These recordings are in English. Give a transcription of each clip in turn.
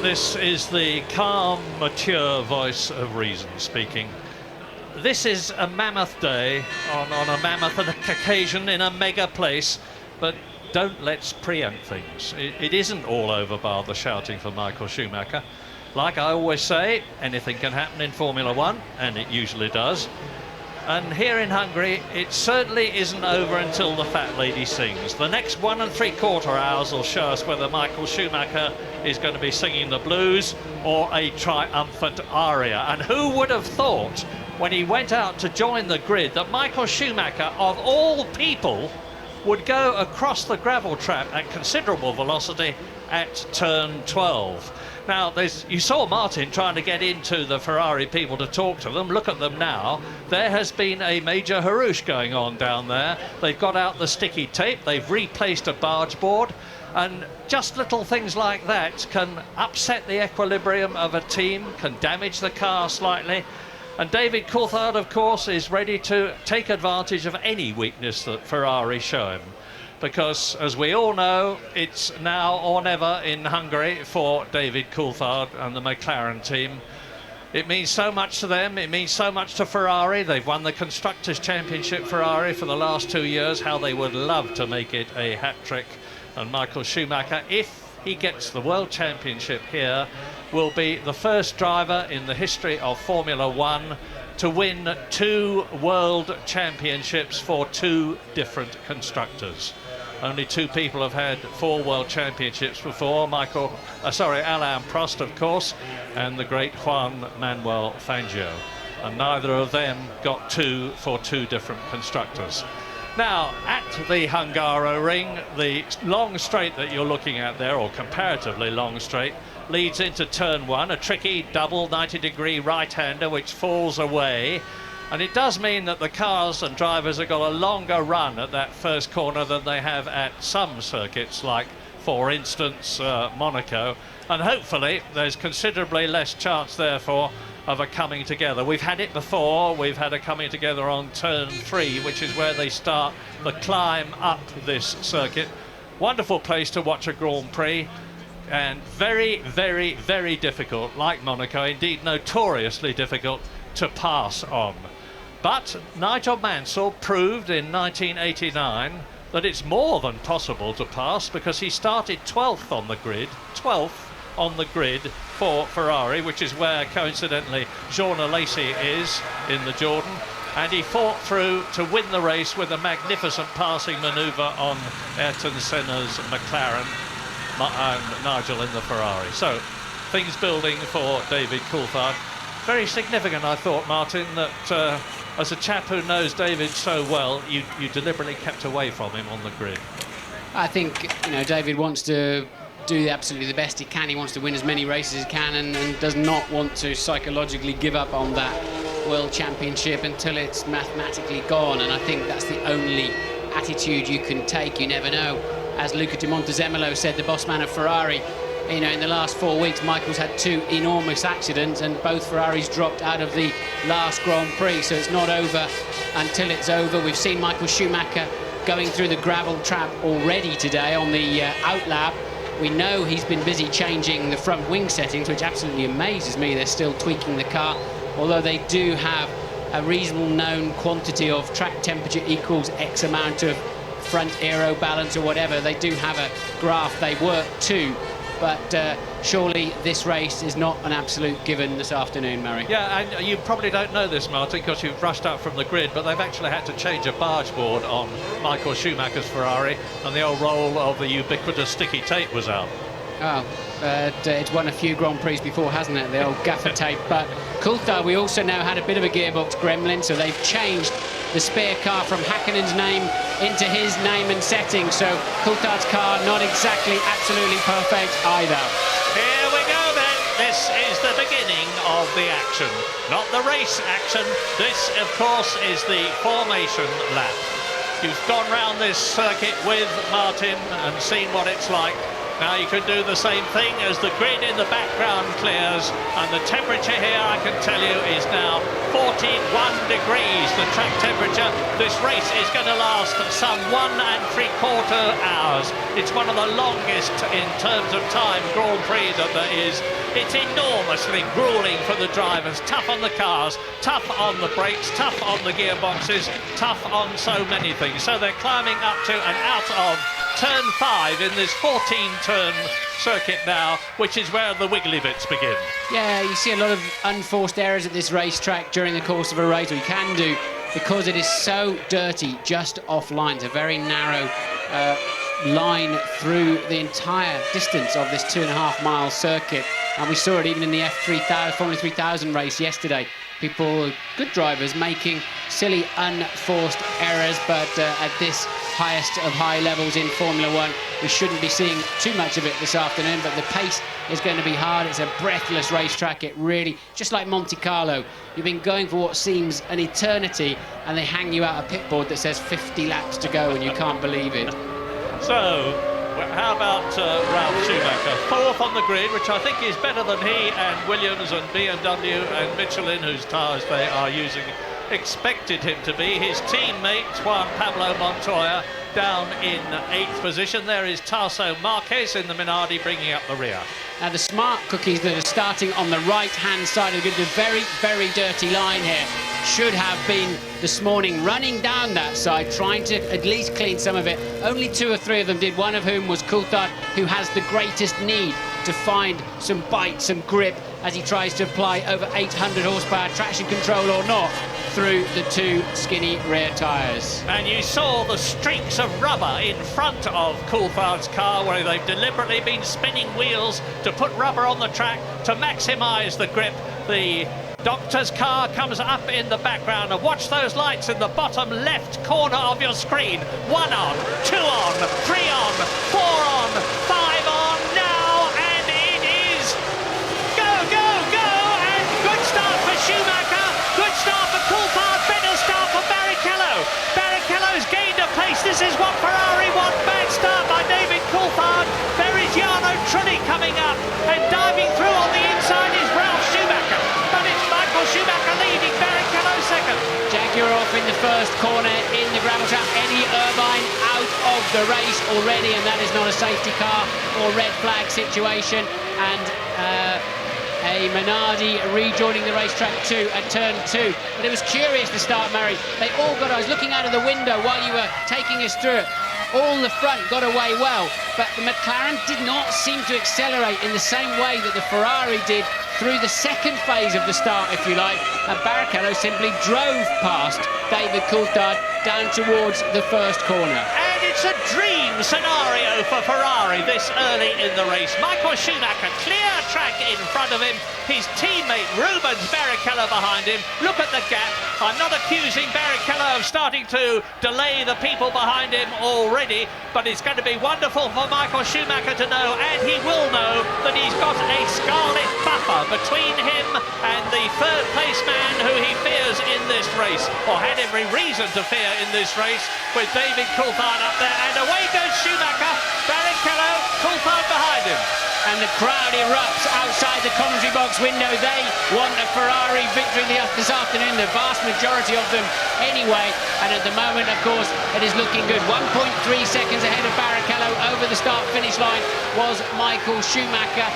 this is the calm, mature voice of reason speaking. This is a mammoth day on a mammoth occasion in a mega place, but don't let's preempt things. It isn't all over bar the shouting for Michael Schumacher. Like I always say, anything can happen in Formula One, and it usually does. And here in Hungary, it certainly isn't over until the fat lady sings. The next 1 3/4 hours will show us whether Michael Schumacher is going to be singing the blues or a triumphant aria. And who would have thought, when he went out to join the grid, that Michael Schumacher, of all people, would go across the gravel trap at considerable velocity at turn 12. Now, you saw Martin trying to get into the Ferrari people to talk to them. Look at them now. There has been a major harouche going on down there. They've got out the sticky tape. They've replaced a barge board. And just little things like that can upset the equilibrium of a team, can damage the car slightly. And David Coulthard, of course, is ready to take advantage of any weakness that Ferrari show him. Because, as we all know, it's now or never in Hungary for David Coulthard and the McLaren team. It means so much to them, it means so much to Ferrari. They've won the Constructors' Championship, Ferrari, for the last 2 years. How they would love to make it a hat-trick. And Michael Schumacher, if he gets the World Championship here, will be the first driver in the history of Formula One to win 2 World Championships for 2 different constructors. Only 2 people have had 4 World Championships before. Alain Prost, of course, and the great Juan Manuel Fangio. And neither of them got 2 for 2 different constructors. Now, at the Hungaroring, the long straight that you're looking at there, or comparatively long straight, leads into turn 1, a tricky double 90-degree right-hander which falls away. And it does mean that the cars and drivers have got a longer run at that first corner than they have at some circuits, like, for instance, Monaco. And hopefully there's considerably less chance, therefore, of a coming together. We've had it before. We've had a coming together on turn 3, which is where they start the climb up this circuit. Wonderful place to watch a Grand Prix. And very, very, very difficult, like Monaco, indeed notoriously difficult to pass on. But Nigel Mansell proved in 1989 that it's more than possible to pass, because he started 12th on the grid for Ferrari, which is where, coincidentally, Jean Alesi is in the Jordan. And he fought through to win the race with a magnificent passing manoeuvre on Ayrton Senna's McLaren and Nigel in the Ferrari. So, things building for David Coulthard. Very significant, I thought, Martin, that as a chap who knows David so well, you deliberately kept away from him on the grid. I think, David wants to do absolutely the best he can. He wants to win as many races as he can, and does not want to psychologically give up on that World Championship until it's mathematically gone. And I think that's the only attitude you can take. You never know. As Luca Di Montezemolo said, the boss man of Ferrari, in the last 4 weeks, Michael's had 2 enormous accidents, and both Ferraris dropped out of the last Grand Prix, so it's not over until it's over. We've seen Michael Schumacher going through the gravel trap already today on the outlap. We know he's been busy changing the front wing settings, which absolutely amazes me. They're still tweaking the car, although they do have a reasonable known quantity of track temperature equals X amount of front aero balance or whatever. They do have a graph they work to. But surely this race is not an absolute given this afternoon, Murray. Yeah, and you probably don't know this, Martin, because you've rushed up from the grid, but they've actually had to change a barge board on Michael Schumacher's Ferrari, and the old roll of the ubiquitous sticky tape was out. Oh, it's won a few Grand Prix before, hasn't it, the old gaffer tape. But Coulthard, we also know, had a bit of a gearbox gremlin, so they've changed the spare car from Häkkinen's name into his name and setting, so Coulthard's car not exactly absolutely perfect either. Here we go then. This is the beginning of the action, not the race action. This, of course, is the formation lap. You've gone round this circuit with Martin and seen what it's like. Now you can do the same thing as the grid in the background clears, and the temperature here, I can tell you, is now 41 degrees, the track temperature. This race is going to last some 1¾ hours. It's one of the longest in terms of time Grand Prix that there is. It's enormously grueling for the drivers, tough on the cars, tough on the brakes, tough on the gearboxes, tough on so many things. So they're climbing up to and out of turn 5 in this 14-turn circuit now, which is where the wiggly bits begin. Yeah, you see a lot of unforced errors at this racetrack during the course of a race, or you can do, because it is so dirty, just off lines, a very narrow line through the entire distance of this 2.5-mile circuit. And we saw it even in the Formula 3000 race yesterday. People, good drivers, making silly, unforced errors, but at this highest of high levels in Formula 1, we shouldn't be seeing too much of it this afternoon, but the pace is going to be hard. It's a breathless racetrack. It really, just like Monte Carlo, you've been going for what seems an eternity, and they hang you out a pit board that says 50 laps to go, and you can't believe it. So, how about Ralf Schumacher? 4th on the grid, which I think is better than he and Williams and BMW and Michelin, whose tyres they are using, expected him to be. His teammate, Juan Pablo Montoya, down in 8th position. There is Tasso Marquez in the Minardi bringing up the rear. Now the smart cookies that are starting on the right-hand side of the very, very dirty line here should have been this morning running down that side, trying to at least clean some of it. Only 2 or 3 of them did, one of whom was Coulthard, who has the greatest need to find some bite, some grip, as he tries to apply over 800 horsepower traction control or not through the 2 skinny rear tyres. And you saw the streaks of rubber in front of Coulthard's car, where they've deliberately been spinning wheels to put rubber on the track to maximise the grip. The doctor's car comes up in the background, and watch those lights in the bottom left corner of your screen. 1 on, 2 on, 3 on, 4 on, 5 on now, and it is go, go, go, and good start for Schumacher, good start for Coulthard, better start for Barrichello. Barrichello's gained a pace. This is what Ferrari want. Bad start by David Coulthard. There is Jarno Trulli coming up, and diving through on the inside is Ralf Schumacher. But it's Michael Schumacher leading, Barrichello second. Jaguar off in the first corner in the gravel trap. Eddie Irvine out of the race already, and that is not a safety car or red flag situation. And a Minardi rejoining the racetrack too at turn 2. But it was curious to start, Murray. They all got, I was looking out of the window while you were taking us through it. All the front got away well, but the McLaren did not seem to accelerate in the same way that the Ferrari did through the second phase of the start, if you like. And Barrichello simply drove past David Coulthard down towards the first corner. And it's a dream scenario for Ferrari this early in the race. Michael Schumacher, clear track in front of him. His teammate Rubens Barrichello behind him. Look at the gap. I'm not accusing Barrichello of starting to delay the people behind him already, but it's going to be wonderful for Michael Schumacher to know, and he will know, that he's got a scarlet buffer between him and the third place man who he fears in this race, or had every reason to fear in this race, with David Coulthard up there. And away goes Schumacher, Barrichello, Coulthard behind him. And the crowd erupts outside the commentary box window. They want a Ferrari victory this afternoon, the vast majority of them anyway. And at the moment, of course, it is looking good. 1.3 seconds ahead of Barrichello over the start-finish line was Michael Schumacher.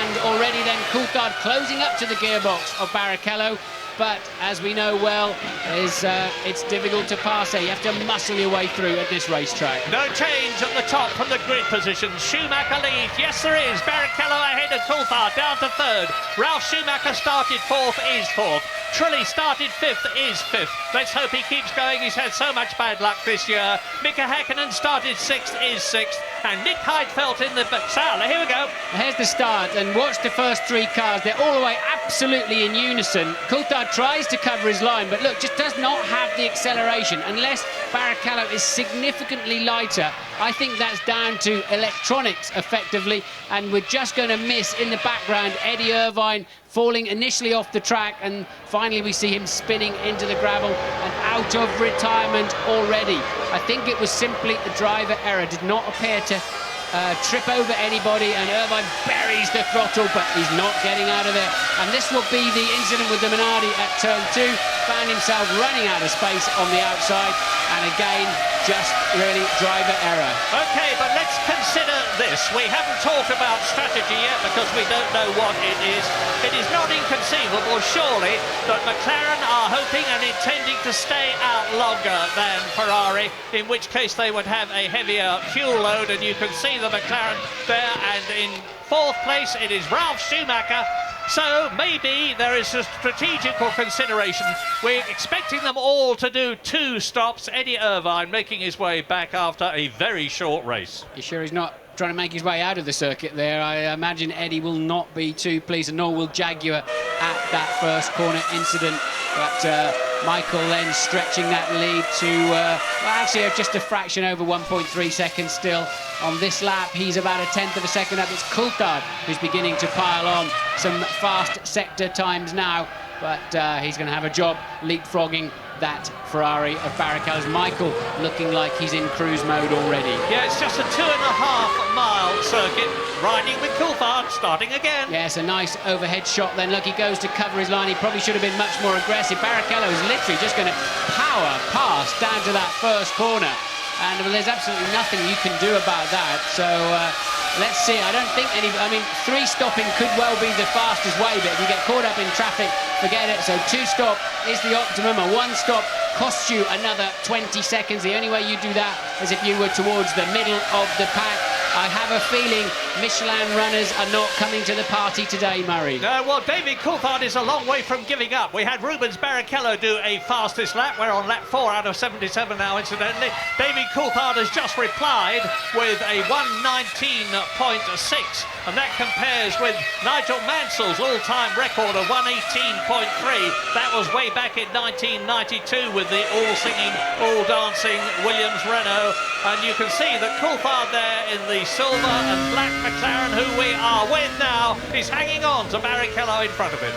And already then Coulthard closing up to the gearbox of Barrichello. But as we know well, it's difficult to pass there. You have to muscle your way through at this racetrack. No change at the top from the grid positions. Schumacher leads. Yes, there is. Barrichello ahead of Coulthard, down to 3rd. Ralf Schumacher started 4th, is 4th. Trulli started 5th, is 5th. Let's hope he keeps going. He's had so much bad luck this year. Mika Häkkinen started 6th, is 6th. And Nick Heidfeld in the... So, here we go. Here's the start, and watch the first 3 cars. They're all the way absolutely in unison. Coulthard tries to cover his line, but look, just does not have the acceleration. Unless Barrichello is significantly lighter, I think that's down to electronics, effectively, and we're just going to miss in the background Eddie Irvine falling initially off the track, and finally we see him spinning into the gravel and out of retirement already. I think it was simply a driver error. Did not appear to trip over anybody, and Irvine buries the throttle, but he's not getting out of there. And this will be the incident with the Minardi at turn 2. Found himself running out of space on the outside, and again, just really driver error. OK, but let's consider this. We haven't talked about strategy yet because we don't know what it is. It is not inconceivable, surely, that McLaren are hoping and intending to stay out longer than Ferrari, in which case they would have a heavier fuel load, and you can see the McLaren there, and in 4th place it is Ralf Schumacher. So maybe there is a strategical consideration. We're expecting them all to do 2 stops. Eddie Irvine making his way back after a very short race. You sure he's not trying to make his way out of the circuit there? I imagine Eddie will not be too pleased, and nor will Jaguar at that first corner incident. But Michael then stretching that lead to, well, actually just a fraction over 1.3 seconds still. On this lap, he's about a 1/10 of a second up. It's Coulthard who's beginning to pile on some fast sector times now, but he's going to have a job leapfrogging that Ferrari of Barrichello's. Michael looking like he's in cruise mode already. Yeah, it's just a 2.5-mile circuit, riding with Coulthard, starting again. Yes, a nice overhead shot then. Look, he goes to cover his line. He probably should have been much more aggressive. Barrichello is literally just going to power past down to that first corner. And well, there's absolutely nothing you can do about that. So let's see. I don't think I mean, 3 stopping could well be the fastest way, but if you get caught up in traffic, forget it. So 2 stop is the optimum. A 1 stop costs you another 20 seconds. The only way you do that is if you were towards the middle of the pack. I have a feeling Michelin runners are not coming to the party today, Murray. No, well, David Coulthard is a long way from giving up. We had Rubens Barrichello do a fastest lap. We're on lap 4 out of 77 now, incidentally. David Coulthard has just replied with a 1:19.6, and that compares with Nigel Mansell's all-time record of 1:18.3. That was way back in 1992 with the all-singing, all-dancing Williams-Renault. And you can see that Coulthard there in the silver and black McLaren, who we are with now, is hanging on to Barrichello in front of him.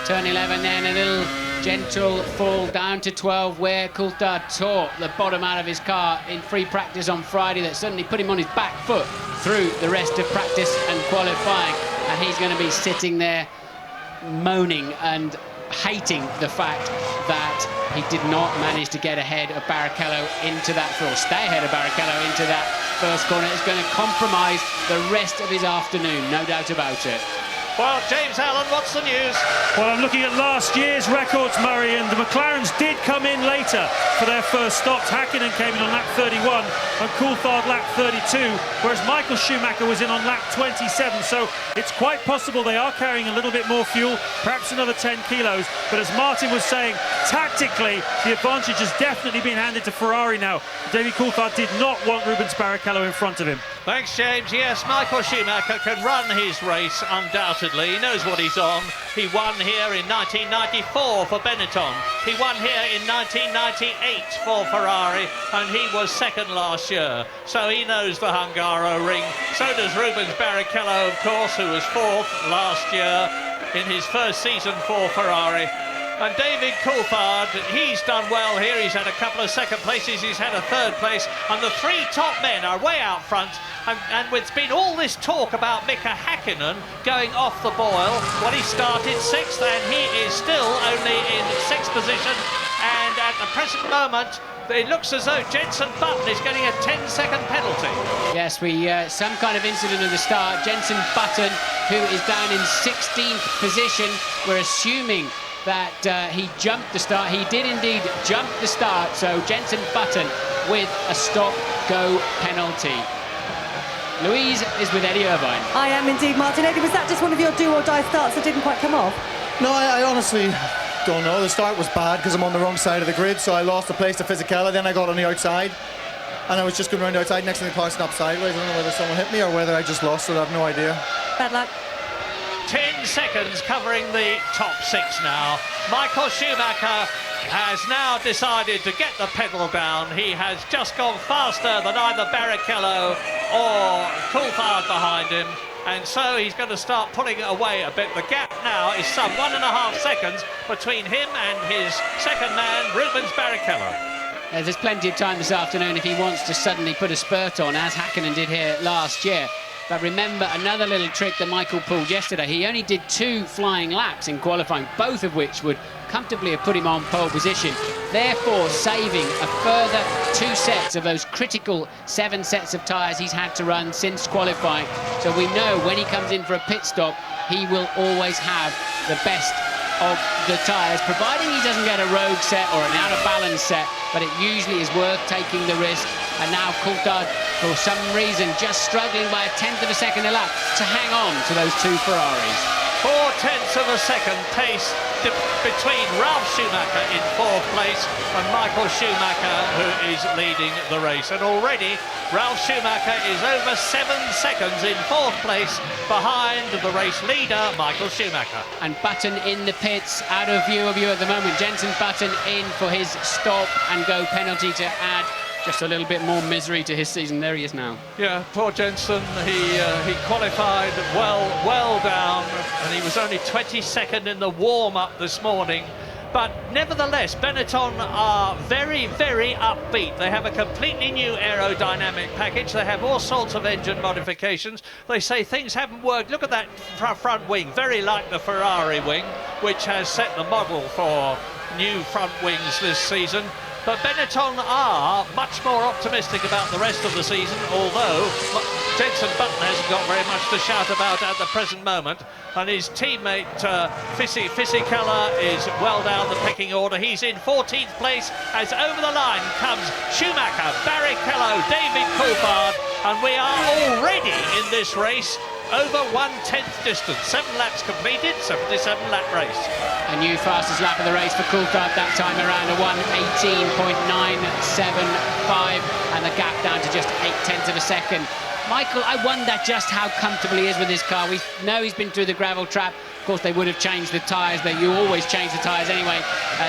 Turn 11 then, a little gentle fall down to 12, where Coulthard tore the bottom out of his car in free practice on Friday. That suddenly put him on his back foot through the rest of practice and qualifying, and he's going to be sitting there moaning and hating the fact that he did not manage to get ahead of Barrichello into that, or stay ahead of Barrichello into that first corner. It's going to compromise the rest of his afternoon, no doubt about it. Well, James Allen, what's the news? Well, I'm looking at last year's records, Murray, and the McLarens did come in later for their first stops. Hakkinen came in on lap 31 and Coulthard lap 32, whereas Michael Schumacher was in on lap 27. So it's quite possible they are carrying a little bit more fuel, perhaps another 10 kilos. But as Martin was saying, tactically, the advantage has definitely been handed to Ferrari now. David Coulthard did not want Rubens Barrichello in front of him. Thanks, James. Yes, Michael Schumacher can run his race, undoubtedly. He knows what he's on. He won here in 1994 for Benetton. He won here in 1998 for Ferrari, and he was second last year. So he knows the Hungaro ring. So does Rubens Barrichello, of course, who was 4th last year in his first season for Ferrari. And David Coulthard, he's done well here. He's had a couple of second places, he's had a 3rd place, and the 3 top men are way out front. And there's been all this talk about Mika Hakkinen going off the boil. Well, he started 6th, and he is still only in 6th position. And at the present moment, it looks as though Jenson Button is getting a 10-second penalty. Yes, some kind of incident at the start. Jenson Button, who is down in 16th position, we're assuming that he jumped the start. He did indeed jump the start, so Jenson Button with a stop-go penalty. Louise is with Eddie Irvine. I am indeed, Martin. Eddie, was that just one of your do-or-die starts that didn't quite come off? No, I honestly don't know. The start was bad because I'm on the wrong side of the grid, so I lost the place to Fisichella, then I got on the outside, and I was just going around the outside. Next thing the car snapped sideways. I don't know whether someone hit me or whether I just lost it. I have no idea. Bad luck. 10 seconds covering the top 6 now. Michael Schumacher has now decided to get the pedal down. He has just gone faster than either Barrichello or Coulthard behind him, and so he's going to start pulling it away a bit. The gap now is some 1.5 seconds between him and his second man, Rubens Barrichello. There's plenty of time this afternoon if he wants to suddenly put a spurt on, as Häkkinen did here last year. But remember, another little trick that Michael pulled yesterday, he only did 2 flying laps in qualifying, both of which would comfortably have put him on pole position, therefore saving a further 2 sets of those critical 7 sets of tyres he's had to run since qualifying. So we know when he comes in for a pit stop, he will always have the best of the tyres, providing he doesn't get a rogue set or an out-of-balance set, but it usually is worth taking the risk. And now Coulthard, for some reason, just struggling by a 1/10 of a second a lap to hang on to those 2 Ferraris. 4/10 of a second pace between Ralf Schumacher in 4th place and Michael Schumacher, who is leading the race. And already Ralf Schumacher is over 7 seconds in 4th place behind the race leader, Michael Schumacher. And Button in the pits, out of view of you at the moment. Jenson Button in for his stop and go penalty to add just a little bit more misery to his season. There he is now. Yeah, poor Jenson. He qualified well down, and he was only 22nd in the warm-up this morning. But nevertheless, Benetton are very, very upbeat. They have a completely new aerodynamic package. They have all sorts of engine modifications. They say things haven't worked. Look at that front wing, very like the Ferrari wing, which has set the model for new front wings this season. But Benetton are much more optimistic about the rest of the season, although Jenson Button hasn't got very much to shout about at the present moment. And his teammate Fisichella is well down the pecking order. He's in 14th place as over the line comes Schumacher, Barrichello, David Coulthard, and we are already in this race over 1/10 distance. 7 laps completed, 77 lap race. A new fastest lap of the race for Coulthard that time around, a 1:18.975, and the gap down to just 0.8 of a second. Michael, I wonder just how comfortable he is with his car. We know he's been through the gravel trap. Of course, they would have changed the tyres, but you always change the tyres anyway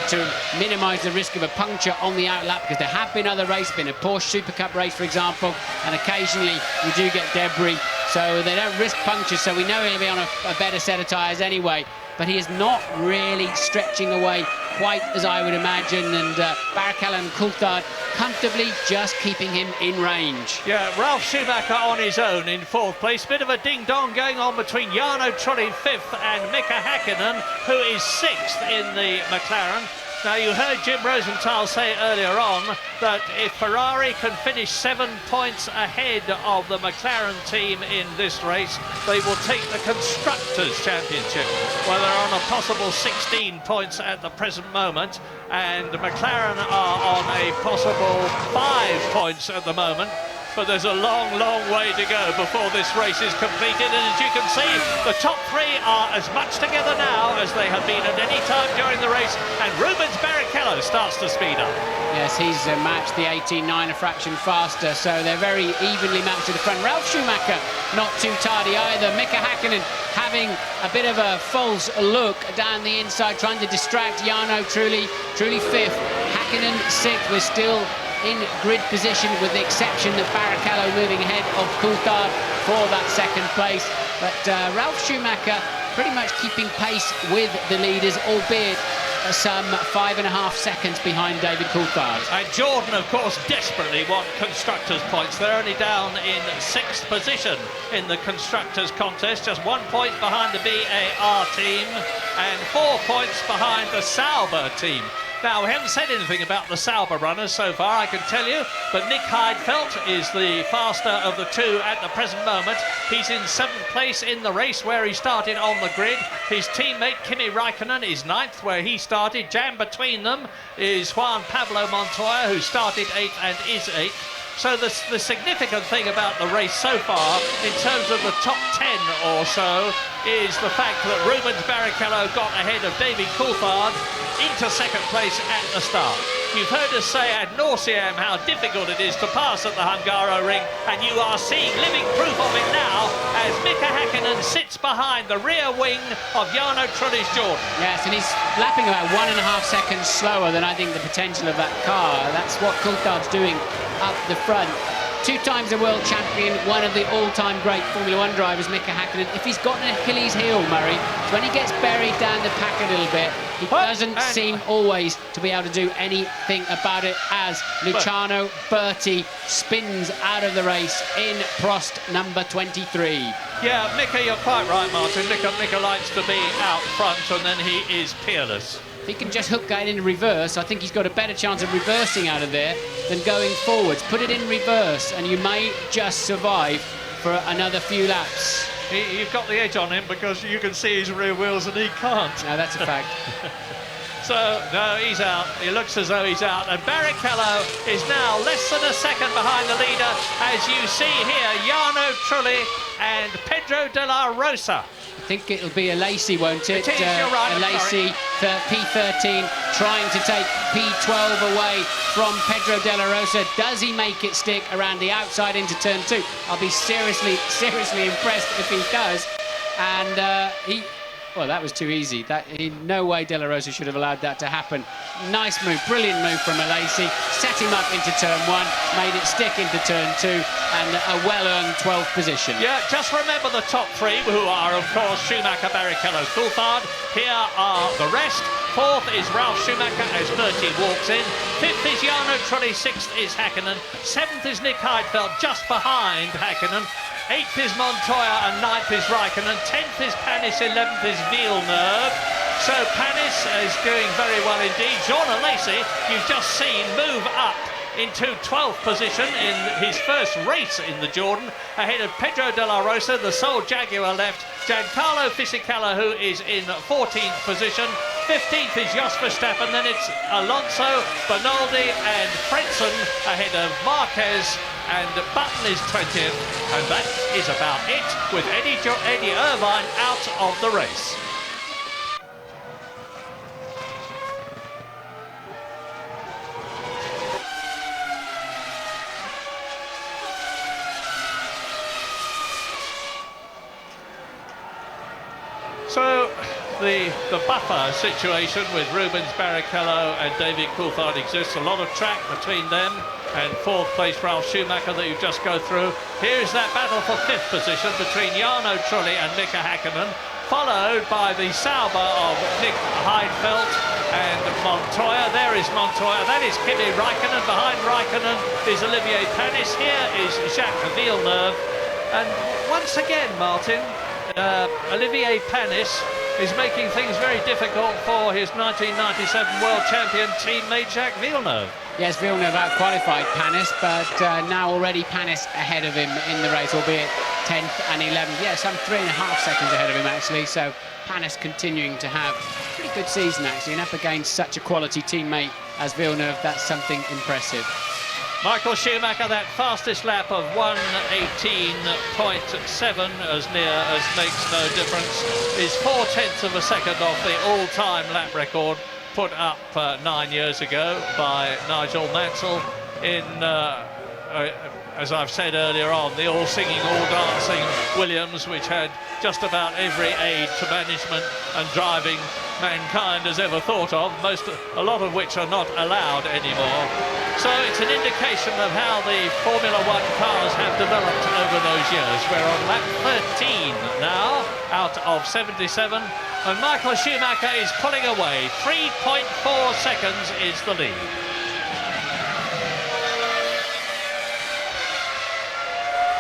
to minimise the risk of a puncture on the outlap, because there have been other races, been a Porsche Super Cup race, for example, and occasionally you do get debris, so they don't risk punctures, so we know he'll be on a better set of tyres anyway. But he is not really stretching away quite as I would imagine, and Barrichello and Coulthard comfortably just keeping him in range. Yeah, Ralf Schumacher on his own in 4th place. Bit of a ding-dong going on between Jarno Trulli 5th and Mika Häkkinen, who is 6th in the McLaren. Now, you heard Jim Rosenthal say earlier on that if Ferrari can finish 7 points ahead of the McLaren team in this race, they will take the Constructors' Championship. Well, they're on a possible 16 points at the present moment, and McLaren are on a possible 5 points at the moment. But there's a long, long way to go before this race is completed. And as you can see, the top 3 are as much together now as they have been at any time during the race. And Rubens Barrichello starts to speed up. Yes, he's matched the 18.9 a fraction faster, so they're very evenly matched to the front. Ralf Schumacher not too tardy either. Mika Häkkinen having a bit of a false look down the inside, trying to distract Jarno Trulli 5th, Häkkinen 6th. We're still in grid position, with the exception of Barrichello moving ahead of Coulthard for that 2nd place. But Ralf Schumacher pretty much keeping pace with the leaders, albeit some 5.5 seconds behind David Coulthard. And Jordan, of course, desperately want Constructors' points. They're only down in 6th position in the Constructors' contest, just 1 point behind the BAR team and 4 points behind the Sauber team. Now, we haven't said anything about the Sauber runners so far, I can tell you, but Nick Heidfeld is the faster of the 2 at the present moment. He's in 7th place in the race where he started on the grid. His teammate Kimi Räikkönen is 9th where he started. Jammed between them is Juan Pablo Montoya, who started 8th and is 8th. So the significant thing about the race so far, in terms of the top 10 or so, is the fact that Rubens Barrichello got ahead of David Coulthard into 2nd place at the start. You've heard us say ad nauseam how difficult it is to pass at the Hungaroring, and you are seeing living proof of it now as Mika Häkkinen sits behind the rear wing of Jarno Trulli's Jordan. Yes, and he's lapping about 1.5 seconds slower than I think the potential of that car. That's what Coulthard's doing up the front. 2 times a world champion, one of the all-time great Formula 1 drivers, Mika Häkkinen. If he's got an Achilles heel, Murray, it's when he gets buried down the pack a little bit, he doesn't seem always to be able to do anything about it, as Luciano Berti spins out of the race in Prost number 23. Yeah, Mika, you're quite right, Martin. Mika likes to be out front, and then he is peerless. If he can just hook that in reverse, I think he's got a better chance of reversing out of there than going forwards. Put it in reverse, and you may just survive for another few laps. You've got the edge on him because you can see his rear wheels and he can't. No, that's a fact. So, no, he's out. He looks as though he's out. And Barrichello is now less than a second behind the leader. As you see here, Jarno Trulli and Pedro de la Rosa. I think it'll be a Lacey, won't it? It is, you're right, a I'm Lacey for P13, trying to take P12 away from Pedro de la Rosa. Does he make it stick around the outside into turn 2? I'll be seriously impressed if he does. And well, that was too easy. In no way De La Rosa should have allowed that to happen. Nice move, brilliant move from Alesi. Set him up into turn 1, made it stick into turn 2, and a well-earned 12th position. Yeah, just remember the top 3, who are, of course, Schumacher, Barrichello, Coulthard. Here are the rest. 4th is Ralf Schumacher as Berti walks in. 5th is Jarno Trulli. 6th is Häkkinen. 7th is Nick Heidfeld, just behind Häkkinen. 8th is Montoya and 9th is Raikkonen. 10th is Panis, 11th is Villeneuve. So Panis is doing very well indeed. Jean Alesi, you've just seen, move up into 12th position in his first race in the Jordan, ahead of Pedro de la Rosa, the sole Jaguar left. Giancarlo Fisichella, who is in 14th position. 15th is Jos Verstappen, then it's Alonso, Bernaldi and Frentzen ahead of Marquez, and Button is 20th, and that is about it, with Eddie Irvine out of the race. So the buffer situation with Rubens Barrichello and David Coulthard exists. A lot of track between them and 4th place Ralf Schumacher that you just go through. Here's that battle for 5th position between Jarno Trulli and Mika Häkkinen, followed by the Sauber of Nick Heidfeld and Montoya. There is Montoya. That is Kimi Raikkonen. Behind Raikkonen is Olivier Panis. Here is Jacques Villeneuve. And once again, Martin, Olivier Panis is making things very difficult for his 1997 world champion teammate Jacques Villeneuve. Yes, Villeneuve out-qualified Panis, but now already Panis ahead of him in the race, albeit 10th and 11th. Yeah, some 3.5 seconds ahead of him, actually. So Panis continuing to have a pretty good season, actually, and up against such a quality teammate as Villeneuve, that's something impressive. Michael Schumacher, that fastest lap of 1:18.7, as near as makes no difference, is 0.4 of a second off the all-time lap record put up 9 years ago by Nigel Mansell in, as I've said earlier on, the all-singing, all-dancing Williams, which had just about every aid to management and driving mankind has ever thought of, a lot of which are not allowed anymore. So it's an indication of how the Formula 1 cars have developed over those years. We're on lap 13 now, out of 77, and Michael Schumacher is pulling away. 3.4 seconds is the lead.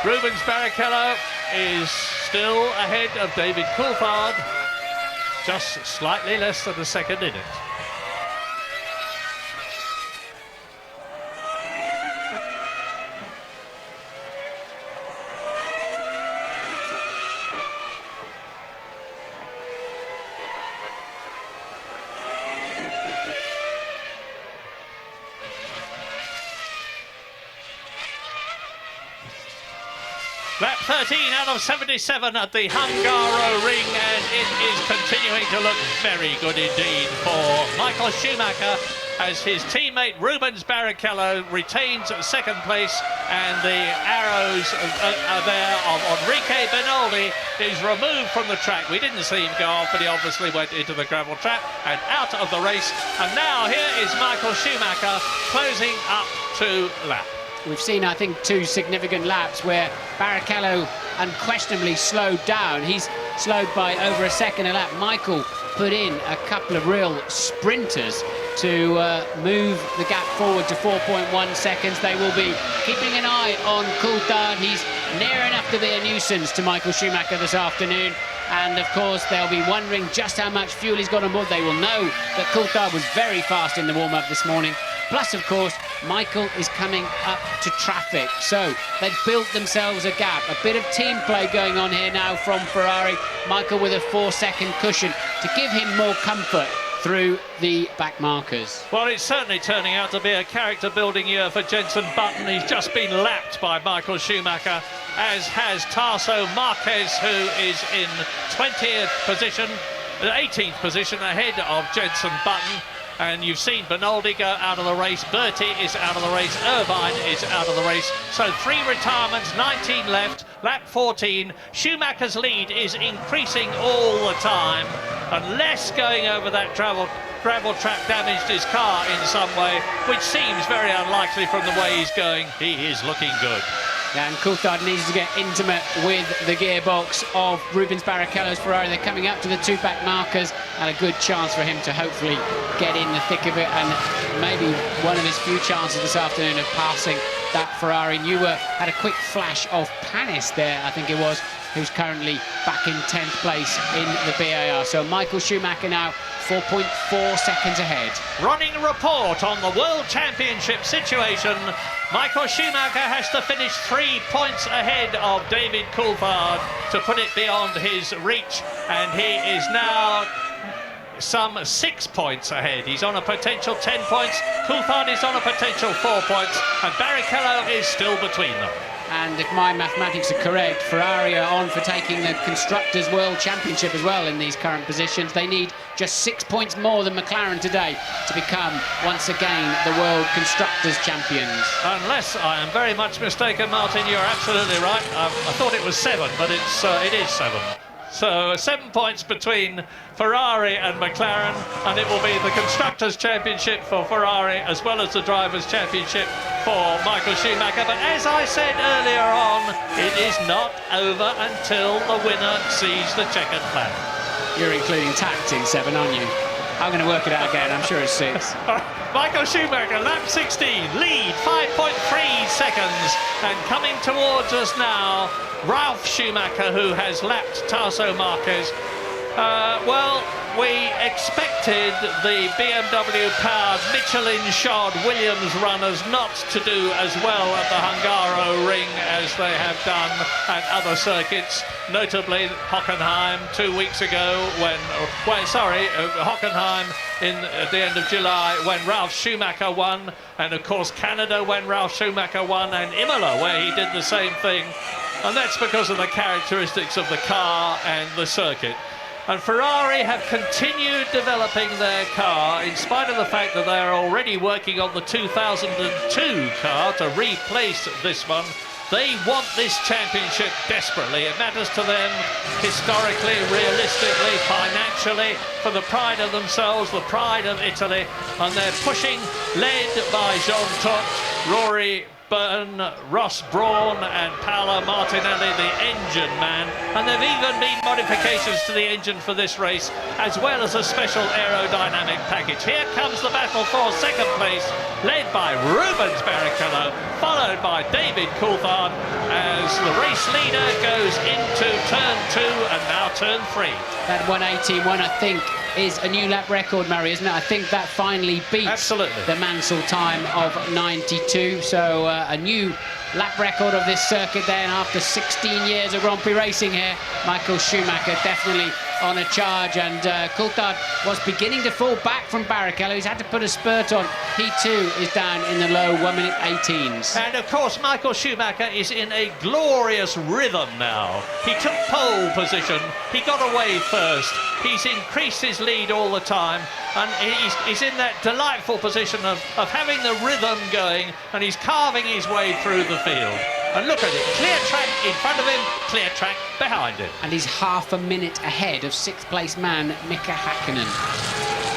Rubens Barrichello is still ahead of David Coulthard, just slightly less than a second in it. Lap 13 out of 77 at the Hungaroring, and it is continuing to look very good indeed for Michael Schumacher as his teammate Rubens Barrichello retains second place, and the arrows are there of Enrique Bernaldi is removed from the track. We didn't see him go off, but he obviously went into the gravel trap and out of the race. And now here is Michael Schumacher closing up to lap. we've seen, I think, 2 significant laps where Barrichello unquestionably slowed down. He's slowed by over a second a lap. Michael put in a couple of real sprinters to move the gap forward to 4.1 seconds. They will be keeping an eye on Coulthard. He's near enough to be a nuisance to Michael Schumacher this afternoon. And of course, they'll be wondering just how much fuel he's got on board. They will know that Coulthard was very fast in the warm-up this morning. Plus, of course, Michael is coming up to traffic. So they've built themselves a gap. A bit of team play going on here now from Ferrari. Michael with a 4-second cushion to give him more comfort through the back markers. Well, it's certainly turning out to be a character-building year for Jenson Button. He's just been lapped by Michael Schumacher, as has Tarso Marquez, who is in 20th position, 18th position ahead of Jenson Button. And you've seen Benaldi go out of the race, Bertie is out of the race, Irvine is out of the race. So 3 retirements, 19 left, lap 14. Schumacher's lead is increasing all the time, unless going over that gravel track damaged his car in some way, which seems very unlikely from the way he's going. He is looking good. And Coulthard needs to get intimate with the gearbox of Rubens Barrichello's Ferrari. They're coming up to the 2 back markers, and a good chance for him to hopefully get in the thick of it, and maybe one of his few chances this afternoon of passing that Ferrari. You had a quick flash of Panis there, I think it was, who's currently back in 10th place in the BAR. So Michael Schumacher now 4.4 seconds ahead. Running report on the World Championship situation. Michael Schumacher has to finish 3 points ahead of David Coulthard to put it beyond his reach, and he is now some 6 points ahead. He's on a potential 10 points, Coulthard is on a potential 4 points, and Barrichello is still between them. And if my mathematics are correct, Ferrari are on for taking the Constructors' World Championship as well in these current positions. They need just 6 points more than McLaren today to become, once again, the World Constructors' Champions. Unless I am very much mistaken, Martin, you're absolutely right. I thought it was 7, but it is 7. So 7 points between Ferrari and McLaren, and it will be the Constructors' Championship for Ferrari as well as the Drivers' Championship for Michael Schumacher. But as I said earlier on, it is not over until the winner sees the checkered flag. You're including tact in 7, aren't you? I'm going to work it out again, I'm sure it's 6. Michael Schumacher, lap 16, lead 5.3 seconds, and coming towards us now, Ralf Schumacher, who has lapped Tarso Marquez. Well, we expected the BMW-powered Michelin-shod Williams runners not to do as well at the Hungaroring as they have done at other circuits, notably Hockenheim 2 weeks ago Hockenheim at the end of July when Ralf Schumacher won, and of course Canada when Ralf Schumacher won, and Imola where he did the same thing. And that's because of the characteristics of the car and the circuit. And Ferrari have continued developing their car in spite of the fact that they are already working on the 2002 car to replace this one. They want this championship desperately. It matters to them historically, realistically, financially, for the pride of themselves, the pride of Italy. And they're pushing, led by Jean Todt, Rory Byrne, Ross Brawn and Paolo Martinelli, the engine man. And there've even been modifications to the engine for this race, as well as a special aerodynamic package. Here comes the battle for second place, led by Rubens Barrichello, followed by David Coulthard, as the race leader goes into turn 2 and now turn 3. That 1:18.1, I think, is a new lap record, Murray, isn't it? I think that finally beats the Mansell time of 92. So a new lap record of this circuit then after 16 years of Grand Prix racing here. Michael Schumacher definitely on a charge, and Coulthard was beginning to fall back from Barrichello. He's had to put a spurt on. He too is down in the low 1:18s. And of course Michael Schumacher is in a glorious rhythm now. He took pole position, he got away first, he's increased his lead all the time, and he's in that delightful position of having the rhythm going, and he's carving his way through the field. And look at it, clear track in front of him, clear track behind him. And he's half a minute ahead of 6th place man Mika Häkkinen.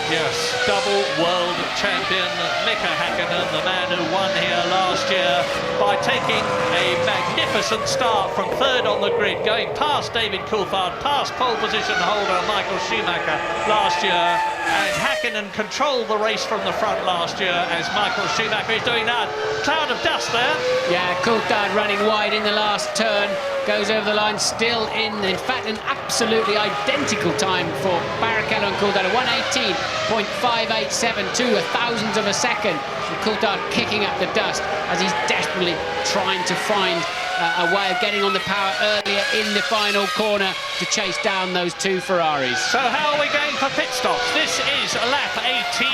Yes, double world champion Mika Häkkinen, the man who won here last year. by taking a magnificent start from third on the grid, going past David Coulthard, past pole position holder Michael Schumacher last year, and Häkkinen controlled the race from the front last year, as Michael Schumacher is doing now. Cloud of dust there. Yeah, Coulthard running wide in the last turn, goes over the line, still in fact, an absolutely identical time for Barrichello and Coulthard, a 118.587, 2 thousandths of a second. And Coulthard kicking up the dust as he's desperately trying to find a way of getting on the power earlier in the final corner to chase down those two Ferraris. So how are we going for pit stops? This is lap 18.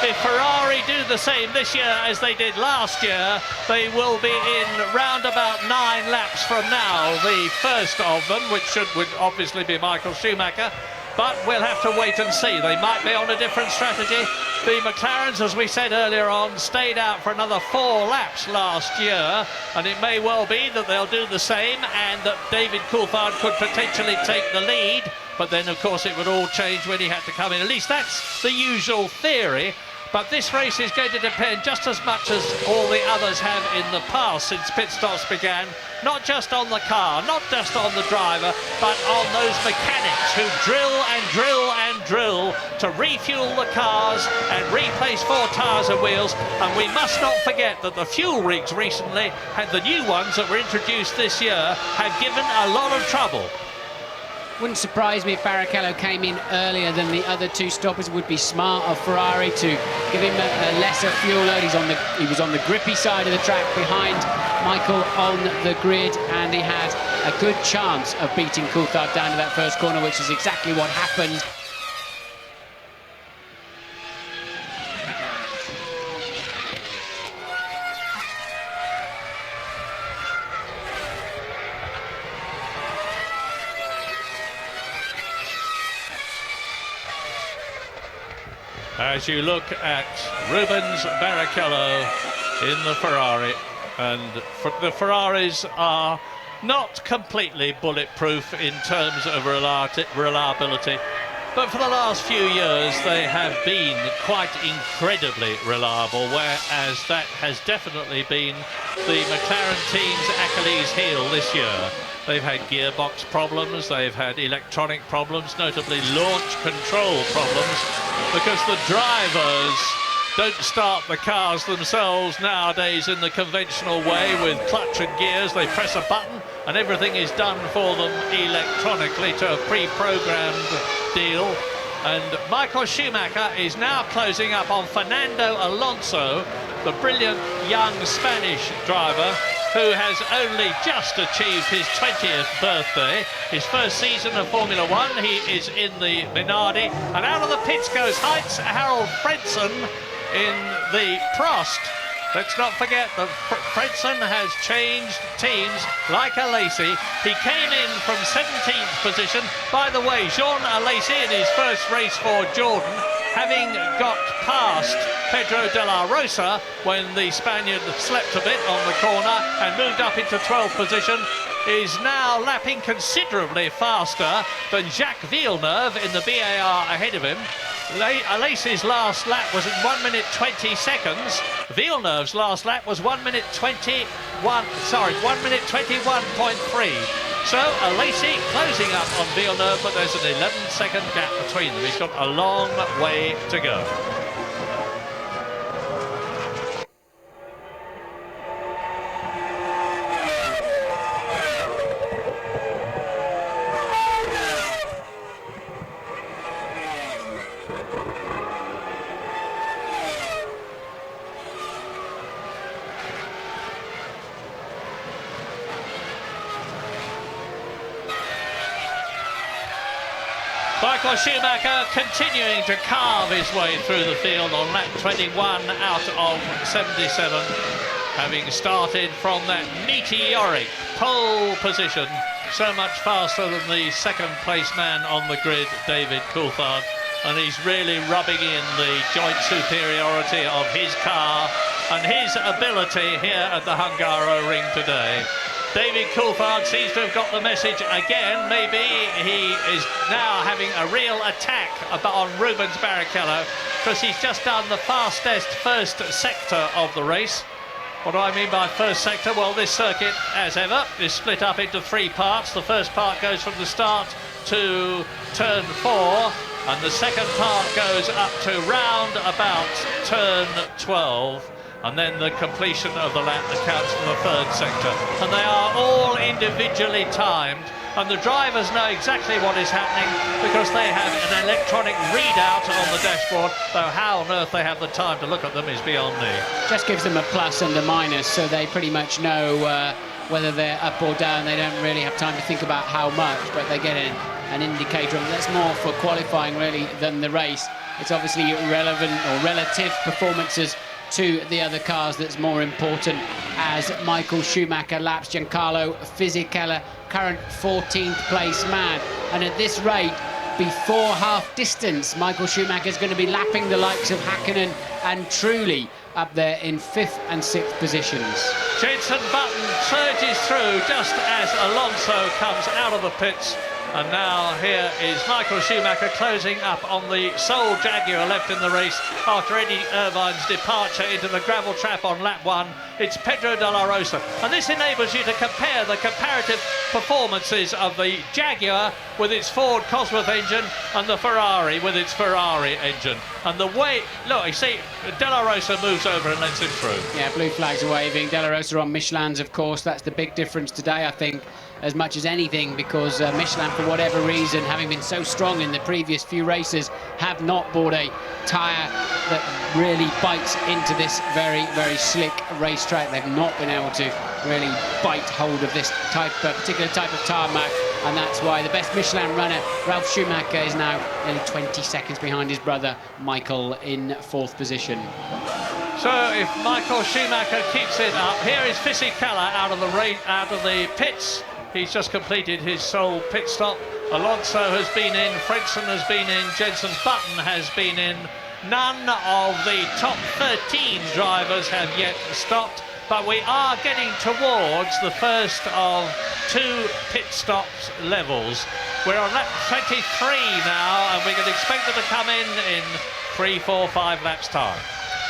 If Ferrari do the same this year as they did last year, they will be in round about 9 laps from now. The first of them, which would obviously be Michael Schumacher, but we'll have to wait and see. They might be on a different strategy. The McLarens, as we said earlier on, stayed out for another 4 laps last year, and it may well be that they'll do the same and that David Coulthard could potentially take the lead, but then of course it would all change when he had to come in. At least that's the usual theory. But this race is going to depend just as much as all the others have in the past since pit stops began, not just on the car, not just on the driver, but on those mechanics who drill and drill and drill to refuel the cars and replace 4 tyres and wheels. And we must not forget that the fuel rigs recently, and the new ones that were introduced this year, have given a lot of trouble. Wouldn't surprise me if Barrichello came in earlier than the other 2 stoppers. It would be smart of Ferrari to give him a lesser fuel load. He was on the grippy side of the track behind Michael on the grid, and he had a good chance of beating Coulthard down to that first corner, which is exactly what happened. As you look at Rubens Barrichello in the Ferrari, and the Ferraris are not completely bulletproof in terms of reliability, but for the last few years they have been quite incredibly reliable, whereas that has definitely been the McLaren team's Achilles heel this year. They've had gearbox problems, they've had electronic problems, notably launch control problems, because the drivers don't start the cars themselves nowadays in the conventional way with clutch and gears. They press a button and everything is done for them electronically to a pre-programmed deal. And Michael Schumacher is now closing up on Fernando Alonso, the brilliant young Spanish driver who has only just achieved his 20th birthday, his first season of Formula One. He is in the Minardi, and out of the pits goes Heinz Harald Frentzen in the Prost. Let's not forget that Frentzen has changed teams like Alesi. He came in from 17th position. By the way, Jean Alesi in his first race for Jordan, having got past Pedro de la Rosa when the Spaniard slept a bit on the corner and moved up into 12th position, is now lapping considerably faster than Jacques Villeneuve in the BAR ahead of him. Alesi's last lap was in 1 minute 20 seconds. Villeneuve's last lap was 1 minute 21, sorry, 1 minute 21.3. So Alesi closing up on Villeneuve, but there's an 11-second gap between them. He's got a long way to go. Michael Schumacher continuing to carve his way through the field on lap 21 out of 77, having started from that meteoric pole position, so much faster than the second place man on the grid, David Coulthard, and he's really rubbing in the joint superiority of his car and his ability here at the Hungaroring today. David Coulthard seems to have got the message again. Maybe he is now having a real attack on Rubens Barrichello, because he's just done the fastest first sector of the race. What do I mean by first sector? Well, this circuit, as ever, is split up into 3 parts. The first part goes from the start to turn 4, and the second part goes up to round about turn 12, and then the completion of the lap accounts for the third sector. And they are all individually timed, and the drivers know exactly what is happening because they have an electronic readout on the dashboard, though how on earth they have the time to look at them is beyond me. Just gives them a plus and a minus, so they pretty much know whether they're up or down. They don't really have time to think about how much, but they get an indicator. And that's more for qualifying, really, than the race. It's obviously relevant or relative performances to the other cars that's more important, as Michael Schumacher laps Giancarlo Fisichella, current 14th place man. And at this rate, before half distance, Michael Schumacher is going to be lapping the likes of Hakkinen and Trulli up there in 5th and 6th positions. Jenson Button surges through just as Alonso comes out of the pits. And now here is Michael Schumacher closing up on the sole Jaguar left in the race after Eddie Irvine's departure into the gravel trap on lap 1. It's Pedro de la Rosa. And this enables you to compare the comparative performances of the Jaguar with its Ford Cosworth engine and the Ferrari with its Ferrari engine. And the way, look, you see, de la Rosa moves over and lets him through. Yeah, blue flags are waving. De la Rosa on Michelin's, of course. That's the big difference today, I think, as much as anything, because Michelin, for whatever reason, having been so strong in the previous few races, have not bought a tyre that really bites into this very, very slick racetrack. They've not been able to really bite hold of this particular type of tarmac, and that's why the best Michelin runner, Ralf Schumacher, is now nearly 20 seconds behind his brother Michael in 4th position. So if Michael Schumacher keeps it up, here is Fisichella out of the pits. He's just completed his sole pit stop. Alonso has been in, Frentzen has been in, Jenson Button has been in. None of the top 13 drivers have yet stopped, but we are getting towards the first of 2 pit stops levels. We're on lap 23 now, and we can expect them to come in 3, 4, 5 laps time.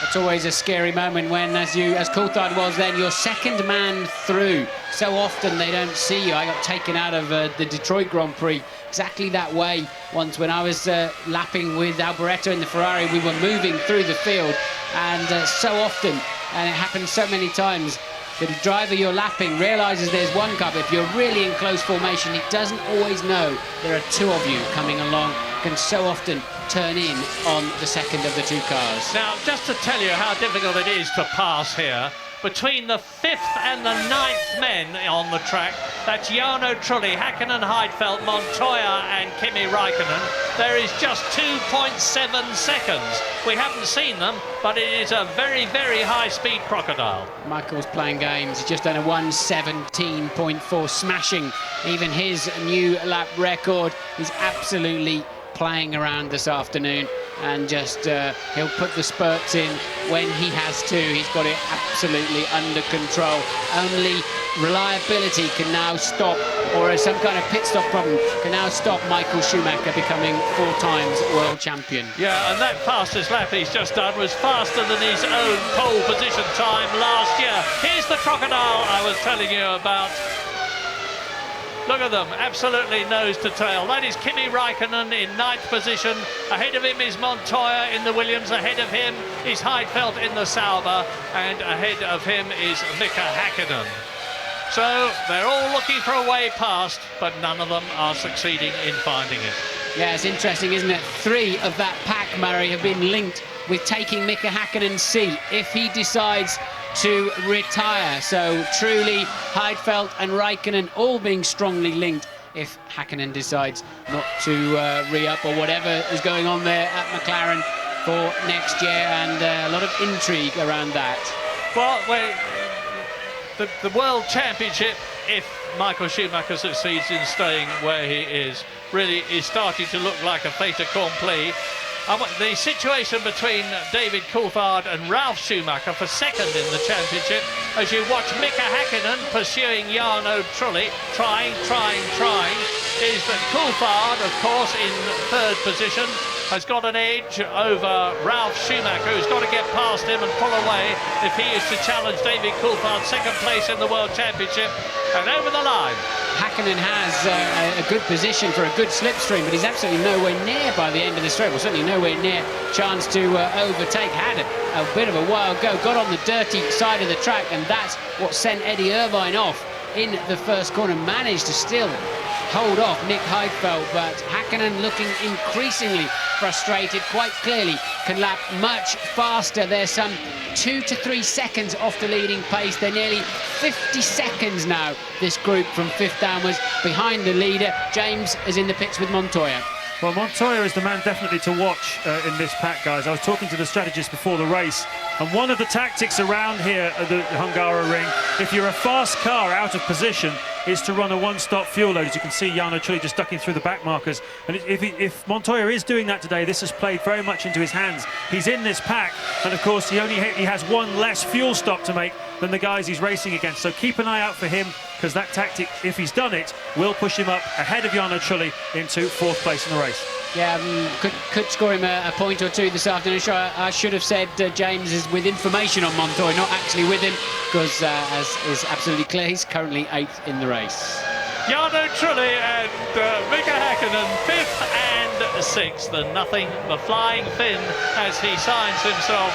It's always a scary moment when, as Coulthard was then, you're second man through. So often they don't see you. I got taken out of the Detroit Grand Prix exactly that way once when I was lapping with Alboreto in the Ferrari. We were moving through the field, and so often, and it happens so many times, the driver you're lapping realises there's one car, but if you're really in close formation, he doesn't always know there are 2 of you coming along, can so often turn in on the second of the 2 cars. Now, just to tell you how difficult it is to pass here, between the 5th and the 9th men on the track, that's Jarno Trulli, Hakkinen, Heidfeld, Montoya and Kimi Räikkönen, there is just 2.7 seconds. We haven't seen them, but it is a very, very high-speed crocodile. Michael's playing games. He's just done a 1:17.4, smashing even his new lap record. He's absolutely playing around this afternoon, and just he'll put the spurts in when he has to. He's got it absolutely under control. Only reliability can now stop, or some kind of pit stop problem can now stop Michael Schumacher becoming 4 times world champion. Yeah, and that fastest lap he's just done was faster than his own pole position time last year. Here's the crocodile I was telling you about. Look at them, absolutely nose to tail. That is Kimi Räikkönen in 9th position. Ahead of him is Montoya in the Williams. Ahead of him is Heidfeld in the Sauber. And ahead of him is Mika Hakkinen. So they're all looking for a way past, but none of them are succeeding in finding it. Yeah, it's interesting, isn't it? 3 of that pack, Murray, have been linked with taking Mika Häkkinen's seat if he decides to retire. So Trulli, Heidfeld and Räikkönen all being strongly linked if Häkkinen decides not to re-up or whatever is going on there at McLaren for next year, and a lot of intrigue around that. Well, the World Championship, if Michael Schumacher succeeds in staying where he is, really is starting to look like a fait accompli. The situation between David Coulthard and Ralf Schumacher for second in the championship, as you watch Mika Häkkinen pursuing Jarno Trulli, trying, is that Coulthard, of course, in 3rd position, has got an edge over Ralf Schumacher, who's got to get past him and pull away if he is to challenge David Coulthard, second place in the World Championship, and over the line. Hakkinen has a good position for a good slipstream, but he's absolutely nowhere near by the end of the straight. Well, certainly nowhere near chance to overtake. Had a bit of a wild go, got on the dirty side of the track, and that's what sent Eddie Irvine off in the first corner. Managed to still hold off Nick Heidfeld, but Hakkinen looking increasingly frustrated, quite clearly can lap much faster. They're some 2 to 3 seconds off the leading pace. They're nearly 50 seconds now, this group from fifth downwards, behind the leader. James is in the pits with Montoya. Well, Montoya is the man definitely to watch in this pack, guys. I was talking to the strategist before the race, and one of the tactics around here at the Hungary ring, if you're a fast car out of position, is to run a one-stop fuel load. As you can see, Jarno Trulli just ducking through the back markers. And if Montoya is doing that today, this has played very much into his hands. He's in this pack, and of course, he has one less fuel stop to make than the guys he's racing against. So keep an eye out for him, because that tactic, if he's done it, will push him up ahead of Jarno Trulli into fourth place in the race. Yeah, could score him a point or two this afternoon. Sure, I should have said James is with information on Montoya, not actually with him, because as is absolutely clear, he's currently 8th in the race. Jarno Trulli and Mika Hakkinen 5th and 6th, and nothing the flying Finn, as he signs himself,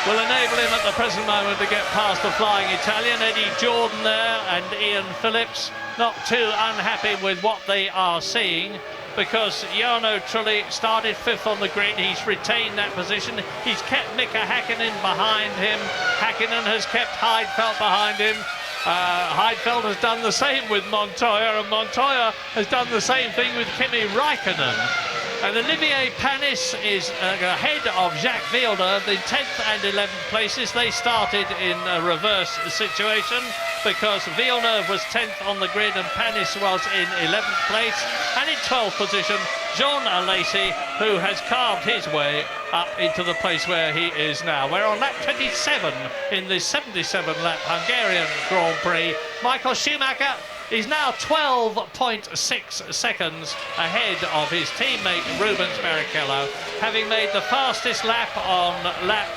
will enable him at the present moment to get past the flying Italian. Eddie Jordan there and Ian Phillips not too unhappy with what they are seeing, because Jarno Trulli started 5th on the grid. He's retained that position. He's kept Mika Hakkinen behind him. Hakkinen has kept Heidfeld behind him. Heidfeld has done the same with Montoya, and Montoya has done the same thing with Kimi Räikkönen. And Olivier Panis is ahead of Jacques Villeneuve in 10th and 11th places. They started in a reverse situation, because Villeneuve was 10th on the grid and Panis was in 11th place. And in 12th position, Jean Alesi, who has carved his way up into the place where he is now. We're on lap 27 in the 77-lap Hungarian Grand Prix. Michael Schumacher is now 12.6 seconds ahead of his teammate Rubens Barrichello, having made the fastest lap on lap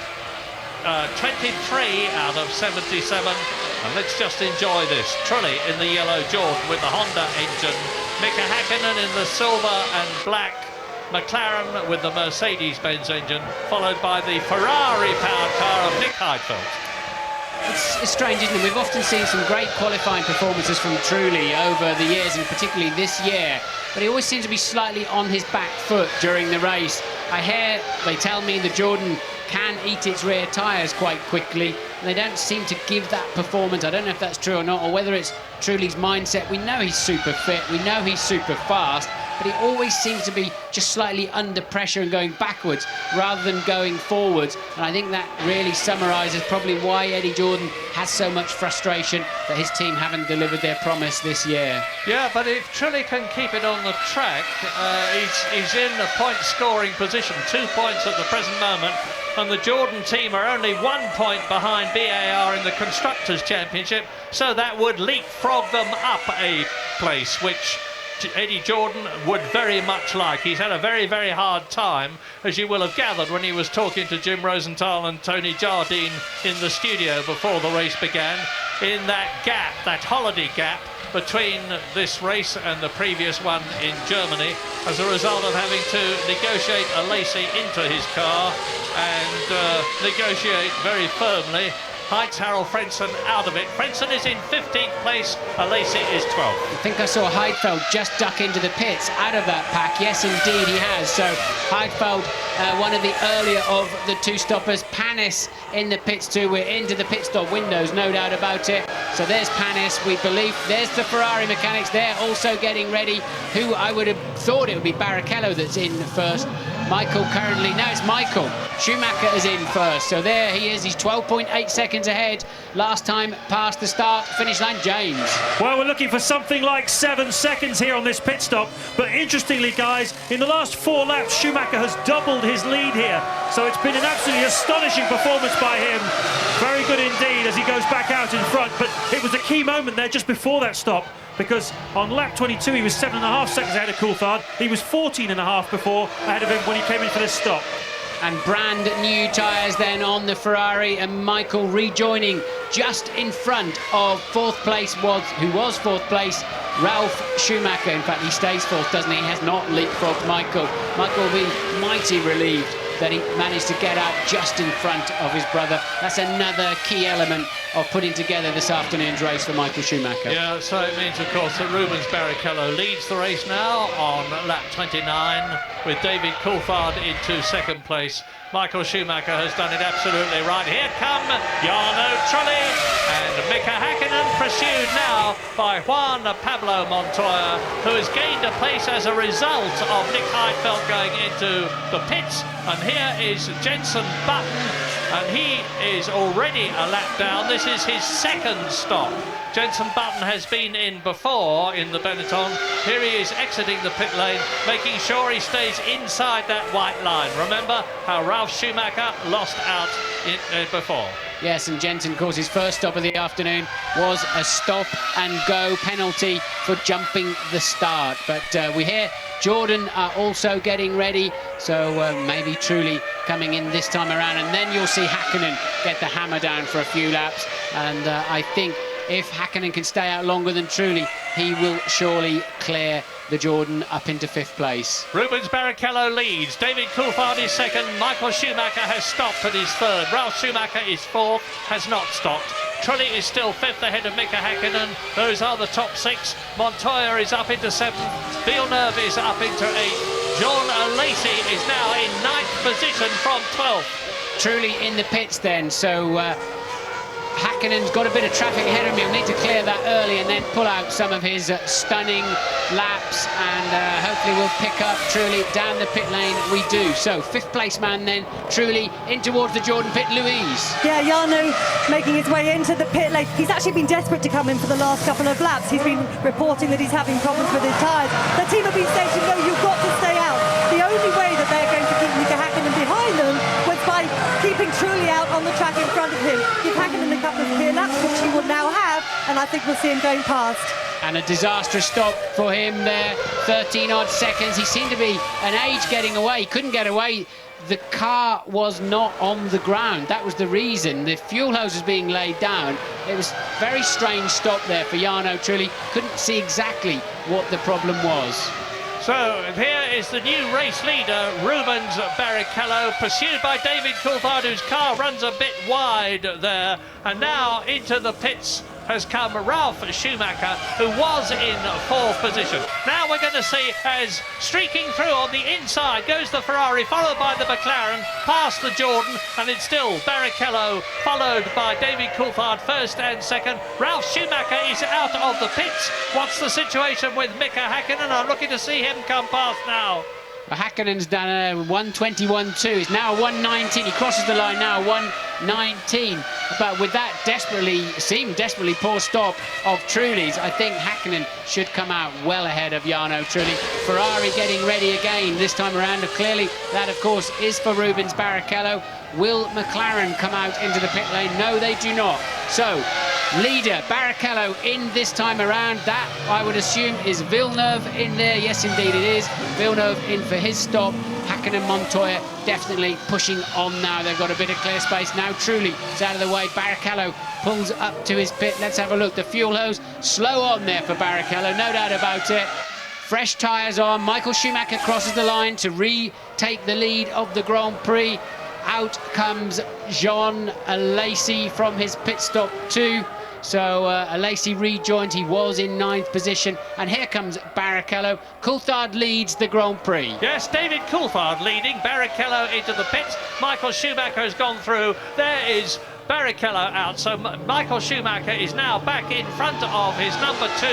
23 out of 77. And let's just enjoy this. Trulli in the yellow Jordan with the Honda engine, Mika Hakkinen in the silver and black McLaren with the Mercedes-Benz engine, followed by the Ferrari-powered car of Nick Heidfeld. It's strange, isn't it? We've often seen some great qualifying performances from Trulli over the years, and particularly this year, but he always seems to be slightly on his back foot during the race. They tell me the Jordan can eat its rear tyres quite quickly, and they don't seem to give that performance. I don't know if that's true or not, or whether it's Trulli's mindset. We know he's super fit, we know he's super fast, but he always seems to be just slightly under pressure and going backwards rather than going forwards. And I think that really summarises probably why Eddie Jordan has so much frustration that his team haven't delivered their promise this year. Yeah, but if Trulli can keep it on the track, he's in a point-scoring position, 2 points at the present moment, and the Jordan team are only 1 point behind BAR in the Constructors' Championship, so that would leapfrog them up a place, which Eddie Jordan would very much like. He's had a very, very hard time, as you will have gathered when he was talking to Jim Rosenthal and Tony Jardine in the studio before the race began, in that gap, that holiday gap between this race and the previous one in Germany, as a result of having to negotiate Alesi into his car and negotiate very firmly Heitz Harold Frentzen out of it. Frentzen is in 15th place, Alesi is 12th. I think I saw Heidfeld just duck into the pits out of that pack. Yes, indeed he has. So Heidfeld, one of the earlier of the two stoppers. Panis in the pits too. We're into the pit stop windows, no doubt about it. So there's Panis, we believe. There's the Ferrari mechanics. They're also getting ready. Who I would have thought it would be Barrichello that's in first. Michael currently, now it's Michael. Schumacher is in first, so there he is. He's 12.8 seconds ahead. Last time past the start finish line, James. Well, we're looking for something like 7 seconds here on this pit stop. But interestingly, guys, in the last 4 laps, Schumacher has doubled his lead here. So it's been an absolutely astonishing performance by him. Very good indeed as he goes back out in front. But it was the key moment there just before that stop, because on lap 22 he was 7.5 seconds ahead of Coulthard. He was 14.5 before ahead of him when he came in for this stop. And brand new tyres then on the Ferrari, and Michael rejoining just in front of fourth place, who was fourth place, Ralf Schumacher. In fact, he stays fourth, doesn't he? He has not leapfrogged Michael. Michael will be mighty relieved that he managed to get out just in front of his brother. That's another key element of putting together this afternoon's race for Michael Schumacher. Yeah, so it means, of course, that Rubens Barrichello leads the race now on lap 29, with David Coulthard into second place. Michael Schumacher has done it absolutely right. Here come Jarno Trulli and Mika Häkkinen, pursued now by Juan Pablo Montoya, who has gained a place as a result of Nick Heidfeld going into the pits. And here is Jenson Button, and he is already a lap down. This is his second stop. Jenson Button has been in before in the Benetton. Here he is exiting the pit lane, making sure he stays inside that white line. Remember how Ralf Schumacher lost out before. Yes, and Jenson, of course, his first stop of the afternoon was a stop-and-go penalty for jumping the start. But we hear Jordan are also getting ready, so maybe Trulli coming in this time around, and then you'll see Häkkinen get the hammer down for a few laps. And I think if Häkkinen can stay out longer than Trulli, he will surely clear the Jordan up into fifth place. Rubens Barrichello leads. David Coulthard is second. Michael Schumacher has stopped and is third. Ralf Schumacher is fourth, has not stopped. Trulli is still fifth ahead of Mika Häkkinen. Those are the top six. Montoya is up into seventh. Villeneuve is up into eighth. Jean Alesi is now in ninth position from 12th. Truly in the pits then, so Häkkinen's got a bit of traffic ahead of him. He'll need to clear that early and then pull out some of his stunning laps, and hopefully we'll pick up Trulli down the pit lane. We do. So fifth place man then, Trulli in towards the Jordan pit. Louise. Yeah, Jarno making his way into the pit lane. He's actually been desperate to come in for the last couple of laps. He's been reporting that he's having problems with his tyres. The team have been saying to him, no, you've got to stay out. The only way that they're going to keep Mika Häkkinen behind them was by keeping Trulli out on the track in front of him. Give Häkkinen a couple of clear laps, which he will now have, and I think we'll see him going past. And a disastrous stop for him there, 13-odd seconds. He seemed to be an age getting away. He couldn't get away. The car was not on the ground. That was the reason. The fuel hose was being laid down. It was a very strange stop there for Jarno Trulli. Couldn't see exactly what the problem was. So here is the new race leader, Rubens Barrichello, pursued by David Coulthard, whose car runs a bit wide there. And now into the pits has come Ralf Schumacher, who was in fourth position. Now we're going to see as streaking through on the inside goes the Ferrari, followed by the McLaren, past the Jordan, and it's still Barrichello, followed by David Coulthard first and second. Ralf Schumacher is out of the pits. What's the situation with Mika Häkkinen? I'm looking to see him come past now. Häkkinen's done a 1:21.2. He's now 1:19. He crosses the line now, 1:19. But with that desperately poor stop of Trulli's, I think Häkkinen should come out well ahead of Jarno Trulli. Ferrari getting ready again this time around. Clearly, that of course is for Rubens Barrichello. Will McLaren come out into the pit lane? No, they do not. So, leader Barrichello in this time around. That, I would assume, is Villeneuve in there. Yes, indeed it is. Villeneuve in for his stop. Häkkinen, Montoya definitely pushing on now. They've got a bit of clear space now. Trulli is out of the way. Barrichello pulls up to his pit. Let's have a look. The fuel hose slow on there for Barrichello, no doubt about it. Fresh tyres on. Michael Schumacher crosses the line to retake the lead of the Grand Prix. Out comes Jean Alesi from his pit stop too. So Alesi rejoined. He was in ninth position. And here comes Barrichello. Coulthard leads the Grand Prix. Yes, David Coulthard leading. Barrichello into the pits. Michael Schumacher has gone through. There is Barrichello out, so Michael Schumacher is now back in front of his number 2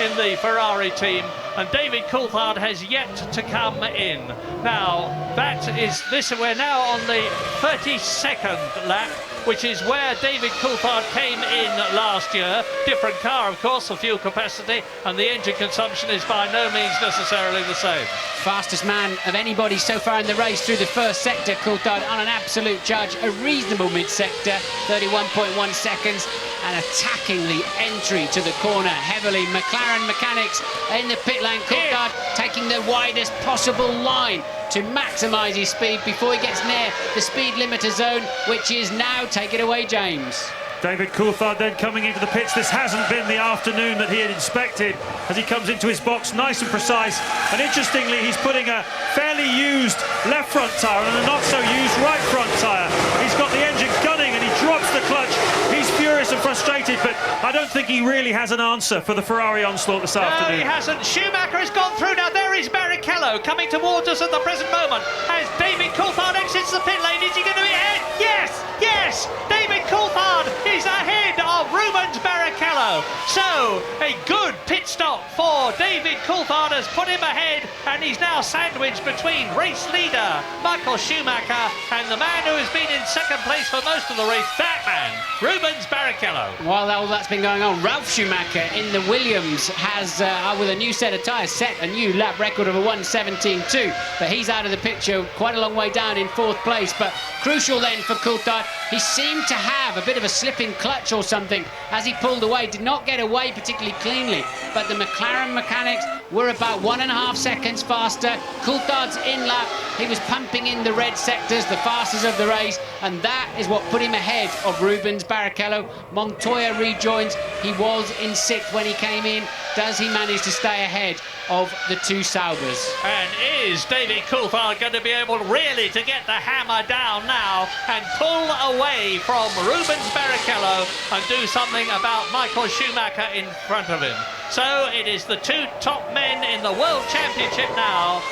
in the Ferrari team, and David Coulthard has yet to come in. Now, we're now on the 32nd lap, which is where David Coulthard came in last year. Different car, of course, the fuel capacity, and the engine consumption is by no means necessarily the same. Fastest man of anybody so far in the race through the first sector. Coulthard on an absolute charge, a reasonable mid-sector, 31.1 seconds, and attacking the entry to the corner heavily. McLaren mechanics in the pit lane. Coulthard taking the widest possible line to maximise his speed before he gets near the speed limiter zone, which is now, take it away, James. David Coulthard then coming into the pits. This hasn't been the afternoon that he had inspected as he comes into his box, nice and precise. And interestingly, he's putting a fairly used left front tyre and a not so used right front tyre. He's got the engine gunning and he drops the clutch. He's furious and frustrated, but I don't think he really has an answer for the Ferrari onslaught this afternoon. No, he hasn't. Schumacher has gone through. Now there is Barrichello coming towards us at the present moment as David Coulthard exits the pit lane. Is he going to be ahead? Yes, yes, David Coulthard is ahead of Rubens Barrichello. So a good pit stop for David Coulthard has put him ahead, and he's now sandwiched between race leader Michael Schumacher and the man who has been in second place for most of the race, that man, Rubens Barrichello. While all that's been going on, Ralf Schumacher in the Williams has, with a new set of tyres, set a new lap record of a 1:17.2, but he's out of the picture, quite a long way down in fourth place. But crucial then for Coulthard, he seemed to have a bit of a slipping clutch or something as he pulled away, did not get away particularly cleanly, but the McLaren mechanics were about 1.5 seconds faster. Coulthard's in lap, he was pumping in the red sectors, the fastest of the race, and that is what put him ahead of Rubens Barrichello. Montoya rejoins, he was in sixth when he came in. Does he manage to stay ahead of the two Saubers? And is David Coulthard going to be able really to get the hammer down now and pull away from Rubens Barrichello and do something about Michael Schumacher in front of him? So it is the two top men in the World Championship now,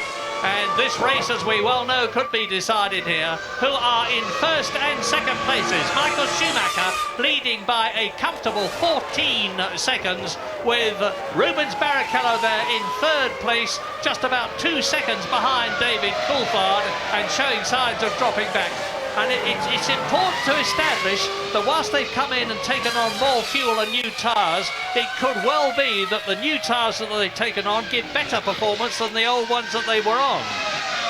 and this race, as we well know, could be decided here, who are in first and second places. Michael Schumacher leading by a comfortable 14 seconds, with Rubens Barrichello there in third place, just about 2 seconds behind David Coulthard, and showing signs of dropping back. And it's important to establish that whilst they've come in and taken on more fuel and new tyres, it could well be that the new tyres that they've taken on give better performance than the old ones that they were on.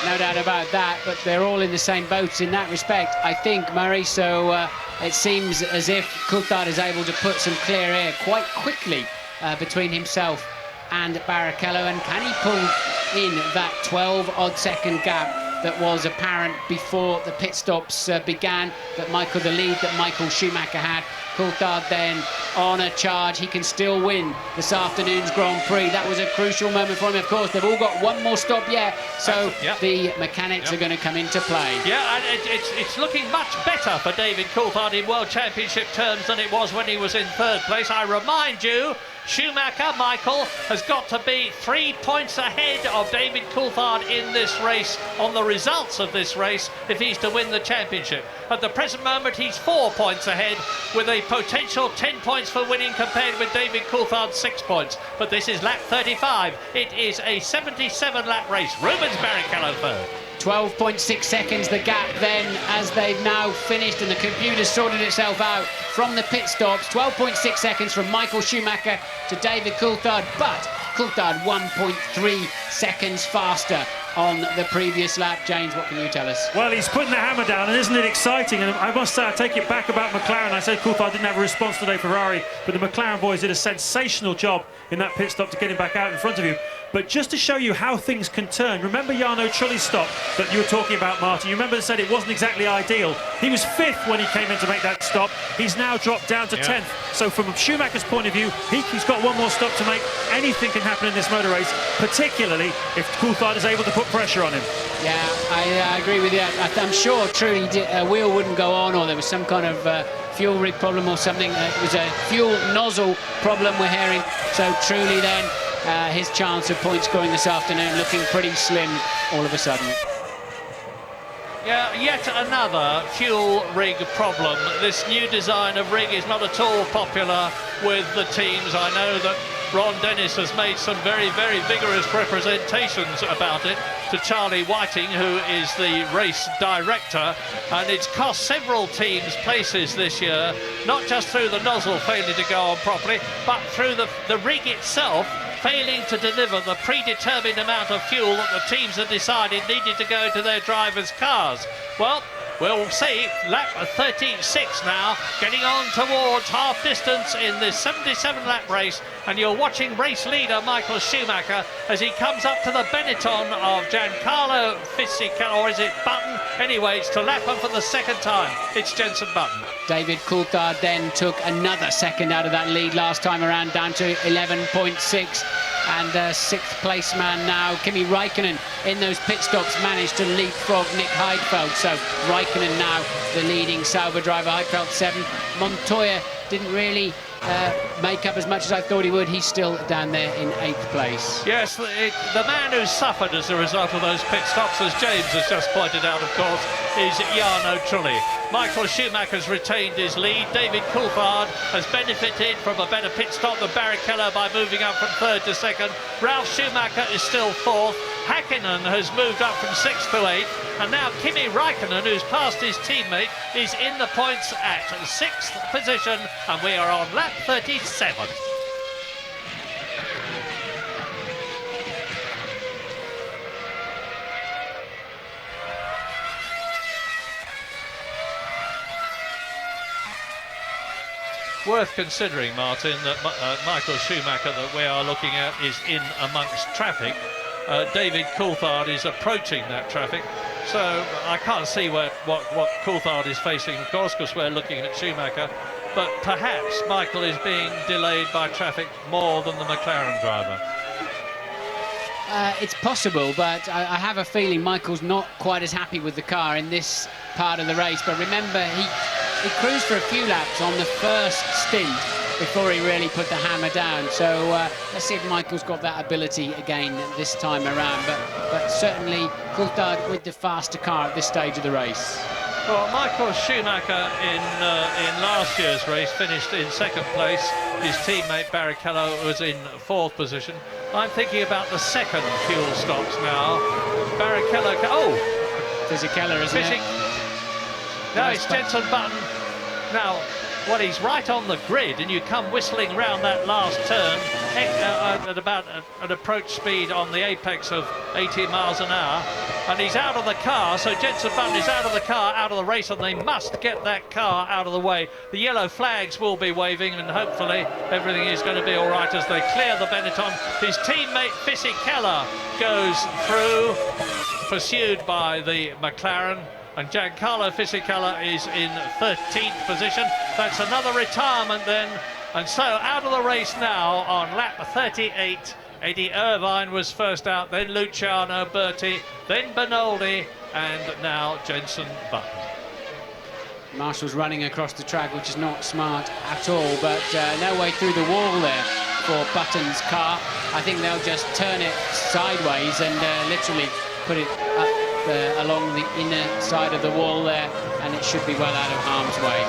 No doubt about that, but they're all in the same boats in that respect, I think, Murray. So it seems as if Coulthard is able to put some clear air quite quickly between himself and Barrichello. And can he pull in that 12-odd second gap that was apparent before the pit stops began, the lead that Michael Schumacher had? Coulthard then on a charge. He can still win this afternoon's Grand Prix. That was a crucial moment for him. Of course, they've all got one more stop yet, so the mechanics are going to come into play. Yeah, and it's looking much better for David Coulthard in World Championship terms than it was when he was in third place. I remind you, Schumacher, Michael, has got to be 3 points ahead of David Coulthard in this race, on the results of this race, if he's to win the championship. At the present moment, he's 4 points ahead, with a potential 10 points for winning compared with David Coulthard's 6 points. But this is lap 35. It is a 77-lap race. Rubens Barrichello third. 12.6 seconds the gap then, as they've now finished and the computer sorted itself out from the pit stops. 12.6 seconds from Michael Schumacher to David Coulthard, but Coulthard 1.3 seconds faster on the previous lap. James, what can you tell us? Well, he's putting the hammer down, and isn't it exciting? And I must say, I take it back about McLaren. I said Coulthard didn't have a response today for Ferrari, but the McLaren boys did a sensational job in that pit stop to get him back out in front of you. But just to show you how things can turn, remember Jarno Trulli's stop that you were talking about, Martin? You remember they said it wasn't exactly ideal. He was 5th when he came in to make that stop. He's now dropped down to 10th. So from Schumacher's point of view, he's got one more stop to make. Anything can happen in this motor race, particularly if Coulthard is able to put pressure on him. Yeah, I agree with you. I'm sure truly a wheel wouldn't go on, or there was some kind of fuel rig problem or something. It was a fuel nozzle problem, we're hearing. So truly then, his chance of point scoring this afternoon looking pretty slim all of a sudden. Yeah, yet another fuel rig problem. This new design of rig is not at all popular with the teams. I know that Ron Dennis has made some very, very vigorous representations about it. to Charlie Whiting, who is the race director, and it's cost several teams places this year, not just through the nozzle failing to go on properly, but through the rig itself failing to deliver the predetermined amount of fuel that the teams had decided needed to go into their drivers' cars. Well, we'll see. Lap 36 now, getting on towards half distance in this 77-lap race, and you're watching race leader Michael Schumacher as he comes up to the Benetton of Giancarlo Fisichella, or is it Button? Anyway, it's to lap him for the second time. It's Jenson Button. David Coulthard then took another second out of that lead last time around, down to 11.6. And sixth place man now, Kimi Raikkonen, in those pit stops managed to leapfrog Nick Heidfeld. So Raikkonen now the leading Sauber driver, Heidfeld 7. Montoya didn't really make up as much as I thought he would. He's still down there in 8th place. Yes, the man who suffered as a result of those pit stops, as James has just pointed out, of course, is Jarno Trulli. Michael Schumacher's retained his lead. David Coulthard has benefited from a better pit stop than Barrichello by moving up from 3rd to 2nd. Ralf Schumacher is still 4th. Hakkinen has moved up from 6th to 8th. And now Kimi Raikkonen, who's passed his teammate, is in the points at 6th position. And we are on lap 37. Worth considering, Martin, that Michael Schumacher that we are looking at is in amongst traffic. David Coulthard is approaching that traffic, so I can't see what Coulthard is facing, of course, because we're looking at Schumacher. But perhaps Michael is being delayed by traffic more than the McLaren driver. It's possible, but I have a feeling Michael's not quite as happy with the car in this part of the race. But remember, he cruised for a few laps on the first stint before he really put the hammer down. So let's see if Michael's got that ability again this time around. But certainly Coulthard with the faster car at this stage of the race. Well, Michael Schumacher in last year's race finished in 2nd place. His teammate Barrichello was in 4th position. I'm thinking about the second fuel stops now. Barrichello, Fisichella, isn't it? No, it's Jenson Button. Now, well, he's right on the grid, and you come whistling round that last turn at about an approach speed on the apex of 80 miles an hour, and he's out of the car. So Jenson Button is out of the car, out of the race, and they must get that car out of the way. The yellow flags will be waving, and hopefully everything is going to be all right as they clear the Benetton. His teammate Fisichella goes through, pursued by the McLaren. And Giancarlo Fisichella is in 13th position. That's another retirement then. And so out of the race now on lap 38. Eddie Irvine was first out, then Luciano Berti, then Bernoldi, and now Jenson Button. Marshall's running across the track, which is not smart at all, but no way through the wall there for Button's car. I think they'll just turn it sideways and literally put it up along the inner side of the wall there, and it should be well out of harm's way.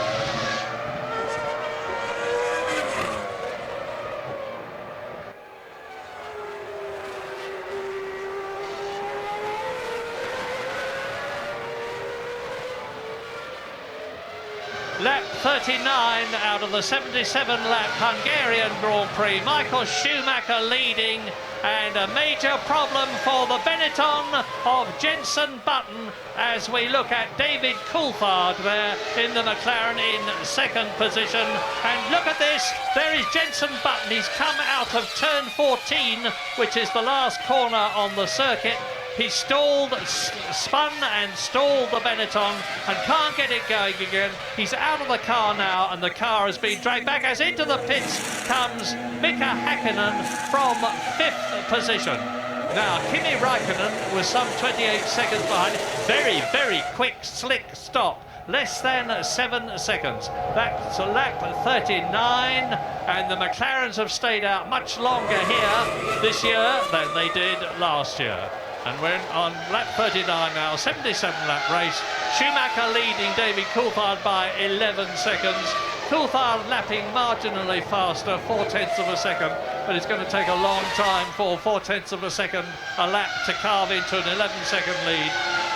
Lap 39 out of the 77-lap Hungarian Grand Prix. Michael Schumacher leading, and a major problem for the Benetton of Jenson Button as we look at David Coulthard there in the McLaren in 2nd position. And look at this, there is Jenson Button. He's come out of turn 14, which is the last corner on the circuit. He stalled, spun and stalled the Benetton and can't get it going again. He's out of the car now, and the car has been dragged back as into the pits comes Mika Hakkinen from 5th position. Now, Kimi Raikkonen was some 28 seconds behind. Very, very quick, slick stop. Less than 7 seconds. That's lap 39, and the McLarens have stayed out much longer here this year than they did last year. And we're on lap 39 now, 77-lap race. Schumacher leading David Coulthard by 11 seconds. Coulthard lapping marginally faster, 4/10 of a second, but it's going to take a long time for 4/10 of a second a lap to carve into an 11-second lead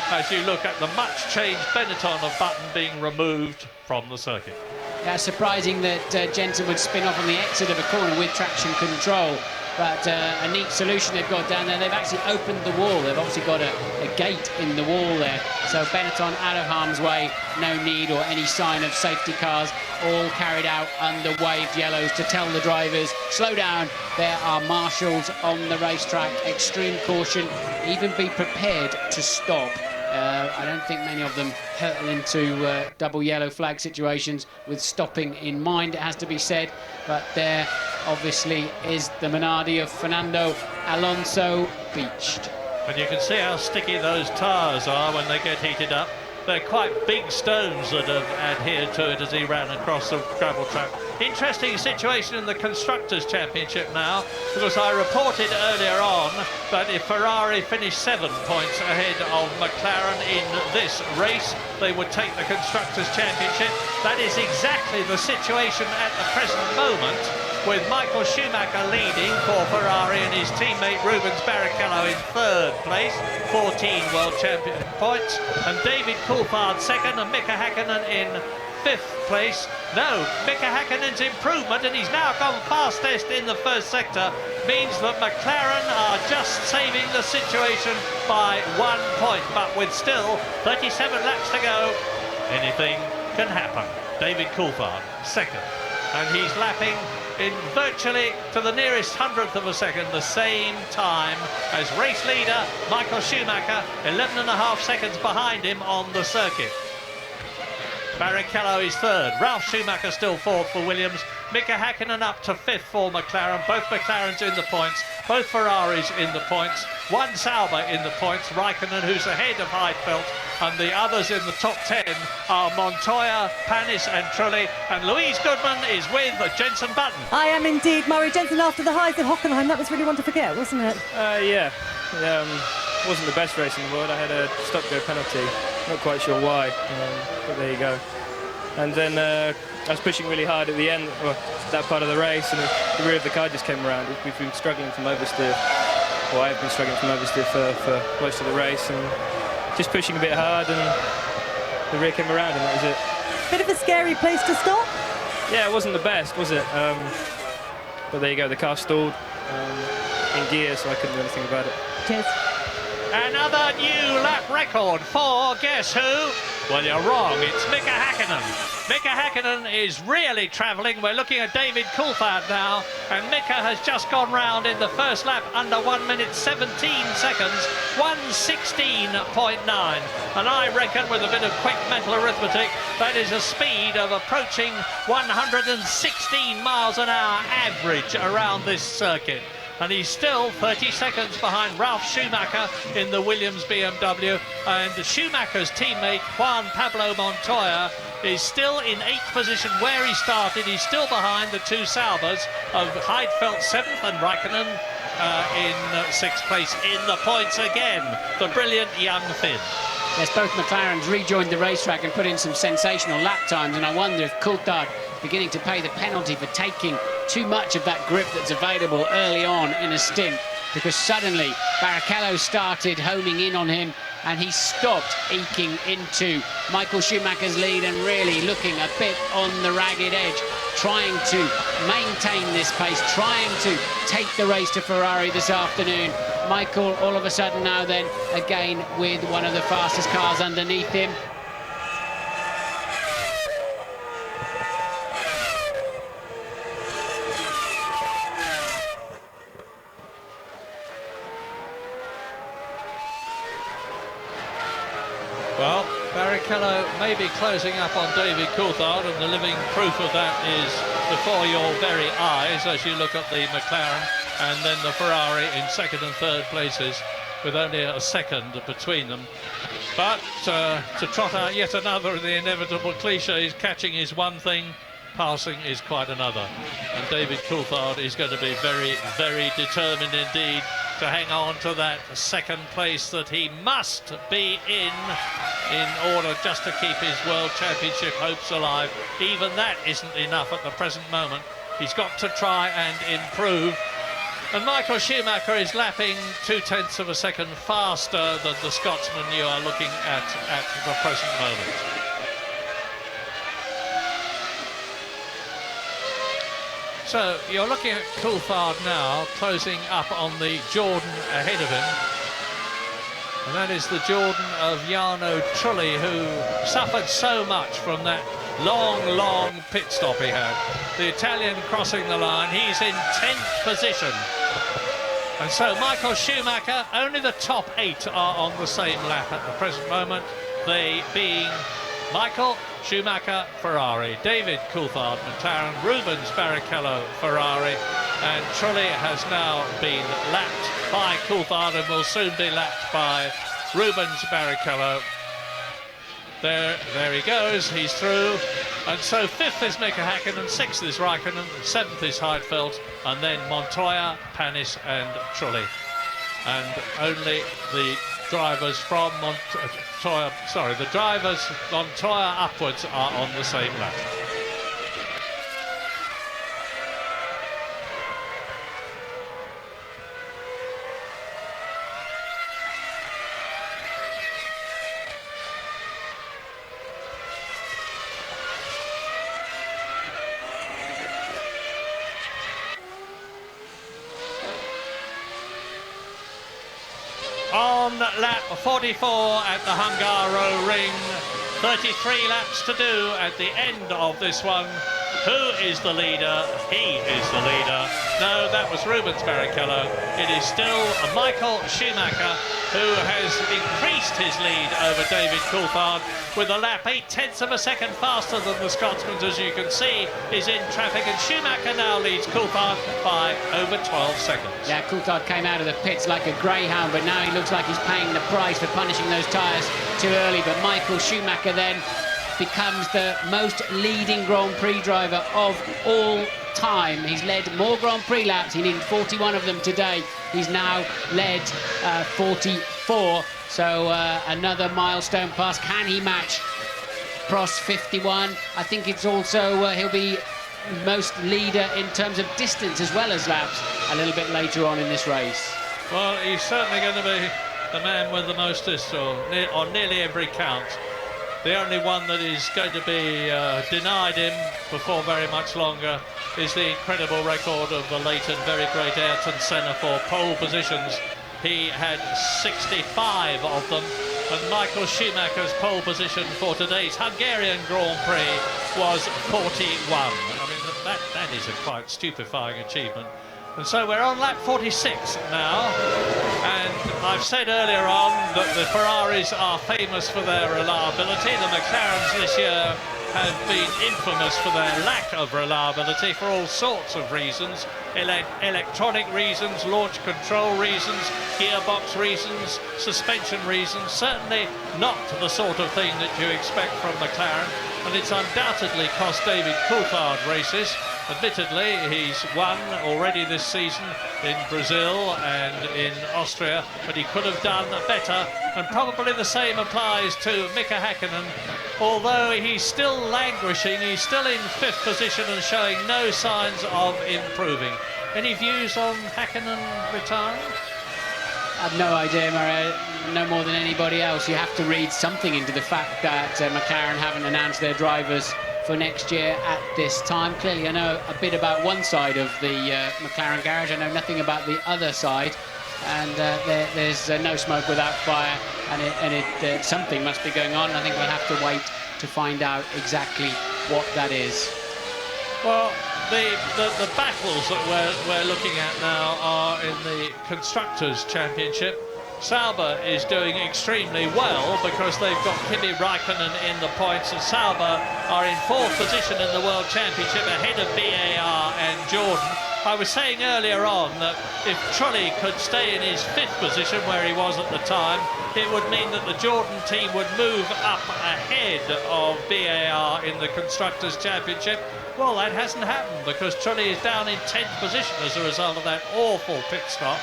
as you look at the much-changed Benetton of Button being removed from the circuit. Yeah, surprising that Jensen would spin off on the exit of a corner with traction control. But a neat solution they've got down there. They've actually opened the wall. They've obviously got a gate in the wall there. So Benetton out of harm's way, no need or any sign of safety cars, all carried out under waved yellows to tell the drivers, slow down, there are marshals on the racetrack, extreme caution, even be prepared to stop. I don't think many of them hurtle into double yellow flag situations with stopping in mind, it has to be said. But there obviously is the Minardi of Fernando Alonso beached. And you can see how sticky those tyres are when they get heated up. They're quite big stones that have adhered to it as he ran across the gravel track. Interesting situation in the Constructors' Championship now, because I reported earlier on that if Ferrari finished 7 points ahead of McLaren in this race, they would take the Constructors' Championship. That is exactly the situation at the present moment, with Michael Schumacher leading for Ferrari and his teammate Rubens Barrichello in 3rd place, 14 World Champion points, and David Coulthard 2nd and Mika Häkkinen in 5th place. No, Mika Häkkinen's improvement, and he's now gone fastest in the first sector, means that McLaren are just saving the situation by 1 point, but with still 37 laps to go, anything can happen. David Coulthard 2nd, and he's lapping in virtually to the nearest 100th of a second the same time as race leader Michael Schumacher, 11.5 seconds behind him on the circuit. Barrichello is 3rd, Ralf Schumacher still 4th for Williams, Mika Häkkinen up to 5th for McLaren, both McLarens in the points, both Ferraris in the points, one Sauber in the points, Raikkonen who's ahead of Heidfeld, and the others in the top 10 are Montoya, Panis and Trulli, and Louise Goodman is with Jenson Button. I am indeed. Murray Jensen after the highs at Hockenheim, that was really one to forget, wasn't it? Yeah. Wasn't the best race in the world. I had a stop-go penalty. Not quite sure why, but there you go. And then I was pushing really hard at the end, well, that part of the race, and the rear of the car just came around. We've been struggling from oversteer, or I've been struggling from oversteer for most of the race, and just pushing a bit hard, and the rear came around, and that was it. Bit of a scary place to stop. Yeah, it wasn't the best, was it? But there you go, the car stalled in gear, so I couldn't do anything about it. Cheers. Another new lap record for guess who? Well, you're wrong, it's Mika Häkkinen. Mika Häkkinen is really travelling. We're looking at David Coulthard now, and Mika has just gone round in the first lap under 1 minute 17 seconds, 1:16.9. And I reckon with a bit of quick mental arithmetic, that is a speed of approaching 116 miles an hour average around this circuit. And he's still 30 seconds behind Ralf Schumacher in the Williams BMW, and Schumacher's teammate Juan Pablo Montoya is still in 8th position where he started. He's still behind the two Saubers of Heidfeld 7th and Raikkonen in 6th place in the points again, the brilliant young Finn. Yes, both McLarens rejoined the racetrack and put in some sensational lap times, and I wonder if Coulthard beginning to pay the penalty for taking too much of that grip that's available early on in a stint, because suddenly Barrichello started homing in on him and he stopped eking into Michael Schumacher's lead and really looking a bit on the ragged edge, trying to maintain this pace, trying to take the race to Ferrari this afternoon. Michael all of a sudden now then again with one of the fastest cars underneath him. Well, Barrichello may be closing up on David Coulthard, and the living proof of that is before your very eyes as you look at the McLaren and then the Ferrari in 2nd and 3rd places with only a second between them. But to trot out yet another of the inevitable cliches, catching is one thing, passing is quite another. And David Coulthard is going to be very, very determined indeed to hang on to that second place that he must be in order just to keep his World Championship hopes alive. Even that isn't enough at the present moment. He's got to try and improve. And Michael Schumacher is lapping 0.2 of a second faster than the Scotsman you are looking at the present moment. So you're looking at Coulthard now, closing up on the Jordan ahead of him. And that is the Jordan of Jarno Trulli, who suffered so much from that long pit stop he had. The Italian crossing the line, he's in 10th position. And so Michael Schumacher, only the top 8 are on the same lap at the present moment, they being Michael Schumacher, Ferrari, David Coulthard, McLaren, Rubens Barrichello, Ferrari, and Trulli has now been lapped by Coulthard and will soon be lapped by Rubens Barrichello. There he goes, he's through. And so 5th is Mika Häkkinen, 6th is Raikkonen, 7th is Heidfeld, and then Montoya, Panis and Trulli. And only the drivers from Montoya upwards are on the same lap. On lap 44 at the Hungaroring, 33 laps to do at the end of this one. Who is the leader? He is the leader. No, that was Rubens Barrichello. It is still Michael Schumacher who has increased his lead over David Coulthard with a lap 0.8 of a second faster than the Scotsman, as you can see, is in traffic, and Schumacher now leads Coulthard by over 12 seconds. Yeah, Coulthard came out of the pits like a greyhound, but now he looks like he's paying the price for punishing those tyres too early. But Michael Schumacher then becomes the most leading Grand Prix driver of all time. He's led more Grand Prix laps. He needed 41 of them today. He's now led 44. So another milestone pass. Can he match Prost 51? I think it's also he'll be most leader in terms of distance as well as laps a little bit later on in this race. Well, he's certainly going to be the man with the mostest on nearly every count. The only one that is going to be denied him before very much longer is the incredible record of the late and very great Ayrton Senna for pole positions. He had 65 of them, and Michael Schumacher's pole position for today's Hungarian Grand Prix was 41. I mean, that is a quite stupefying achievement. And so we're on lap 46 now, and I've said earlier on that the Ferraris are famous for their reliability. The McLarens this year have been infamous for their lack of reliability for all sorts of reasons. Electronic reasons, launch control reasons, gearbox reasons, suspension reasons, certainly not the sort of thing that you expect from McLaren, and it's undoubtedly cost David Coulthard races. Admittedly, he's won already this season in Brazil and in Austria, but he could have done better, and probably the same applies to Mika Häkkinen. Although he's still languishing, he's still in 5th position and showing no signs of improving. Any views on Häkkinen retiring? I've no idea, Mario. No more than anybody else. You have to read something into the fact that McLaren haven't announced their drivers for next year at this time. Clearly, I know a bit about one side of the McLaren garage. I know nothing about the other side. And there's no smoke without fire, and something must be going on. I think we'll have to wait to find out exactly what that is. Well, the battles that we're looking at now are in the Constructors' Championship. Sauber is doing extremely well because they've got Kimi Raikkonen in the points, and Sauber are in 4th position in the World Championship ahead of BAR and Jordan. I was saying earlier on that if Trulli could stay in his 5th position where he was at the time, it would mean that the Jordan team would move up ahead of BAR in the Constructors' Championship. Well, that hasn't happened because Trulli is down in 10th position as a result of that awful pit stop.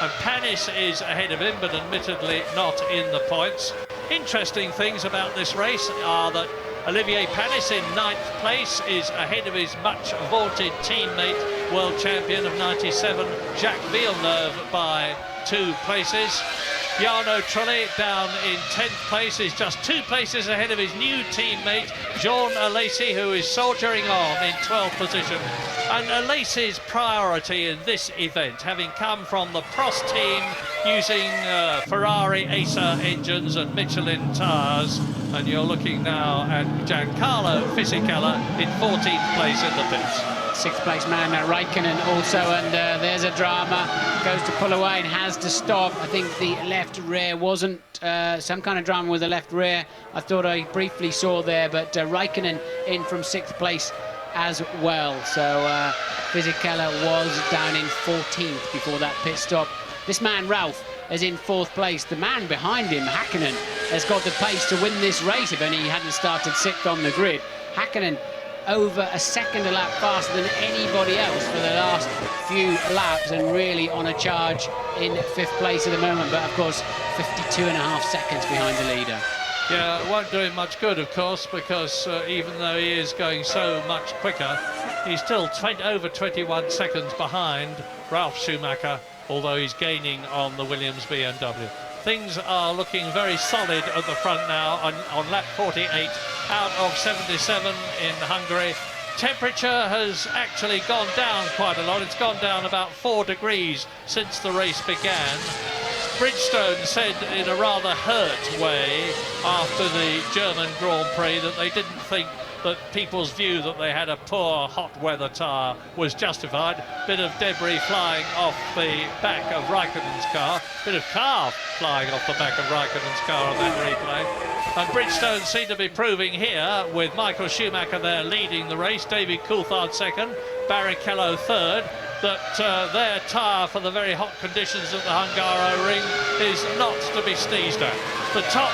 And Panis is ahead of him, but admittedly not in the points. Interesting things about this race are that Olivier Panis in 9th place is ahead of his much vaunted teammate, world champion of 97, Jacques Villeneuve, by 2 places. Jarno Trulli down in 10th place is just 2 places ahead of his new teammate, Jean Alesi, who is soldiering on in 12th position. And Alesi's priority in this event, having come from the Prost team using Ferrari Acer engines and Michelin tyres, and you're looking now at Giancarlo Fisichella in 14th place in the pits. 6th place man, Raikkonen also, and there's a drama. Goes to pull away and has to stop. I think the left rear wasn't some kind of drama with the left rear. I thought I briefly saw there, but Raikkonen in from 6th place as well. So Fisichella was down in 14th before that pit stop. This man, Ralph, is in 4th place. The man behind him, Häkkinen, has got the pace to win this race if only he hadn't started 6th on the grid. Häkkinen over a second a lap faster than anybody else for the last few laps, and really on a charge in 5th place at the moment, but of course 52.5 seconds behind the leader. Yeah, it won't do him much good, of course, because even though he is going so much quicker, he's still over 21 seconds behind Ralf Schumacher, although he's gaining on the Williams BMW. Things are looking very solid at the front now on lap 48 out of 77 in Hungary. Temperature has actually gone down quite a lot. It's gone down about 4 degrees since the race began. Bridgestone said in a rather hurt way after the German Grand Prix that they didn't think that people's view that they had a poor hot weather tyre was justified. Bit of debris flying off the back of Raikkonen's car, bit of car flying off the back of Raikkonen's car on that replay. And Bridgestone seem to be proving here, with Michael Schumacher there leading the race, David Coulthard 2nd, Barrichello 3rd, that their tyre for the very hot conditions of the Hungaroring is not to be sneezed at. The top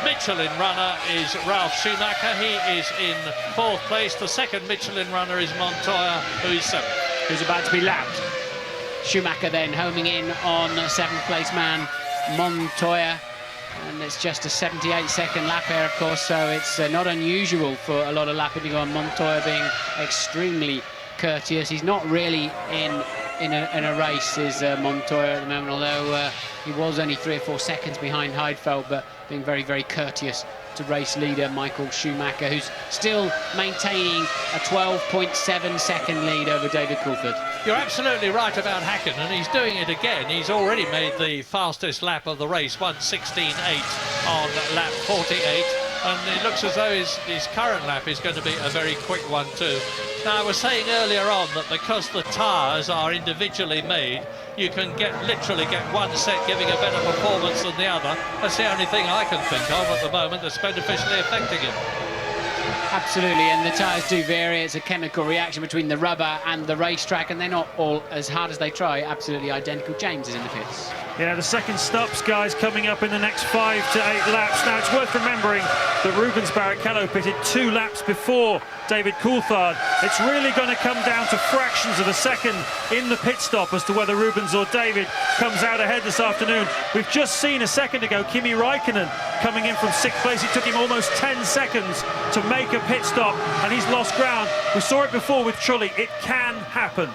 Michelin runner is Ralf Schumacher. He is in 4th place. The 2nd Michelin runner is Montoya, who is 7th. Who's about to be lapped. Schumacher then homing in on 7th place man Montoya, and it's just a 78-second lap here, of course, so it's not unusual for a lot of lapping to go on. Montoya being extremely courteous. He's not really in a race, is Montoya at the moment, although he was only 3 or 4 seconds behind Heidfeld, but being very, very courteous to race leader Michael Schumacher, who's still maintaining a 12.7 second lead over David Coulthard. You're absolutely right about Häkkinen. He's doing it again. He's already made the fastest lap of the race, 1:16.8 on lap 48. And it looks as though his current lap is going to be a very quick one too. Now, I was saying earlier on that because the tyres are individually made, you can literally get one set giving a better performance than the other. That's the only thing I can think of at the moment that's beneficially affecting him. Absolutely, and the tyres do vary. It's a chemical reaction between the rubber and the racetrack, and they're not all, as hard as they try, absolutely identical. James is in the pits. Yeah, the second stops, guys, coming up in the next 5 to 8 laps. Now, it's worth remembering that Rubens Barrichello pitted 2 laps before David Coulthard. It's really going to come down to fractions of a second in the pit stop as to whether Rubens or David comes out ahead this afternoon. We've just seen a second ago Kimi Raikkonen coming in from 6th place. It took him almost 10 seconds to make a pit stop, and he's lost ground. We saw it before with Trulli. It can happen.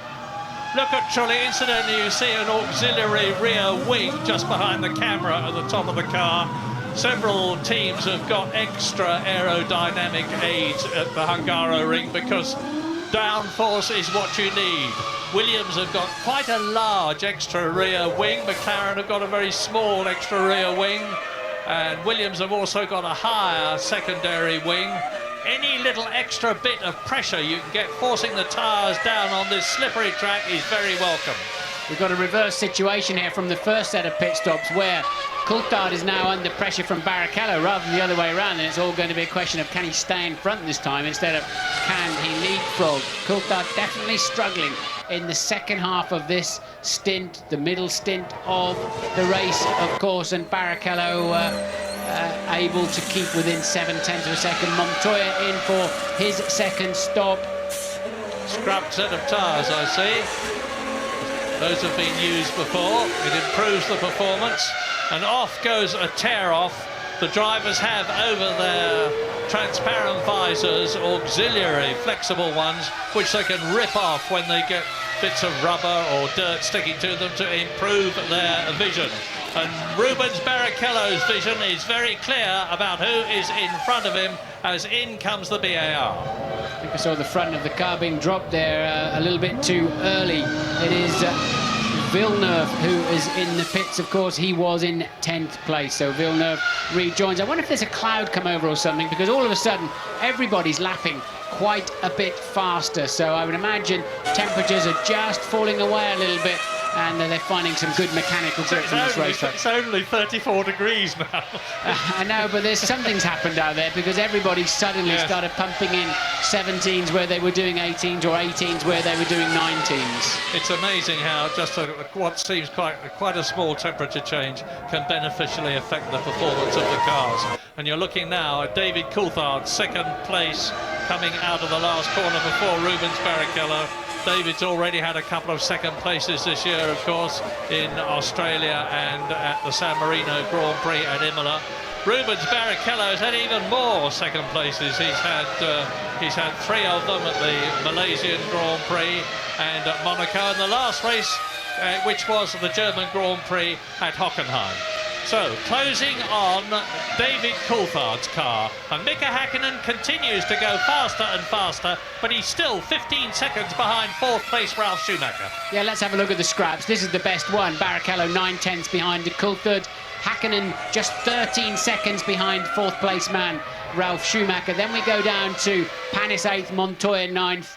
Look at Trulli. Incidentally, you see an auxiliary rear wing just behind the camera at the top of the car. Several teams have got extra aerodynamic aids at the Hungaroring because downforce is what you need. Williams have got quite a large extra rear wing. McLaren have got a very small extra rear wing. And Williams have also got a higher secondary wing. Any little extra bit of pressure you can get forcing the tyres down on this slippery track is very welcome. We've got a reverse situation here from the first set of pit stops where Coulthard is now under pressure from Barrichello rather than the other way around, and it's all going to be a question of can he stay in front this time instead of can he leapfrog. Coulthard definitely struggling in the second half of this stint, the middle stint of the race, of course, and Barrichello able to keep within 7/10 of a second. Montoya in for his second stop. Scrubbed set of tyres, I see. Those have been used before. It improves the performance. And off goes a tear-off. The drivers have over their transparent visors auxiliary flexible ones, which they can rip off when they get bits of rubber or dirt sticking to them to improve their vision. And Rubens Barrichello's vision is very clear about who is in front of him as in comes the BAR. I think I saw the front of the car being dropped there a little bit too early. It is Villeneuve who is in the pits, of course. He was in 10th place, so Villeneuve rejoins. I wonder if there's a cloud come over or something, because all of a sudden everybody's lapping quite a bit faster, so I would imagine temperatures are just falling away a little bit, and they're finding some good mechanical grip from this racetrack. It's only 34 degrees now. I know, but there's something's happened out there, because everybody suddenly started pumping in 17s where they were doing 18s, or 18s where they were doing 19s. It's amazing how just what seems quite a small temperature change can beneficially affect the performance of the cars. And you're looking now at David Coulthard, second place, coming out of the last corner before Rubens Barrichello. David's already had a couple of second places this year, of course, in Australia and at the San Marino Grand Prix at Imola. Rubens Barrichello's had even more second places. He's had 3 of them at the Malaysian Grand Prix and at Monaco, and the last race, which was the German Grand Prix at Hockenheim. So, closing on David Coulthard's car, and Mika Häkkinen continues to go faster and faster, but he's still 15 seconds behind 4th place Ralf Schumacher. Yeah, let's have a look at the scraps. This is the best one. Barrichello 9/10 behind Coulthard. Häkkinen just 13 seconds behind 4th place man Ralf Schumacher. Then we go down to Panis 8th, Montoya 9th.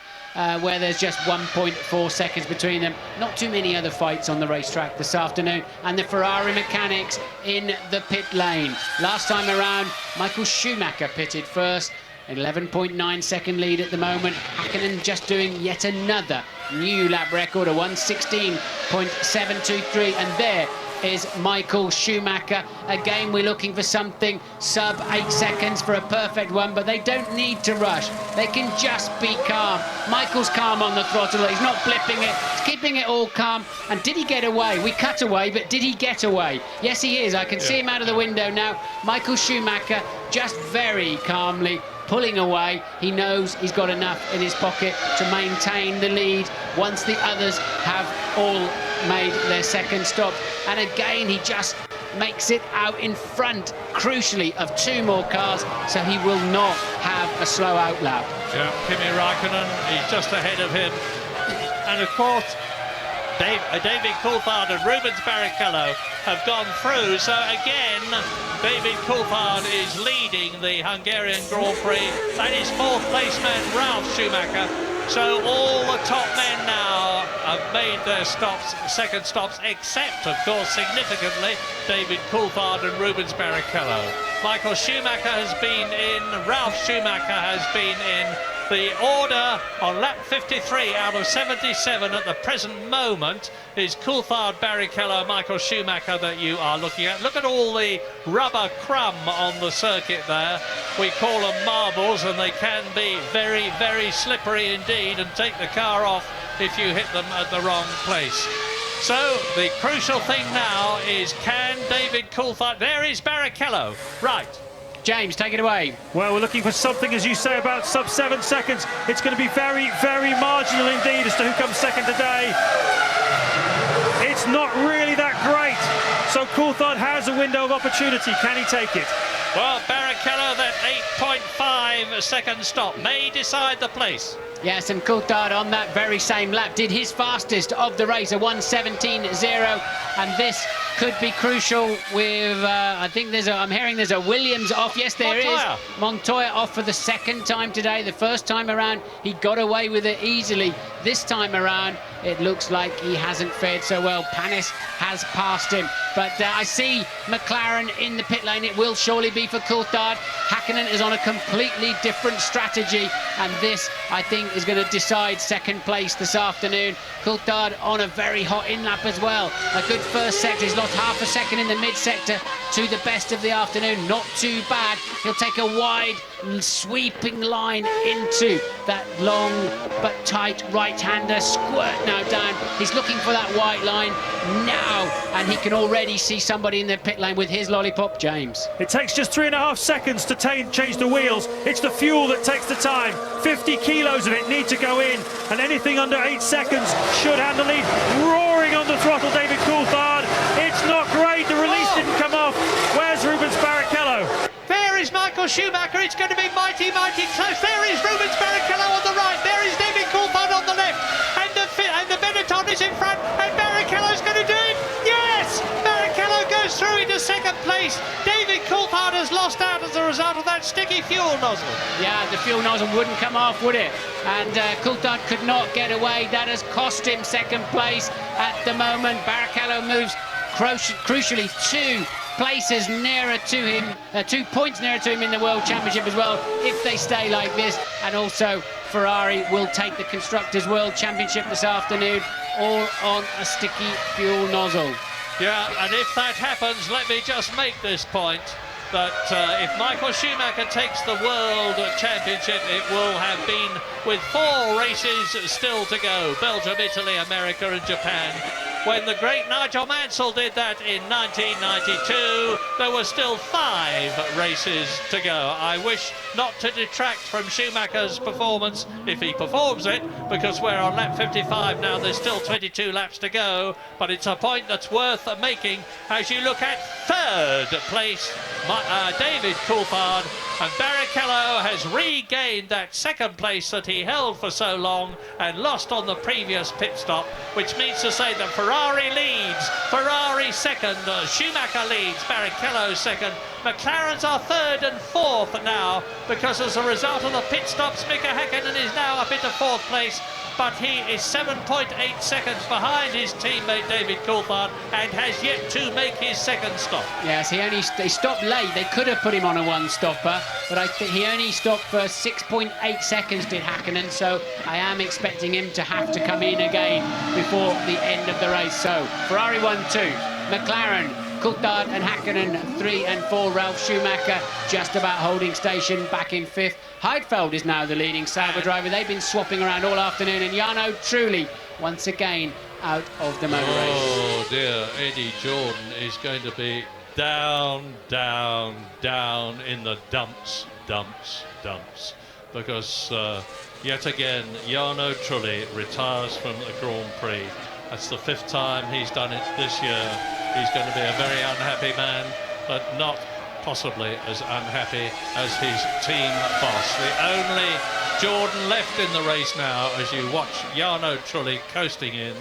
Where there's just 1.4 seconds between them. Not too many other fights on the racetrack this afternoon. And the Ferrari mechanics in the pit lane. Last time around, Michael Schumacher pitted first. 11.9 second lead at the moment. Häkkinen just doing yet another new lap record, a 1:16.723. And there is Michael Schumacher. Again, we're looking for something sub 8 seconds for a perfect one, but they don't need to rush. They can just be calm. Michael's calm on the throttle. He's not blipping it. He's keeping it all calm. And did he get away? We cut away, but did he get away? Yes, he is. I can see him out of the window now. Michael Schumacher just very calmly pulling away. He knows he's got enough in his pocket to maintain the lead once the others have all made their second stop. And again, he just makes it out in front, crucially, of 2 more cars, so he will not have a slow out lap. Yeah, Kimi Räikkönen, he's just ahead of him. And of course, David Coulthard and Rubens Barrichello have gone through, so again David Coulthard is leading the Hungarian Grand Prix. That is 4th place man Ralf Schumacher. So all the top men now have made their stops, second stops, except of course significantly David Coulthard and Rubens Barrichello. Michael Schumacher has been in, Ralf Schumacher has been in. The order on lap 53 out of 77 at the present moment is Coulthard, Barrichello, Michael Schumacher that you are looking at. Look at all the rubber crumb on the circuit there. We call them marbles, and they can be very, very slippery indeed and take the car off if you hit them at the wrong place. So the crucial thing now is, can David Coulthard... There is Barrichello. Right. James, take it away. Well, we're looking for something, as you say, about sub 7 seconds. It's going to be very, very marginal indeed as to who comes second today. It's not really that great. So Coulthard has a window of opportunity. Can he take it? Well, Barrichello, that 8.5 second stop may decide the place. Yes, and Coulthard on that very same lap did his fastest of the race, a 1:17.0, and this could be crucial with, I think I'm hearing there's a Williams off. Yes, there Montoya. is. Montoya off for the second time today. The first time around, he got away with it easily. This time around, it looks like he hasn't fared so well. Panis has passed him. But I see McLaren in the pit lane. It will surely be for Coulthard. Hakkinen is on a completely different strategy, and this, I think, is going to decide second place this afternoon. Coulthard on a very hot in-lap as well. A good first sector. He's lost half a second in the mid-sector to the best of the afternoon. Not too bad. He'll take a wide, sweeping line into that long but tight right-hander. Squirt now down. He's looking for that white line now, and he can already see somebody in the pit lane with his lollipop, James. It takes just 3.5 seconds to change the wheels. It's the fuel that takes the time. 50 kilos of it need to go in, and anything under 8 seconds should hand the lead. Roaring on the throttle, David Coulthard. It's not great. The release didn't come off. Where's Rubens Barrichello? There is Michael Schumacher. It's going to be mighty, mighty close. There is Rubens Barrichello on the right. There is David Coulthard on the left. And the Benetton is in front. And Barrichello's going to do it. Yes! Barrichello goes through into second place. David Coulthard has lost out as a result of that sticky fuel nozzle. Yeah, the fuel nozzle wouldn't come off, would it? And Coulthard could not get away. That has cost him second place at the moment. Barrichello moves crucially 2 places nearer to him, 2 points nearer to him in the World Championship as well, if they stay like this. And also Ferrari will take the Constructors' World Championship this afternoon, all on a sticky fuel nozzle. Yeah, and if that happens, let me just make this point, that if Michael Schumacher takes the World Championship, it will have been with 4 races still to go: Belgium, Italy, America and Japan. When the great Nigel Mansell did that in 1992, there were still 5 races to go. I wish not to detract from Schumacher's performance, if he performs it, because we're on lap 55 now. There's still 22 laps to go, but it's a point that's worth making as you look at third place, David Coulthard, and Barrichello has regained that second place that he held for so long and lost on the previous pit stop, which means to say that Ferrari leads, Ferrari second, Schumacher leads, Barrichello second. McLaren's are third and fourth now, because as a result of the pit stops, Mika Häkkinen is now up into fourth place, but he is 7.8 seconds behind his teammate David Coulthard and has yet to make his second stop. Yes, he stopped late. They could have put him on a one-stopper, but I think he only stopped for 6.8 seconds, did Häkkinen, so I am expecting him to have to come in again before the end of the race. So Ferrari 1-2, McLaren, Coulthard and Häkkinen 3 and 4. Ralf Schumacher just about holding station back in 5th. Heidfeld is now the leading Sauber driver. They've been swapping around all afternoon, and Jarno Trulli once again out of the motor race. Oh dear, Eddie Jordan is going to be down, down, down in the dumps, because yet again Jarno Trulli retires from the Grand Prix. That's the 5th time he's done it this year. He's going to be a very unhappy man, but not possibly as unhappy as his team boss. The only Jordan left in the race now, as you watch Jarno Trulli coasting in,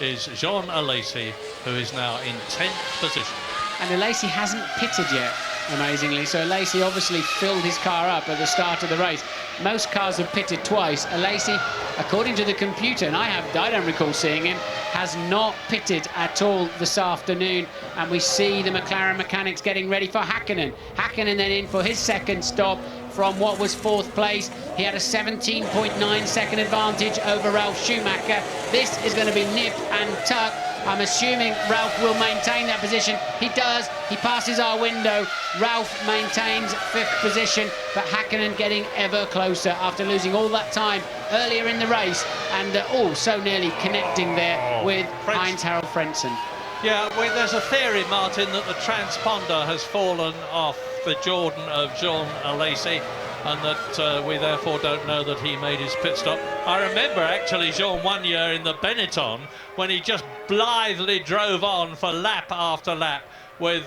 is Jean Alesi, who is now in 10th position. And Alesi hasn't pitted yet, amazingly, so Alesi obviously filled his car up at the start of the race. Most cars have pitted twice. Alesi, according to the computer, and I don't recall seeing him, has not pitted at all this afternoon, and we see the McLaren mechanics getting ready for Häkkinen. Häkkinen then in for his second stop from what was 4th place. He had a 17.9 second advantage over Ralf Schumacher. This is going to be nip and tuck. I'm assuming Ralf will maintain that position. He does. He passes our window. Ralf maintains 5th position, but Häkkinen getting ever closer after losing all that time earlier in the race, and so nearly connecting there with Heinz-Harald Frentzen. Yeah, well, there's a theory, Martin, that the transponder has fallen off the Jordan of Jean Alesi, and that we therefore don't know that he made his pit stop. I remember actually Jean one year in the Benetton when he just blithely drove on for lap after lap, with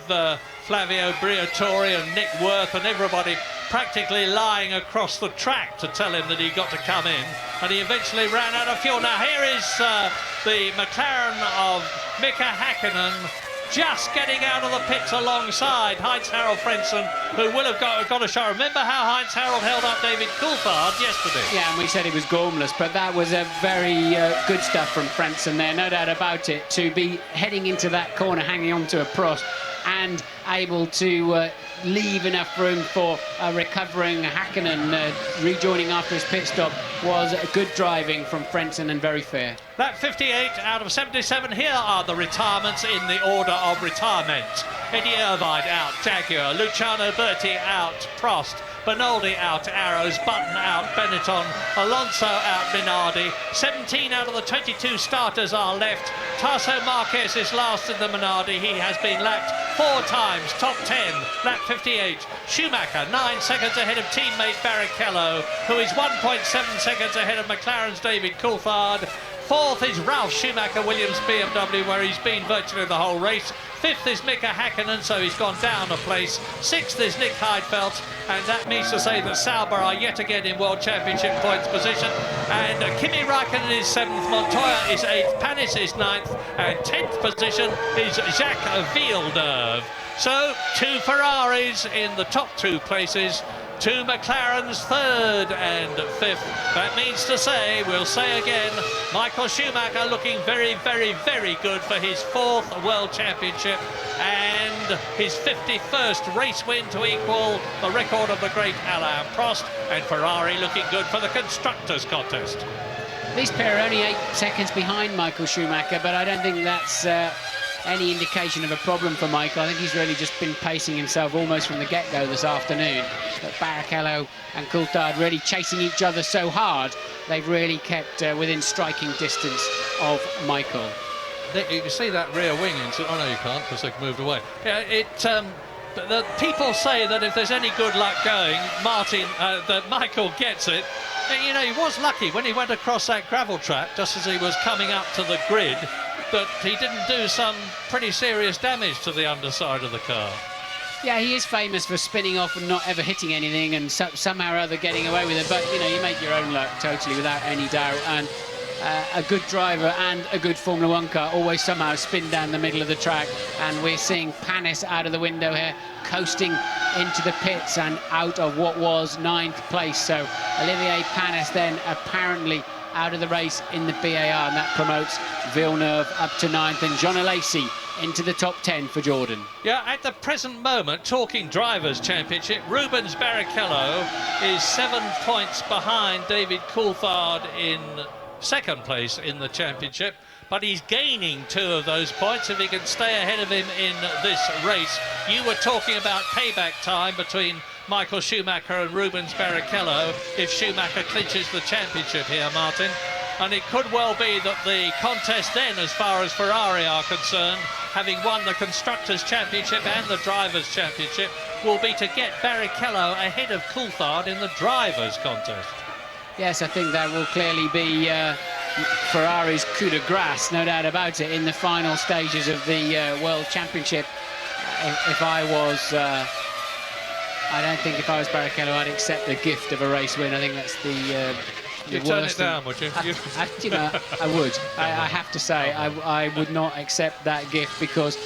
Flavio Briatore and Nick Worth and everybody practically lying across the track to tell him that he got to come in, and he eventually ran out of fuel. Now here is the McLaren of Mika Häkkinen just getting out of the pits alongside Heinz-Harald Frentzen, who will have got a shot. Remember how Heinz-Harald held up David Coulthard yesterday? Yeah, and we said he was gormless, but that was a very good stuff from Frentzen there, no doubt about it, to be heading into that corner, hanging on to a Prost, and able to leave enough room for a recovering Häkkinen rejoining after his pit stop was good driving from Frentzen and very fair. Lap 58 out of 77. Here are the retirements in the order of retirement. Eddie Irvine out, Jaguar. Luciano Berti out, Prost. Bernaldi out, Arrows. Button out, Benetton. Alonso out, Minardi. 17 out of the 22 starters are left. Tasso Marquez is last in the Minardi. He has been lapped 4 times, top 10. Lap 58. Schumacher 9 seconds ahead of teammate Barrichello, who is 1.7 seconds ahead of McLaren's David Coulthard. 4th is Ralf Schumacher, Williams BMW, where he's been virtually the whole race. 5th is Mika Häkkinen, so he's gone down a place. 6th is Nick Heidfeld, and that means to say that Sauber are yet again in World Championship points position. And Kimi Räikkönen is 7th, Montoya is 8th, Panis is 9th, and 10th position is Jacques Villeneuve. So 2 Ferraris in the top 2 places. 2 McLarens, 3rd and 5th. That means to say, we'll say again, Michael Schumacher looking very, very, very good for his 4th World Championship and his 51st race win to equal the record of the great Alain Prost, and Ferrari looking good for the Constructors' Contest. These pair are only 8 seconds behind Michael Schumacher, but I don't think that's any indication of a problem for Michael. I think he's really just been pacing himself almost from the get-go this afternoon. But Barrichello and Coulthard really chasing each other so hard, they've really kept within striking distance of Michael. You can see that rear wing. Oh no, you can't, because they've moved away. Yeah, the people say that if there's any good luck going, that Michael gets it. You know, he was lucky when he went across that gravel track just as he was coming up to the grid, that he didn't do some pretty serious damage to the underside of the car. Yeah, he is famous for spinning off and not ever hitting anything and somehow or other getting away with it. But, you know, you make your own luck totally without any doubt. And a good driver and a good Formula One car always somehow spin down the middle of the track. And we're seeing Panis out of the window here, coasting into the pits and out of what was 9th place. So Olivier Panis then apparently out of the race in the BAR, and that promotes Villeneuve up to 9th and Jean Alesi into the top 10 for Jordan. Yeah, at the present moment, talking Drivers' Championship, Rubens Barrichello is 7 points behind David Coulthard in 2nd place in the championship, but he's gaining 2 of those points if he can stay ahead of him in this race. You were talking about payback time between Michael Schumacher and Rubens Barrichello if Schumacher clinches the championship here, Martin. And it could well be that the contest then, as far as Ferrari are concerned, having won the Constructors' Championship and the Drivers' Championship, will be to get Barrichello ahead of Coulthard in the Drivers' Contest. Yes, I think that will clearly be Ferrari's coup de grace, no doubt about it, in the final stages of the World Championship. If I was... I don't think if I was Barrichello, I'd accept the gift of a race win. I think that's the You'd turn it down, would you? You know, I would. I have to say, I would not accept that gift, because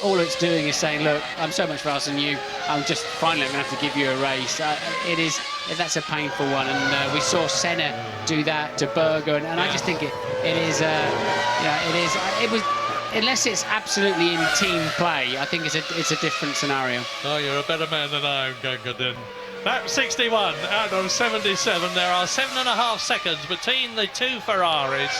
all it's doing is saying, look, I'm so much faster than you. I'm just finally going to have to give you a race. That's a painful one, and we saw Senna do that to Berger, and I just think it was. Unless it's absolutely in team play, I think it's a different scenario. Oh, you're a better man than I am, Gungadin. Lap 61 out of 77. There are 7.5 seconds between the 2 Ferraris.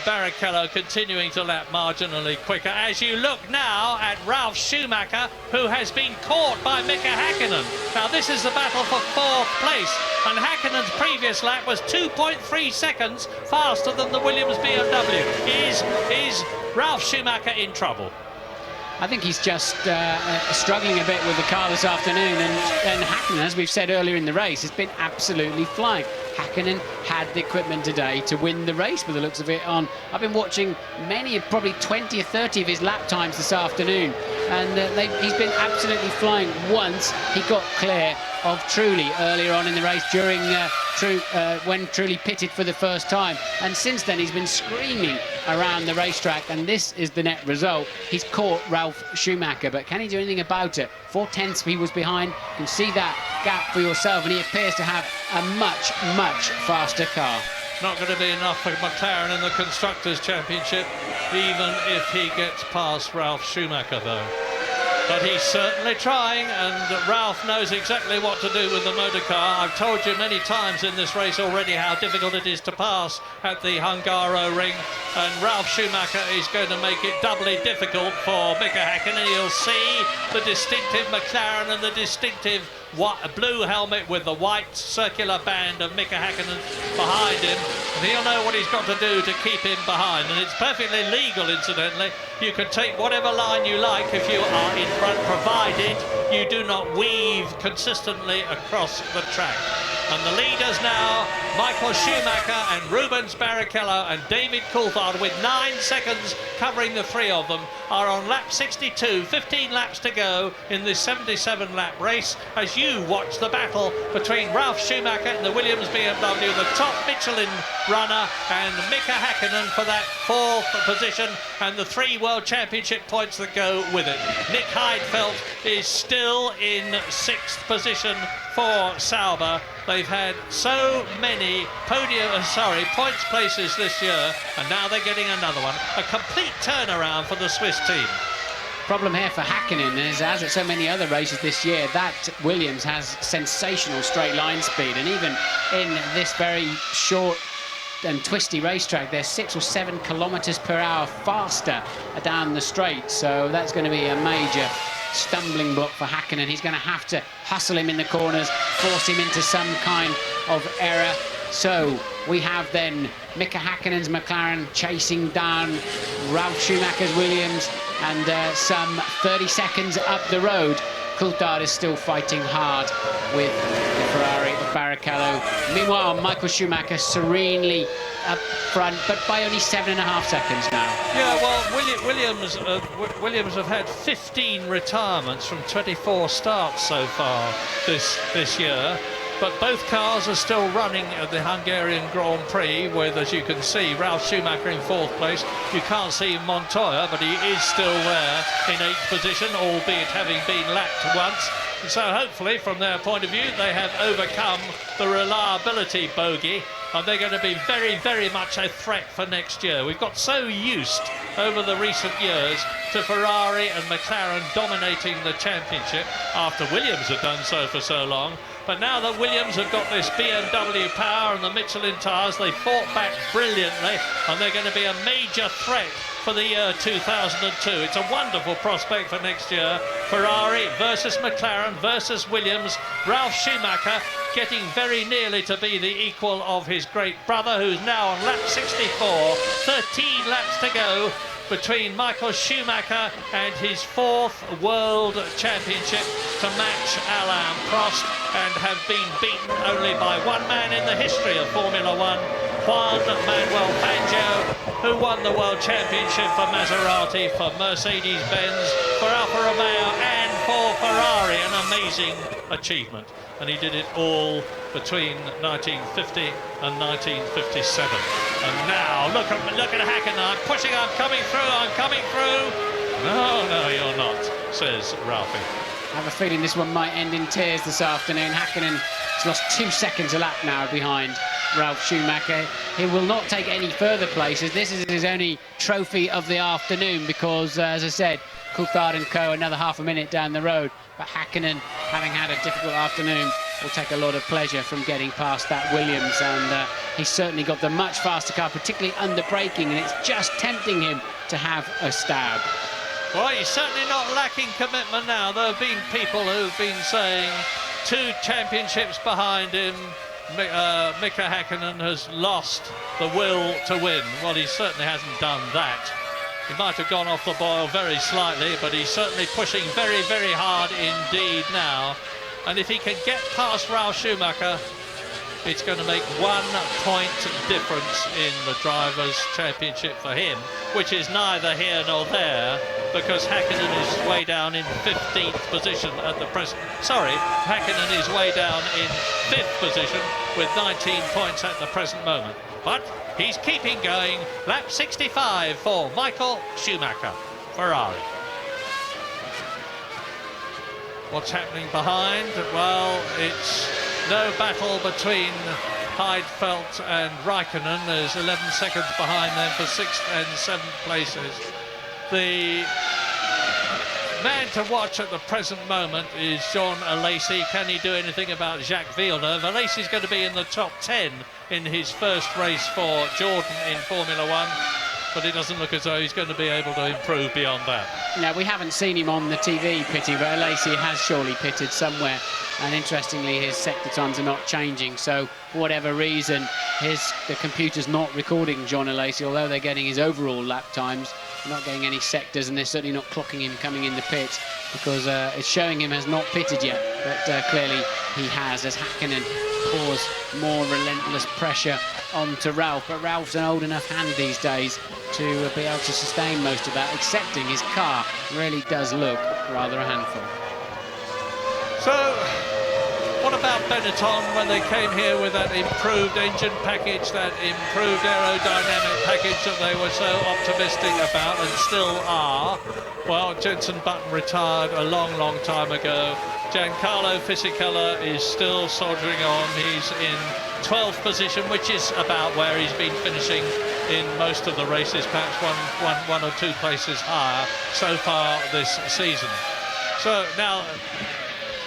Barrichello continuing to lap marginally quicker. As you look now at Ralf Schumacher, who has been caught by Mika Häkkinen. Now this is the battle for 4th place, and Häkkinen's previous lap was 2.3 seconds faster than the Williams BMW. Is Ralf Schumacher in trouble? I think he's just struggling a bit with the car this afternoon, and Häkkinen, as we've said earlier in the race, has been absolutely flying. Häkkinen had the equipment today to win the race, by the looks of it. I've been watching probably 20 or 30 of his lap times this afternoon, and he's been absolutely flying. Once he got clear of Trulli earlier on in the race during when Trulli pitted for the first time, and since then he's been screaming around the racetrack, and this is the net result. He's caught Ralf Schumacher, but can he do anything about it? 4/10 he was behind. You can see that gap for yourself, and he appears to have a much, much faster car. Not going to be enough for McLaren in the Constructors' Championship, even if he gets past Ralf Schumacher, though. But he's certainly trying, and Ralf knows exactly what to do with the motor car. I've told you many times in this race already how difficult it is to pass at the Hungaroring, and Ralf Schumacher is going to make it doubly difficult for Mika Häkkinen. He'll see the distinctive McLaren and the distinctive blue helmet with the white circular band of Mika Häkkinen behind him, and he'll know what he's got to do to keep him behind. And it's perfectly legal, incidentally. You can take whatever line you like if you are in front, provided you do not weave consistently across the track. And the leaders now, Michael Schumacher and Rubens Barrichello and David Coulthard, with 9 seconds covering the three of them, are on lap 62, 15 laps to go in this 77-lap race, as you watch the battle between Ralf Schumacher and the Williams BMW, the top Michelin runner, and Mika Häkkinen for that 4th position and the 3 World Championship points that go with it. Nick Heidfeld is still in 6th position for Sauber. They've had so many points places this year, and now they're getting another one. A complete turnaround for the Swiss team. Problem here for Häkkinen is, as at so many other races this year, that Williams has sensational straight line speed, and even in this very short and twisty racetrack, they're 6 or 7 kilometers per hour faster down the straight, so that's going to be a major stumbling block for Häkkinen. He's going to have to hustle him in the corners, force him into some kind of error. So we have then Mika Häkkinen's McLaren chasing down Ralf Schumacher's Williams, and some 30 seconds up the road, Coulthard is still fighting hard with the Ferrari of Barrichello. Meanwhile, Michael Schumacher serenely up front, but by only 7.5 seconds now. Yeah, well, Williams have had 15 retirements from 24 starts so far this year. But both cars are still running at the Hungarian Grand Prix, with, as you can see, Ralf Schumacher in 4th place. You can't see Montoya, but he is still there in 8th position, albeit having been lapped once. And so hopefully, from their point of view, they have overcome the reliability bogey, and they're going to be very, very much a threat for next year. We've got so used over the recent years to Ferrari and McLaren dominating the championship, after Williams had done so for so long. But now that Williams have got this BMW power and the Michelin tyres, they fought back brilliantly, and they're going to be a major threat for the year 2002. It's a wonderful prospect for next year. Ferrari versus McLaren versus Williams. Ralf Schumacher getting very nearly to be the equal of his great brother, who's now on lap 64. 13 laps to go between Michael Schumacher and his 4th World Championship to match Alain Prost, and have been beaten only by one man in the history of Formula One, Juan Manuel Fangio, who won the World Championship for Maserati, for Mercedes-Benz, for Alfa Romeo and for Ferrari. An amazing achievement. And he did it all between 1950 and 1957. And now, look at Häkkinen. I'm pushing, I'm coming through. No, you're not, says Ralphie. I have a feeling this one might end in tears this afternoon. Häkkinen has lost 2 seconds a lap now behind Ralf Schumacher. He will not take any further places. This is his only trophy of the afternoon, because, as I said, Coulthard and co another half a minute down the road. But Häkkinen, having had a difficult afternoon, will take a lot of pleasure from getting past that Williams, and he's certainly got the much faster car, particularly under braking, and it's just tempting him to have a stab. Well, he's certainly not lacking commitment now. There have been people who've been saying 2 championships behind him, Mika Häkkinen has lost the will to win. Well, he certainly hasn't done that. He might have gone off the boil very slightly, but he's certainly pushing very, very hard indeed now. And if he can get past Ralf Schumacher, it's going to make 1 point difference in the Drivers' Championship for him, which is neither here nor there, because Häkkinen is way down in 15th position at the present. Sorry, Häkkinen is way down in 5th position with 19 points at the present moment. But he's keeping going. Lap 65 for Michael Schumacher, Ferrari. What's happening behind? Well, it's no battle between Heidfeld and Raikkonen. There's 11 seconds behind them for 6th and 7th places. The man to watch at the present moment is Jean Alesi. Can he do anything about Jacques Villeneuve? Alesi's going to be in the top 10 in his first race for Jordan in Formula One, but it doesn't look as though he's going to be able to improve beyond that. Now, we haven't seen him on the TV pitting, but Alesi has surely pitted somewhere. And interestingly, his sector times are not changing. So, for whatever reason, the computer's not recording John Alesi, although they're getting his overall lap times. They're not getting any sectors, and they're certainly not clocking him coming in the pit, because it's showing him has not pitted yet. But clearly he has, as Häkkinen pours more relentless pressure onto Ralph. But Ralph's an old enough hand these days to be able to sustain most of that, accepting his car really does look rather a handful. So, what about Benetton when they came here with that improved engine package, that improved aerodynamic package that they were so optimistic about and still are? Well, Jenson Button retired a long, long time ago. Giancarlo Fisichella is still soldiering on. He's in 12th position, which is about where he's been finishing in most of the races, perhaps one or two places higher so far this season. So now,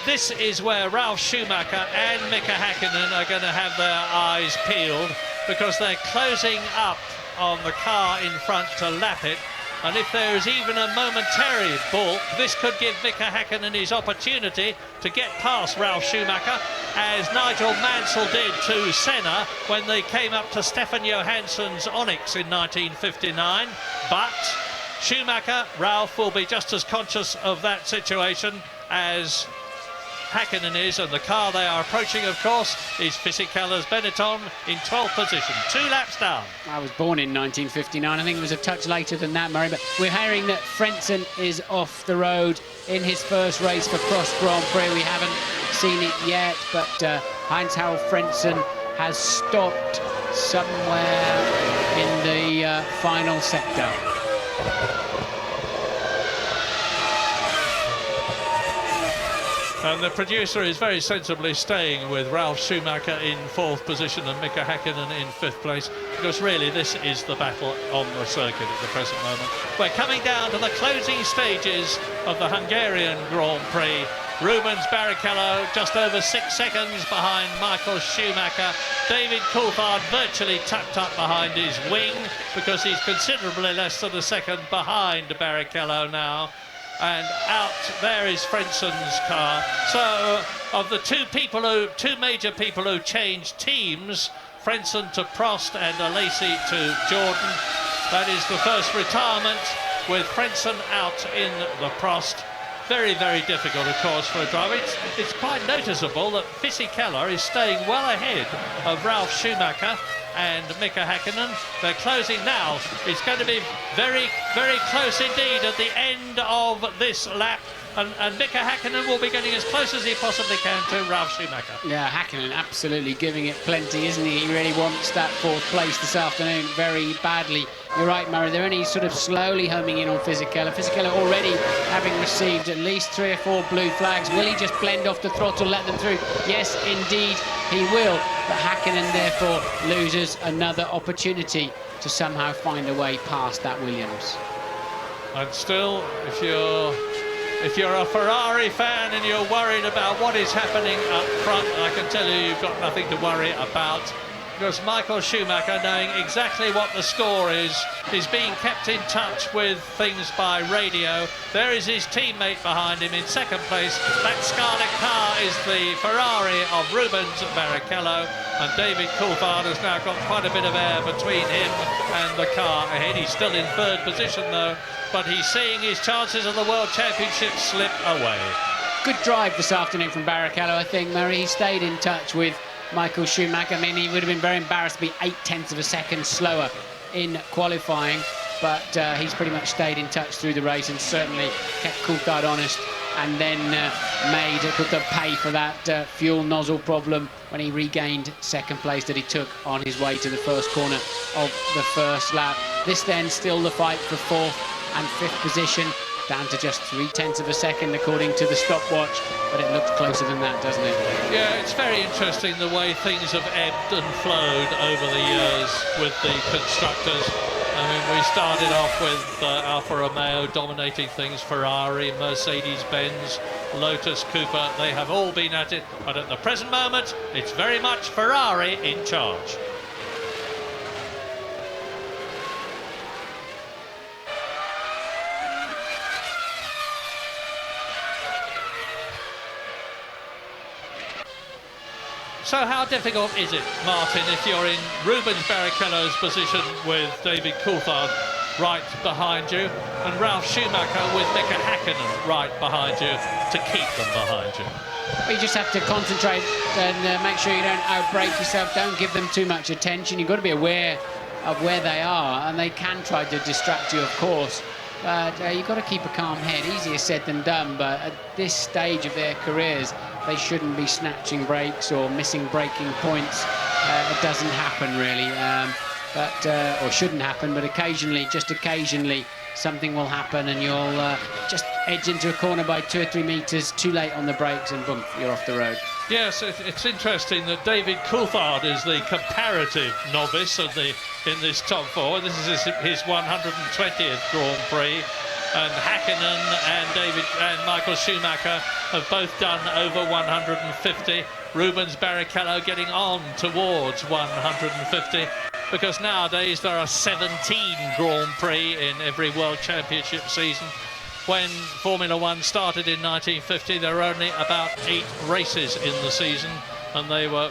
this is where Ralf Schumacher and Mika Häkkinen are going to have their eyes peeled, because they're closing up on the car in front to lap it. And if there is even a momentary balk, this could give Mika Häkkinen his opportunity to get past Ralf Schumacher, as Nigel Mansell did to Senna when they came up to Stefan Johansson's Onyx in 1959. But Schumacher, Ralf, will be just as conscious of that situation as Häkkinen is, and the car they are approaching, of course, is Fisichella's Benetton in 12th position, 2 laps down. I was born in 1959. I think it was a touch later than that, Murray, but we're hearing that Frentzen is off the road in his first race for Cross Grand Prix. We haven't seen it yet, but Heinz-Harald Frentzen has stopped somewhere in the final sector. And the producer is very sensibly staying with Ralf Schumacher in 4th position and Mika Häkkinen in 5th place, because really this is the battle on the circuit at the present moment. We're coming down to the closing stages of the Hungarian Grand Prix. Rubens Barrichello just over 6 seconds behind Michael Schumacher. David Coulthard virtually tucked up behind his wing, because he's considerably less than a second behind Barrichello now. And out there is Frentzen's car. So, of the two major people who changed teams, Frentzen to Prost and Alesi to Jordan, that is the first retirement, with Frentzen out in the Prost. Very, very difficult, of course, for a driver. It's quite noticeable that Fisichella is staying well ahead of Ralf Schumacher and Mika Häkkinen. They're closing now. It's going to be very, very close indeed at the end of this lap. And Mika Häkkinen will be getting as close as he possibly can to Ralf Schumacher. Yeah, Häkkinen absolutely giving it plenty, isn't he? He really wants that 4th place this afternoon very badly. You're right, Murray, they're only sort of slowly homing in on Fisichella. Fisichella already having received at least 3 or 4 blue flags. Will he just blend off the throttle, let them through? Yes, indeed, he will. But Häkkinen, therefore, loses another opportunity to somehow find a way past that Williams. And still, if you're a Ferrari fan and you're worried about what is happening up front, I can tell you you've got nothing to worry about, because Michael Schumacher, knowing exactly what the score is being kept in touch with things by radio. There is his teammate behind him in 2nd place. That scarlet car is the Ferrari of Rubens Barrichello, and David Coulthard has now got quite a bit of air between him and the car ahead. He's still in 3rd position though, but he's seeing his chances of the World Championship slip away. Good drive this afternoon from Barrichello, I think, Murray. He stayed in touch with Michael Schumacher. I mean, he would have been very embarrassed to be 0.8 of a second slower in qualifying, but he's pretty much stayed in touch through the race and certainly kept Coulthard honest, and then made Coulthard pay for that fuel nozzle problem when he regained second place that he took on his way to the first corner of the first lap. This then still the fight for 4th and 5th position, down to just 0.3 of a second according to the stopwatch, but it looks closer than that, doesn't it? Yeah, it's very interesting the way things have ebbed and flowed over the years with the constructors. I mean, we started off with Alfa Romeo dominating things, Ferrari, Mercedes-Benz, Lotus, Cooper. They have all been at it, but at the present moment, it's very much Ferrari in charge. So how difficult is it, Martin, if you're in Rubens Barrichello's position with David Coulthard right behind you and Ralf Schumacher with Mika Häkkinen right behind you to keep them behind you? Well, you just have to concentrate and make sure you don't outbrake yourself. Don't give them too much attention. You've got to be aware of where they are, and they can try to distract you, of course. But you've got to keep a calm head. Easier said than done, but at this stage of their careers, they shouldn't be snatching breaks or missing braking points. It doesn't happen, really, or shouldn't happen, but occasionally, just occasionally, something will happen and you'll just edge into a corner by 2 or 3 metres too late on the brakes and boom, you're off the road. Yes, it's interesting that David Coulthard is the comparative novice in this top 4. This is his 120th Grand Prix, and Häkkinen and Michael Schumacher have both done over 150. Rubens Barrichello getting on towards 150, because nowadays there are 17 Grand Prix in every World Championship season. When Formula One started in 1950, there were only about 8 races in the season, and they were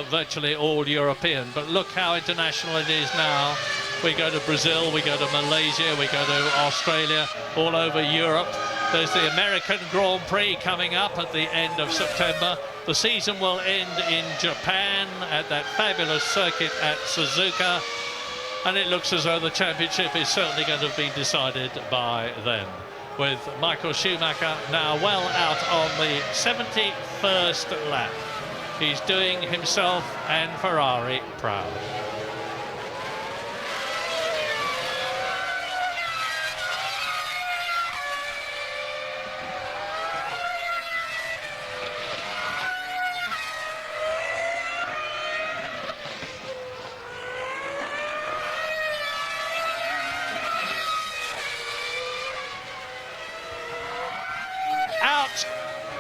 virtually all European. But look how international it is now. We go to Brazil, we go to Malaysia, we go to Australia, all over Europe. There's the American Grand Prix coming up at the end of September. The season will end in Japan at that fabulous circuit at Suzuka. And it looks as though the championship is certainly going to be decided by then, with Michael Schumacher now well out on the 71st lap. He's doing himself and Ferrari proud.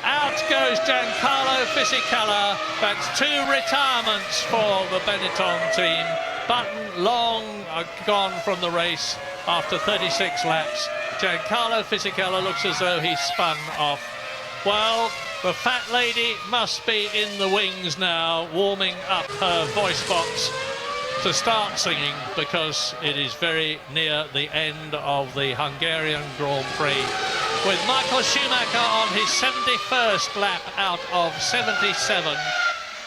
Out goes Giancarlo Fisichella. That's 2 retirements for the Benetton team. Button long gone from the race after 36 laps. Giancarlo Fisichella looks as though he's spun off. Well, the fat lady must be in the wings now, warming up her voice box to start singing, because it is very near the end of the Hungarian Grand Prix, with Michael Schumacher on his 71st lap out of 77,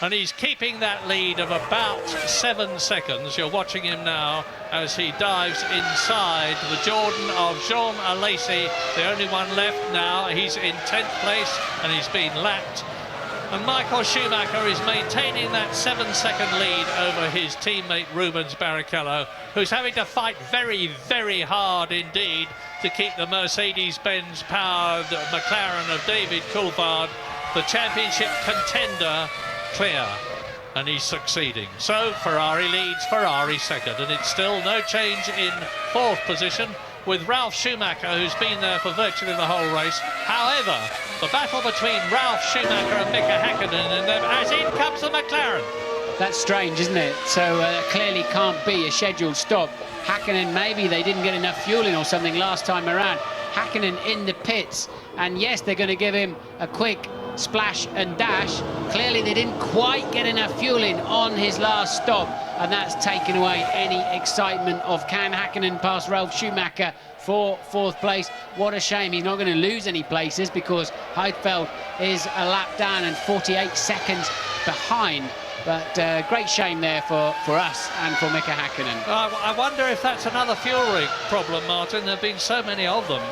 and he's keeping that lead of about 7 seconds. You're watching him now as he dives inside the Jordan of Jean Alesi, the only one left now. He's in 10th place and he's been lapped. And Michael Schumacher is maintaining that 7-second lead over his teammate Rubens Barrichello, who's having to fight very, very hard indeed to keep the Mercedes-Benz powered McLaren of David Coulthard, the championship contender, clear. And he's succeeding. So Ferrari leads, Ferrari second, and it's still no change in 4th position, with Ralf Schumacher, who's been there for virtually the whole race. However, the battle between Ralf Schumacher and Mika Häkkinen, and then as in comes the McLaren. That's strange, isn't it? So clearly can't be a scheduled stop. Häkkinen, maybe they didn't get enough fuel in or something last time around. Häkkinen in the pits, and yes, they're going to give him a quick splash and dash. Clearly they didn't quite get enough fuel in on his last stop, and that's taken away any excitement of can Häkkinen pass Ralf Schumacher for 4th place. What a shame. He's not going to lose any places, because Heidfeld is a lap down and 48 seconds behind But great shame there for us and for Mika Häkkinen. I wonder if that's another fuel rig problem, Martin. There have been so many of them.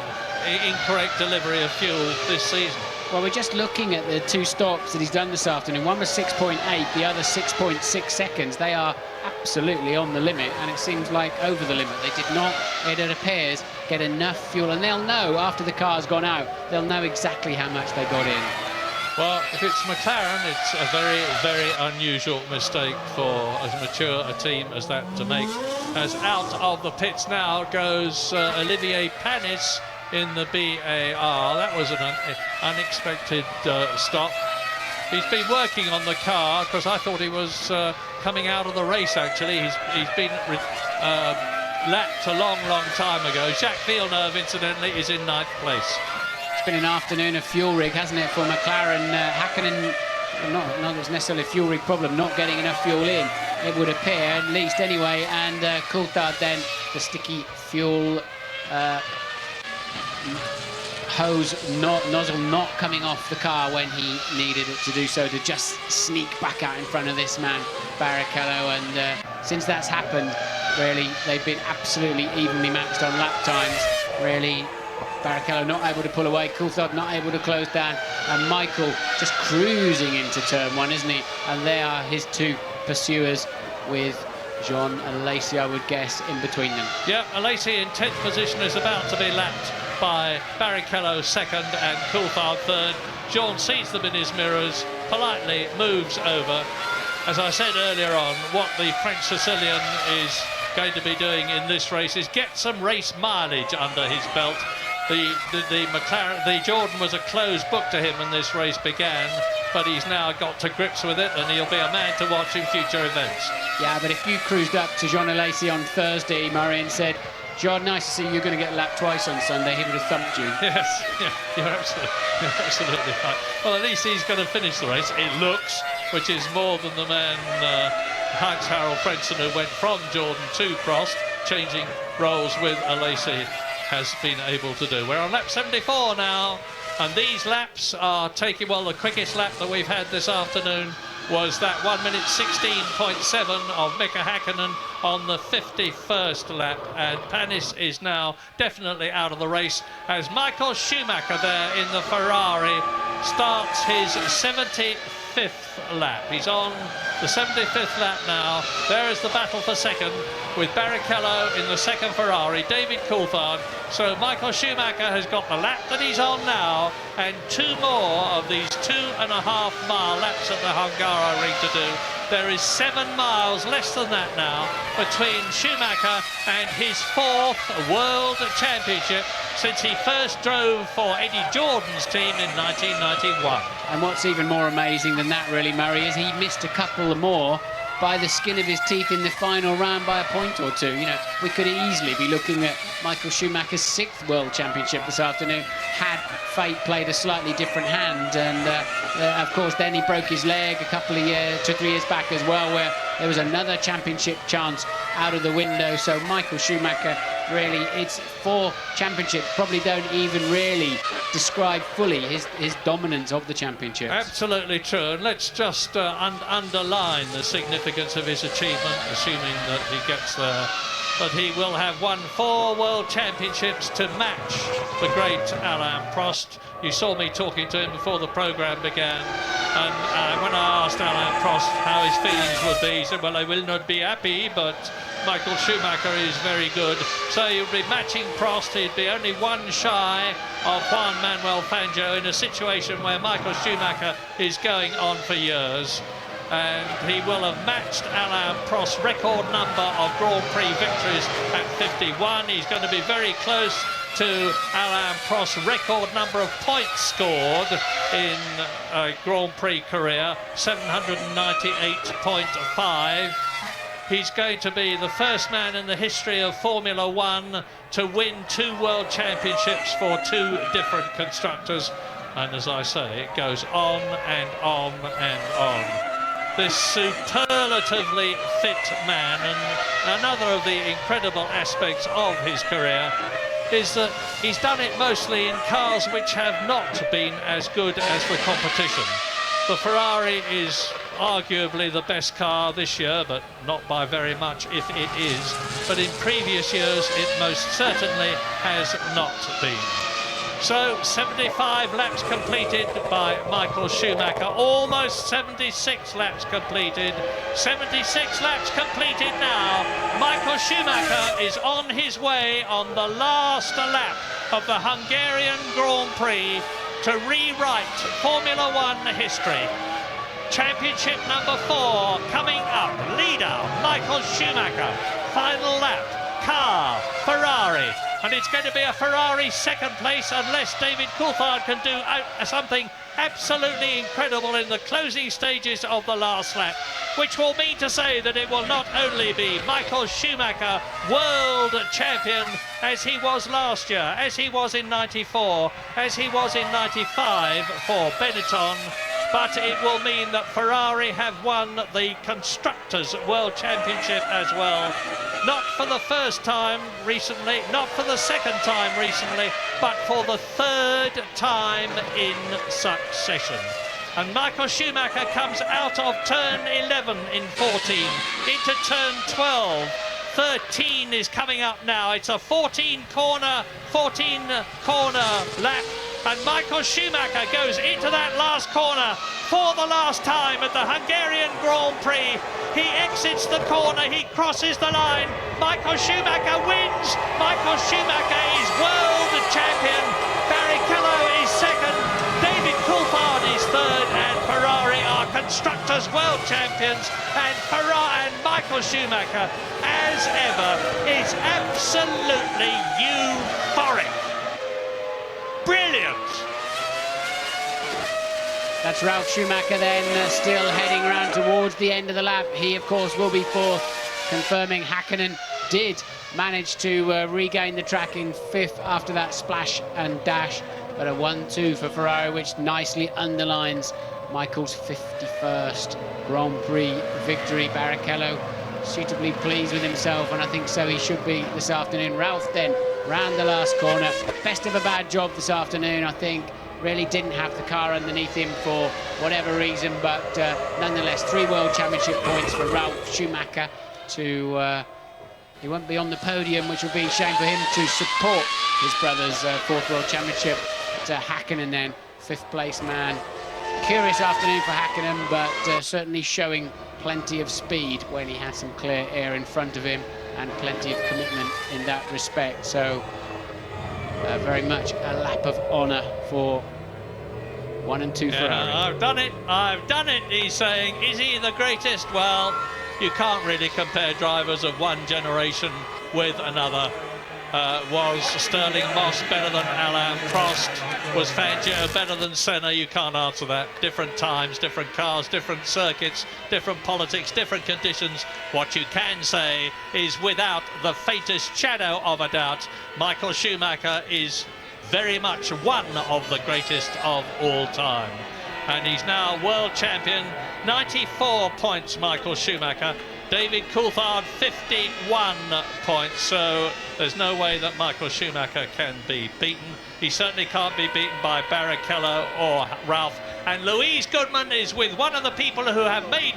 Incorrect delivery of fuel this season. Well, we're just looking at the 2 stops that he's done this afternoon. One was 6.8, the other 6.6 seconds. They are absolutely on the limit, and it seems like over the limit. They did not, it appears, get enough fuel, and they'll know after the car's gone out, they'll know exactly how much they got in. Well, if it's McLaren, it's a very, very unusual mistake for as mature a team as that to make. As out of the pits now goes Olivier Panis in the BAR. That was an unexpected stop. He's been working on the car because I thought he was coming out of the race, actually. He's been lapped a long, long time ago. Jacques Villeneuve, incidentally, is in 9th place. It's been an afternoon of fuel rig, hasn't it, for McLaren? Häkkinen, not necessarily a fuel rig problem, not getting enough fuel in, it would appear, at least anyway. And Coulthard then, the sticky fuel hose nozzle not coming off the car when he needed it to do so, to just sneak back out in front of this man, Barrichello. And since that's happened, really, they've been absolutely evenly matched on lap times, really. Barrichello not able to pull away, Coulthard not able to close down, and Michael just cruising into turn 1, isn't he? And they are his 2 pursuers, with Jean Alesi, I would guess, in between them. Yeah, Alesi in 10th position is about to be lapped by Barrichello 2nd and Coulthard 3rd. Jean sees them in his mirrors, politely moves over. As I said earlier on, what the French Sicilian is going to be doing in this race is get some race mileage under his belt. The McLaren, the Jordan was a closed book to him when this race began, but he's now got to grips with it, and he'll be a man to watch in future events. Yeah, but if you cruised up to Jean Alesi on Thursday, Murray, and said, "John, nice to see you're going to get lapped twice on Sunday," he would have thumped you. Yes, yeah, you're absolutely right. Well, at least he's going to finish the race, it looks, which is more than the man Hans-Harald Frentzen, who went from Jordan to Prost, changing roles with Alesi, has been able to do. We're on lap 74 now, and these laps are taking, well, the quickest lap that we've had this afternoon was that 1 minute 16.7 of Mika Häkkinen on the 51st lap, and Panis is now definitely out of the race as Michael Schumacher there in the Ferrari starts his 75th lap. He's on the 75th lap now. There is the battle for second with Barrichello in the 2nd Ferrari, David Coulthard. So Michael Schumacher has got the lap that he's on now and 2 more of these 2.5-mile laps at the Hungaroring to do. There is 7 miles, less than that now, between Schumacher and his 4th World Championship since he first drove for Eddie Jordan's team in 1991. And what's even more amazing than that, really, Murray, is he missed a couple more by the skin of his teeth in the final round by a point or 2. You know, we could easily be looking at Michael Schumacher's 6th World Championship this afternoon had fate played a slightly different hand. And of course, then he broke his leg a couple of years, 2 or 3 years back as well, where there was another championship chance out of the window. So Michael Schumacher, really, it's 4 championships, probably don't even really describe fully his dominance of the championships. Absolutely true, and let's just underline the significance of his achievement, assuming that he gets there. But he will have won 4 World Championships to match the great Alain Prost. You saw me talking to him before the programme began, and when I asked Alain Prost how his feelings would be, he said, well, I will not be happy, but Michael Schumacher is very good. So he'll be matching Prost. He'd be only 1 shy of Juan Manuel Fangio in a situation where Michael Schumacher is going on for years. And he will have matched Alain Prost's record number of Grand Prix victories at 51. He's going to be very close to Alain Prost's record number of points scored in a Grand Prix career, 798.5. He's going to be the first man in the history of Formula One to win 2 World Championships for 2 different constructors. And as I say, it goes on and on and on. This superlatively fit man, and another of the incredible aspects of his career is that he's done it mostly in cars which have not been as good as the competition. The Ferrari is arguably the best car this year, but not by very much if it is. But in previous years, it most certainly has not been. So 75 laps completed by Michael Schumacher, almost 76 laps completed, 76 laps completed now. Michael Schumacher is on his way on the last lap of the Hungarian Grand Prix to rewrite Formula One history. Championship number 4 coming up, leader Michael Schumacher, final lap, car, Ferrari. And it's going to be a Ferrari second place unless David Coulthard can do something absolutely incredible in the closing stages of the last lap, which will mean to say that it will not only be Michael Schumacher world champion as he was last year, as he was in 94, as he was in 95 for Benetton, but it will mean that Ferrari have won the Constructors' World Championship as well. Not for the first time recently, not for the second time recently, but for the third time in succession. And Michael Schumacher comes out of turn 11 in 14 into turn 12. 13 is coming up now. It's a 14 corner lap. And Michael Schumacher goes into that last corner for the last time at the Hungarian Grand Prix. He exits the corner, he crosses the line. Michael Schumacher wins. Michael Schumacher is world champion. Barrichello is second. David Coulthard is third. And Ferrari are Constructors' World Champions. And Michael Schumacher, as ever, is absolutely euphoric. Brilliant! That's Ralf Schumacher then, still heading around towards the end of the lap. He, of course, will be fourth, confirming Häkkinen did manage to regain the track in fifth after that splash and dash. But a 1-2 for Ferrari, which nicely underlines Michael's 51st Grand Prix victory. Barrichello suitably pleased with himself, and I think so he should be this afternoon. Ralf then round the last corner. Best of a bad job this afternoon, I think. Really didn't have the car underneath him for whatever reason, but nonetheless, 3 World Championship points for Ralf Schumacher. He won't be on the podium, which will be a shame for him, to support his brother's 4th World Championship. To Häkkinen then, 5th place man. Curious afternoon for Häkkinen, but certainly showing plenty of speed when he had some clear air in front of him and plenty of commitment in that respect. So very much a lap of honour for 1 and 2 Ferrari. I've done it, he's saying. Is he the greatest? Well, you can't really compare drivers of one generation with another. Was Sterling Moss better than Alain Prost? Was Fangio better than Senna? You can't answer that. Different times, different cars, different circuits, different politics, different conditions. What you can say is, without the faintest shadow of a doubt, Michael Schumacher is very much one of the greatest of all time. And he's now world champion. 94 points, Michael Schumacher. David Coulthard, 51 points, so there's no way that Michael Schumacher can be beaten. He certainly can't be beaten by Barrichello or Ralf. And Louise Goodman is with one of the people who have made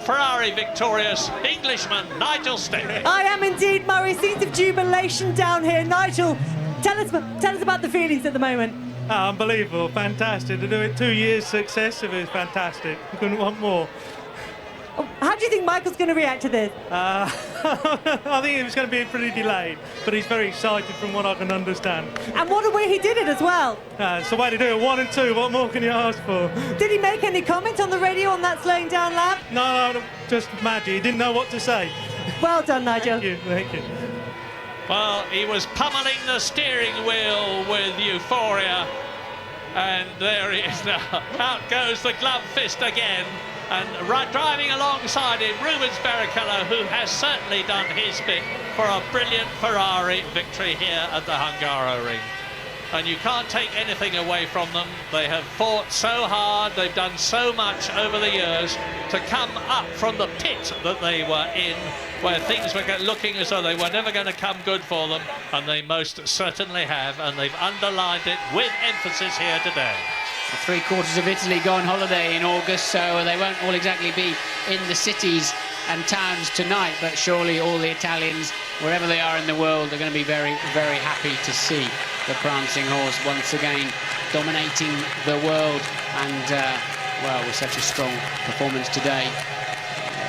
Ferrari victorious, Englishman Nigel Stenney. I am indeed, Murray. Scenes of jubilation down here. Nigel, tell us about the feelings at the moment. Oh, unbelievable, fantastic. To do it 2 years successive is fantastic. You couldn't want more. How do you think Michael's going to react to this? I think it was going to be pretty delayed, but he's very excited from what I can understand. And what a way he did it as well. It's the way to do it, 1 and 2, what more can you ask for? Did he make any comment on the radio on that slowing down lap? No, just magic, he didn't know what to say. Well done, Nigel. Thank you. Well, he was pummeling the steering wheel with euphoria, and there he is now. Out goes the glove fist again. And driving alongside him, Rubens Barrichello, who has certainly done his bit for a brilliant Ferrari victory here at the Hungaroring. And you can't take anything away from them. They have fought so hard, they've done so much over the years to come up from the pit that they were in, where things were looking as though they were never going to come good for them, and they most certainly have, and they've underlined it with emphasis here today. Three-quarters of Italy go on holiday in August, so they won't all exactly be in the cities and towns tonight, but surely all the Italians, wherever they are in the world, are going to be very, very happy to see the prancing horse once again dominating the world. And, well, with such a strong performance today,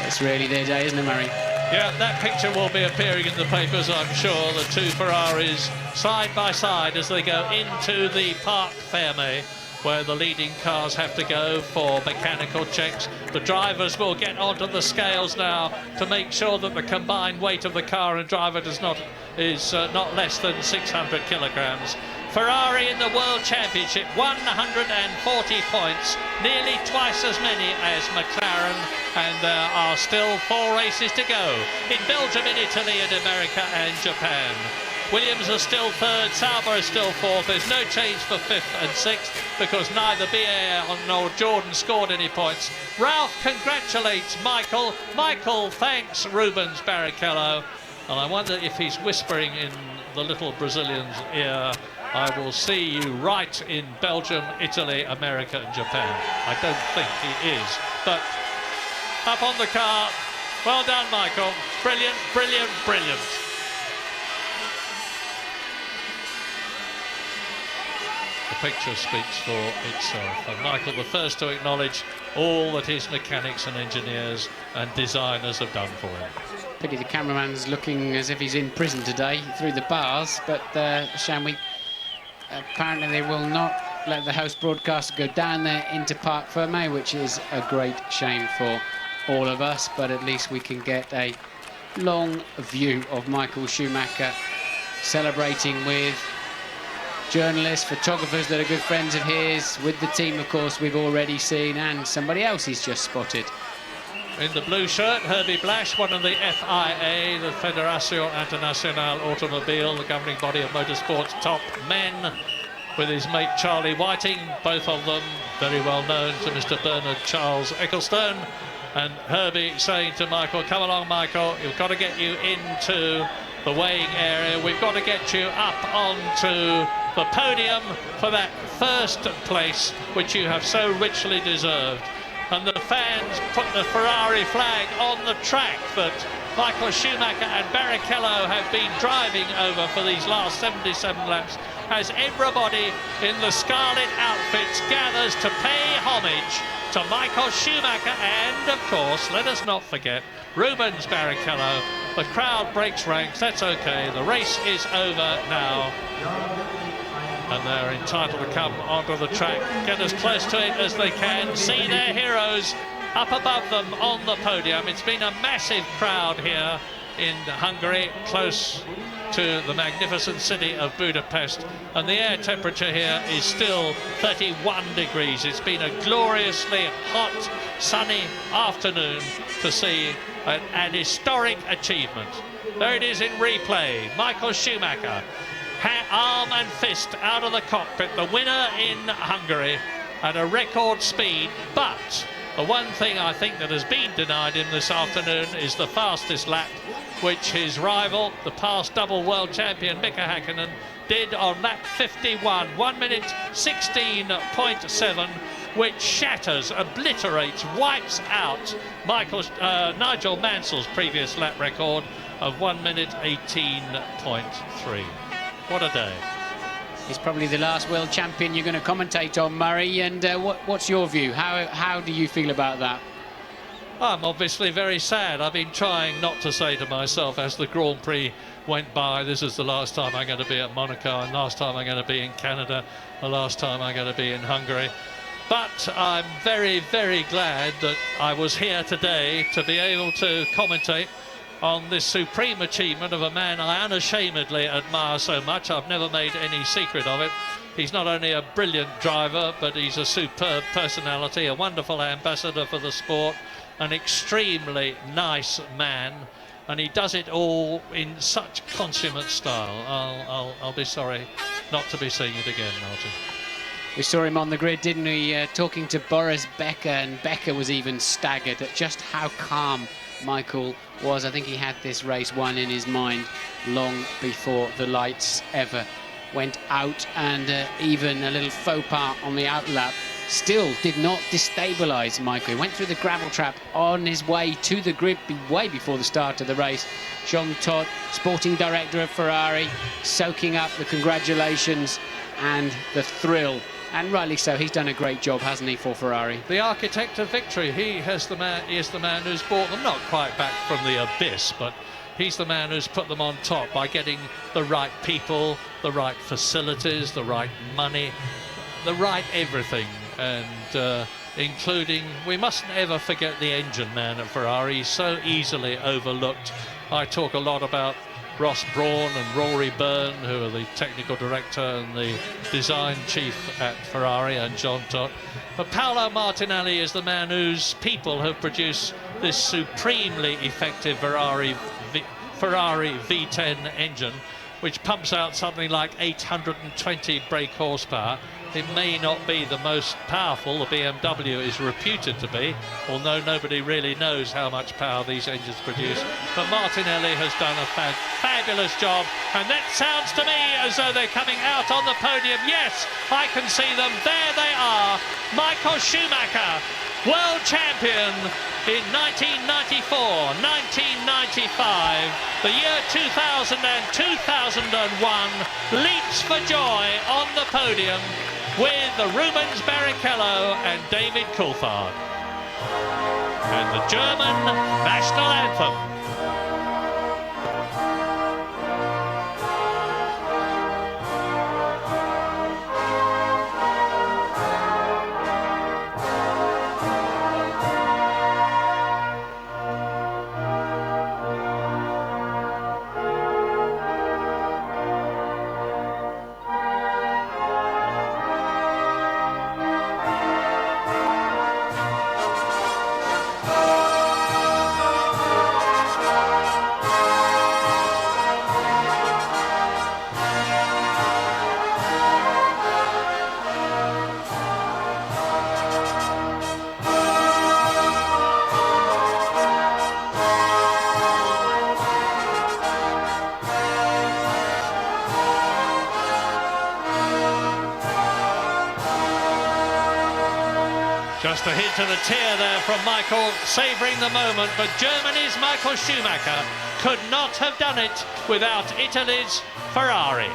it's really their day, isn't it, Murray? Yeah, that picture will be appearing in the papers, I'm sure. The two Ferraris side by side as they go into the Parc Fermé, where the leading cars have to go for mechanical checks. The drivers will get onto the scales now to make sure that the combined weight of the car and driver is not less than 600 kilograms. Ferrari in the World Championship, 140 points, nearly twice as many as McLaren, and there are still 4 races to go in Belgium, in Italy, in America and Japan. Williams are still third, Sauber is still fourth. There's no change for fifth and sixth because neither BAR nor Jordan scored any points. Ralph congratulates Michael. Michael thanks Rubens Barrichello. And I wonder if he's whispering in the little Brazilian's ear, I will see you right in Belgium, Italy, America and Japan. I don't think he is. But up on the car. Well done, Michael. Brilliant, brilliant, brilliant. The picture speaks for itself, and Michael the first to acknowledge all that his mechanics and engineers and designers have done for him. Pity the cameraman's looking as if he's in prison today through the bars, but Shanwy, apparently they will not let the host broadcaster go down there into Parc Fermé, which is a great shame for all of us, but at least we can get a long view of Michael Schumacher celebrating with journalists, photographers that are good friends of his, with the team, of course, we've already seen, and somebody else he's just spotted. In the blue shirt, Herbie Blash, one of the FIA, the Fédération Internationale Automobile, the governing body of motorsport's top men, with his mate Charlie Whiting, both of them very well known to Mr. Bernard Charles Ecclestone. And Herbie saying to Michael, come along, Michael, we've got to get you into the weighing area. We've got to get you up onto the podium for that first place, which you have so richly deserved. And the fans put the Ferrari flag on the track that Michael Schumacher and Barrichello have been driving over for these last 77 laps, as everybody in the scarlet outfits gathers to pay homage to Michael Schumacher and, of course, let us not forget, Rubens Barrichello. The crowd breaks ranks, that's okay, the race is over now. And they're entitled to come onto the track, get as close to it as they can, see their heroes up above them on the podium. It's been a massive crowd here in Hungary, close to the magnificent city of Budapest, and the air temperature here is still 31 degrees. It's been a gloriously hot, sunny afternoon to see an historic achievement. There it is in replay. Michael Schumacher, arm and fist out of the cockpit, the winner in Hungary at a record speed. But the one thing I think that has been denied him this afternoon is the fastest lap, which his rival, the past double world champion Mika Häkkinen, did on lap 51, 1 minute 16.7, which shatters, obliterates, wipes out Nigel Mansell's previous lap record of 1 minute 18.3. What a day. He's probably the last world champion you're going to commentate on, Murray, and what's your view? How do you feel about that? I'm obviously very sad. I've been trying not to say to myself as the Grand Prix went by, this is the last time I'm going to be at Monaco, and last time I'm going to be in Canada, the last time I'm going to be in Hungary. But I'm very, very glad that I was here today to be able to commentate on this supreme achievement of a man I unashamedly admire so much. I've never made any secret of it. He's not only a brilliant driver, but he's a superb personality, a wonderful ambassador for the sport, an extremely nice man, and he does it all in such consummate style. I'll be sorry not to be seeing it again, Martin. We saw him on the grid, didn't we, talking to Boris Becker, and Becker was even staggered at just how calm Michael was. I think he had this race won in his mind long before the lights ever went out, and even a little faux pas on the outlap still did not destabilise Michael. He went through the gravel trap on his way to the grid way before the start of the race. Jean Todt, sporting director of Ferrari, soaking up the congratulations and the thrill. And rightly so, he's done a great job, hasn't he, for Ferrari? The architect of victory. He is the man who's brought them not quite back from the abyss, but he's the man who's put them on top by getting the right people, the right facilities, the right money, the right everything, and including, we mustn't ever forget the engine man at Ferrari. He's so easily overlooked. I talk a lot about Ross Brawn and Rory Byrne, who are the technical director and the design chief at Ferrari, and Jean Todt. But Paolo Martinelli is the man whose people have produced this supremely effective Ferrari V10 engine, which pumps out something like 820 brake horsepower. It may not be the most powerful the BMW is reputed to be, although nobody really knows how much power these engines produce. But Martinelli has done a fabulous job, and that sounds to me as though they're coming out on the podium. Yes, I can see them. There they are. Michael Schumacher, world champion in 1994, 1995, the year 2000 and 2001, leaps for joy on the podium with the Rubens Barrichello and David Coulthard. And the German national anthem. Just a hint of the tear there from Michael, savouring the moment, but Germany's Michael Schumacher could not have done it without Italy's Ferrari.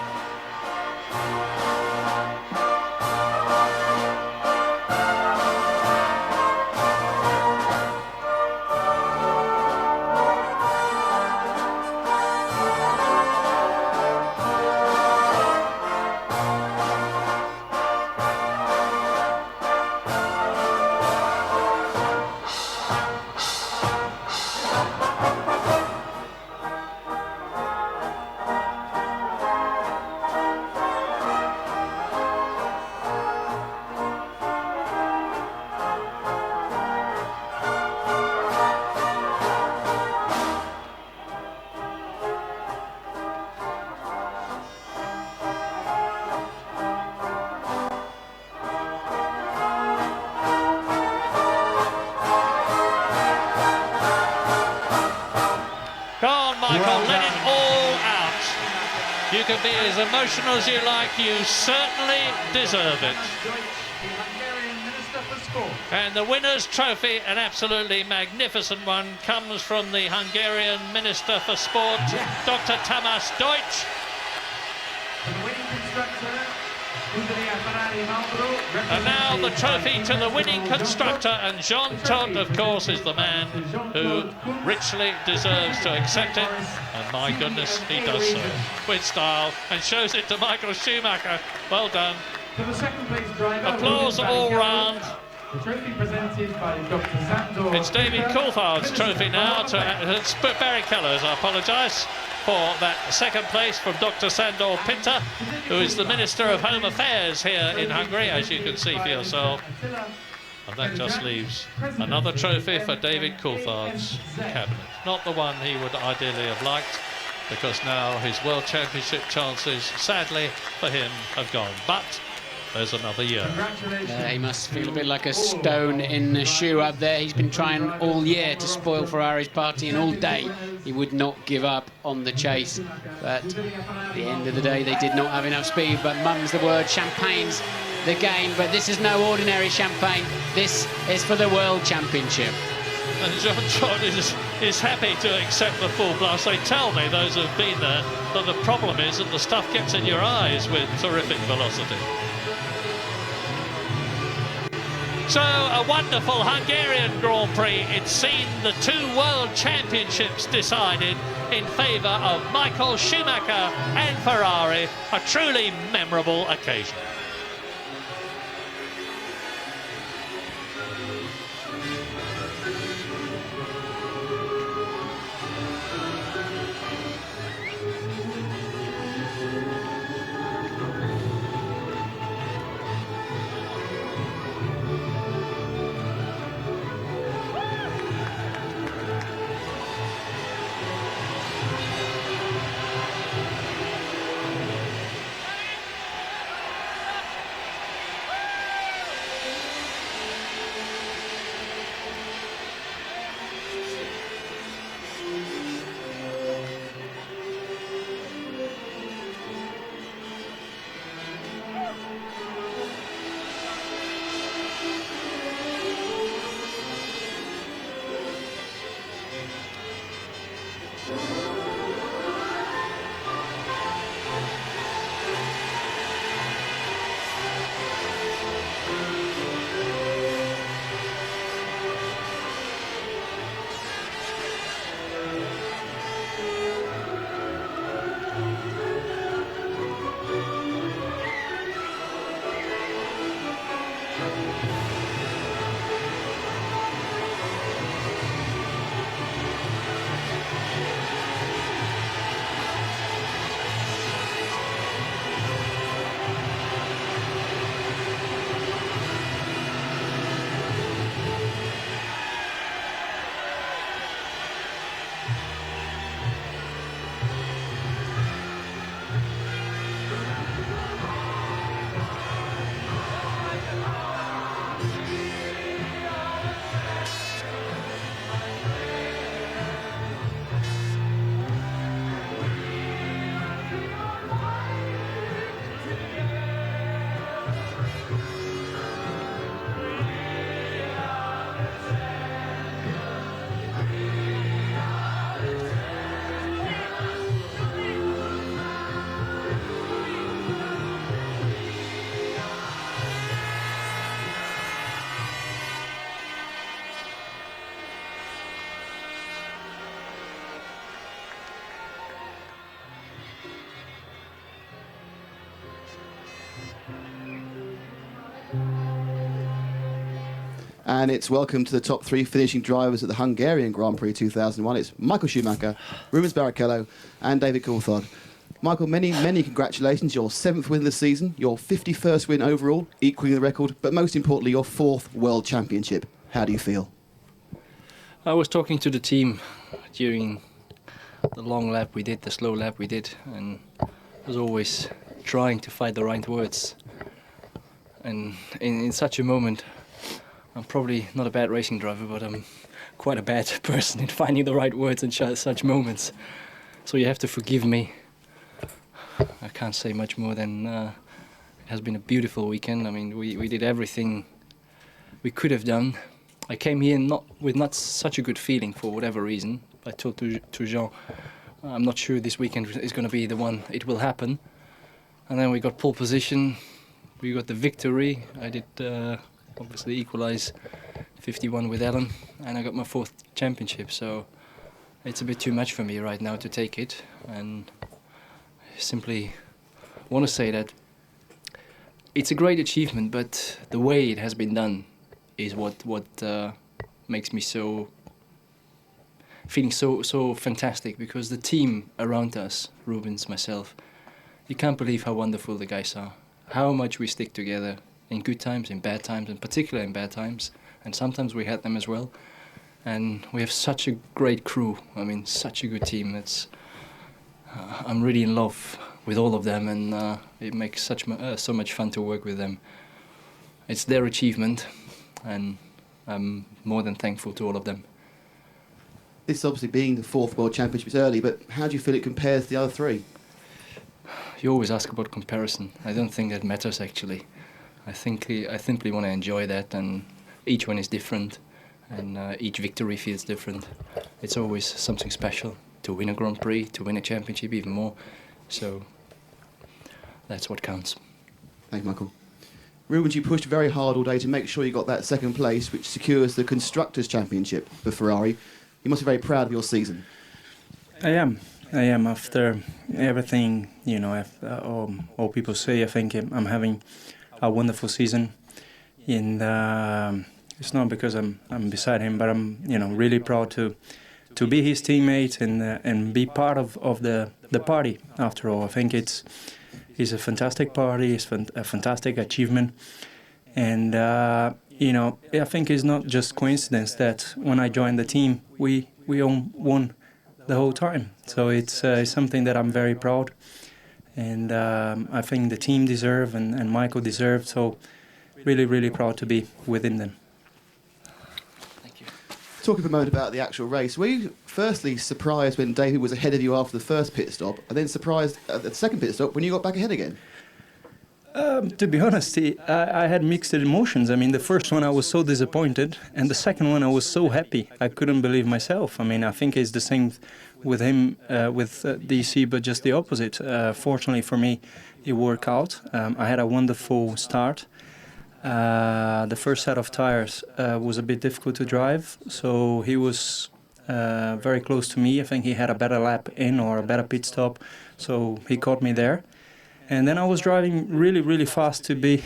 Let it all out. You can be as emotional as you like. You certainly deserve it. And the winner's trophy, an absolutely magnificent one, comes from the Hungarian Minister for Sport, Dr. Tamás Deutsch. And now the trophy to the winning constructor, and Jean Todt, of course, is the man who richly deserves to accept it. And my goodness, he does so with style and shows it to Michael Schumacher. Well done. Applause all round. The trophy presented by Dr. Sandor. It's David Coulthard's trophy now to Barrichello's. I apologise for that second place from Dr. Sandor Pinter, who is the Minister of Home Affairs here in Hungary, as you can see for yourself. And that just leaves another trophy for David Coulthard's cabinet. Not the one he would ideally have liked, because now his World Championship chances, sadly for him, have gone. But there's another year. He must feel a bit like a stone in the shoe up there. He's been trying all year to spoil Ferrari's party, and all day he would not give up on the chase. But at the end of the day, they did not have enough speed. But mum's the word, champagne's the game, but this is no ordinary champagne. This is for the World Championship. And John is happy to accept the full blast. They tell me, those who have been there, that the problem is that the stuff gets in your eyes with terrific velocity. So, a wonderful Hungarian Grand Prix. It's seen the 2 World Championships decided in favour of Michael Schumacher and Ferrari. A truly memorable occasion. And it's welcome to the top 3 finishing drivers at the Hungarian Grand Prix 2001. It's Michael Schumacher, Rubens Barrichello and David Coulthard. Michael, many congratulations. Your 7th win of the season, your 51st win overall, equaling the record, but most importantly, your 4th World Championship. How do you feel? I was talking to the team during the long lap we did, the slow lap we did, and I was always trying to find the right words. And in such a moment, I'm probably not a bad racing driver, but I'm quite a bad person in finding the right words in such moments. So you have to forgive me. I can't say much more than it has been a beautiful weekend. I mean, we did everything we could have done. I came here with not such a good feeling for whatever reason. I told to Jean, I'm not sure this weekend is going to be the one it will happen. And then we got pole position, we got the victory. I did obviously equalize 51 with Alan, and I got my 4th championship. So it's a bit too much for me right now to take it, and I simply want to say that it's a great achievement, but the way it has been done is what makes me feeling so fantastic, because the team around us, Rubens, myself, you can't believe how wonderful the guys are, how much we stick together in good times, in bad times, and particularly in bad times, and sometimes we had them as well. And we have such a great crew. I mean, such a good team. I'm really in love with all of them, and it makes so much fun to work with them. It's their achievement, and I'm more than thankful to all of them. This obviously being the 4th World Championship is early, but how do you feel it compares to the other 3? You always ask about comparison. I don't think that matters, actually. I simply want to enjoy that, and each one is different, and each victory feels different. It's always something special to win a Grand Prix, to win a championship even more. So that's what counts. Thank you, Michael. Rubens, you pushed very hard all day to make sure you got that second place, which secures the Constructors' Championship for Ferrari. You must be very proud of your season. I am. After everything, all people say, I think I'm having a wonderful season. And it's not because I'm beside him, but I'm really proud to be his teammate and be part of the party. After all, I think it's a fantastic party. It's a fantastic achievement, and I think it's not just coincidence that when I joined the team, we won the whole time. So it's something that I'm very proud, and I think the team deserve and Michael deserved. So really, really proud to be within them. Thank you. Talking for a moment about the actual race, were you firstly surprised when David was ahead of you after the first pit stop, and then surprised at the second pit stop when you got back ahead again? To be honest, I had mixed emotions. I mean, the first one I was so disappointed, and the second one I was so happy. I couldn't believe myself. I mean, I think it's the same with him, with DC, but just the opposite. Fortunately for me, it worked out. I had a wonderful start. The first set of tires was a bit difficult to drive, so he was very close to me. I think he had a better lap in or a better pit stop, so he caught me there. And then I was driving really, really fast to beat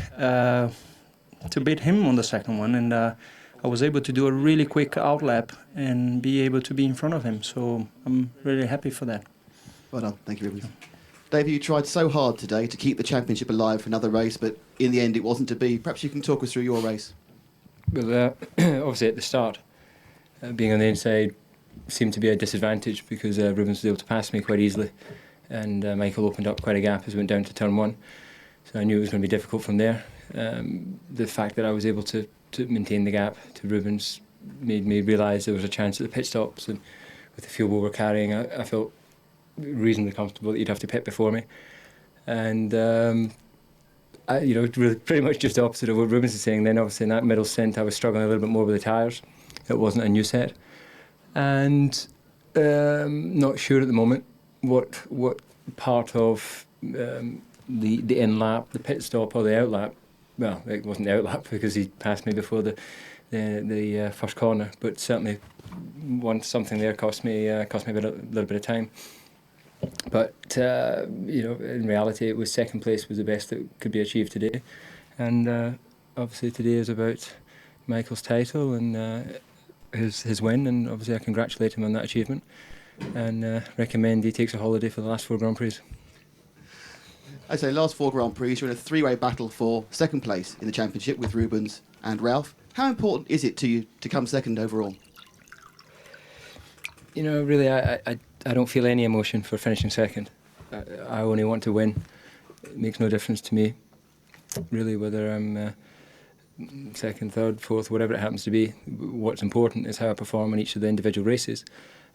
him on the second one, and I was able to do a really quick outlap and be able to be in front of him. So I'm really happy for that. Well done, thank you, Rubens. David, you tried so hard today to keep the championship alive for another race, but in the end it wasn't to be. Perhaps you can talk us through your race. Well, obviously at the start, being on the inside seemed to be a disadvantage because Rubens was able to pass me quite easily, and Michael opened up quite a gap as we went down to turn one. So I knew it was going to be difficult from there. The fact that I was able to maintain the gap to Rubens made me realise there was a chance at the pit stops, and with the fuel we were carrying, I felt reasonably comfortable that you'd have to pit before me. And really pretty much just the opposite of what Rubens is saying. Then obviously in that middle stint I was struggling a little bit more with the tyres. It wasn't a new set, and not sure at the moment what part of the in lap, the pit stop or the out lap. Well, it wasn't the out lap because he passed me before the first corner, but certainly something there cost me a little bit of time. But in reality, it was second place was the best that could be achieved today, and obviously today is about Michael's title and his win, and obviously I congratulate him on that achievement, and recommend he takes a holiday for the last 4 Grand Prix. I'd say last 4 Grand Prix, you're in a 3-way battle for second place in the championship with Rubens and Ralph. How important is it to you to come second overall? Really, I don't feel any emotion for finishing second. I only want to win. It makes no difference to me, really, whether I'm second, third, fourth, whatever it happens to be. What's important is how I perform in each of the individual races,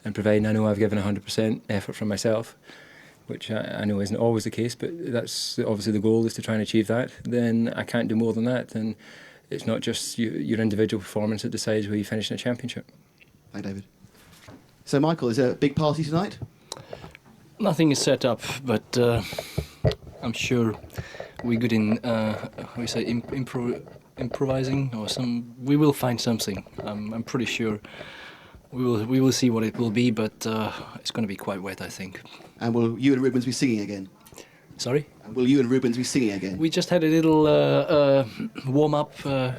and providing I know I've given 100% effort from myself, which I know isn't always the case, but that's obviously the goal, is to try and achieve that. Then I can't do more than that, and it's not just your individual performance that decides where you finish in a championship. Thank you, David. So, Michael, is there a big party tonight? Nothing is set up, but I'm sure we're good in improvising or some. We will find something. I'm pretty sure. We will see what it will be, but it's going to be quite wet, I think. And will you and Rubens be singing again? Sorry? And will you and Rubens be singing again? We just had a little warm-up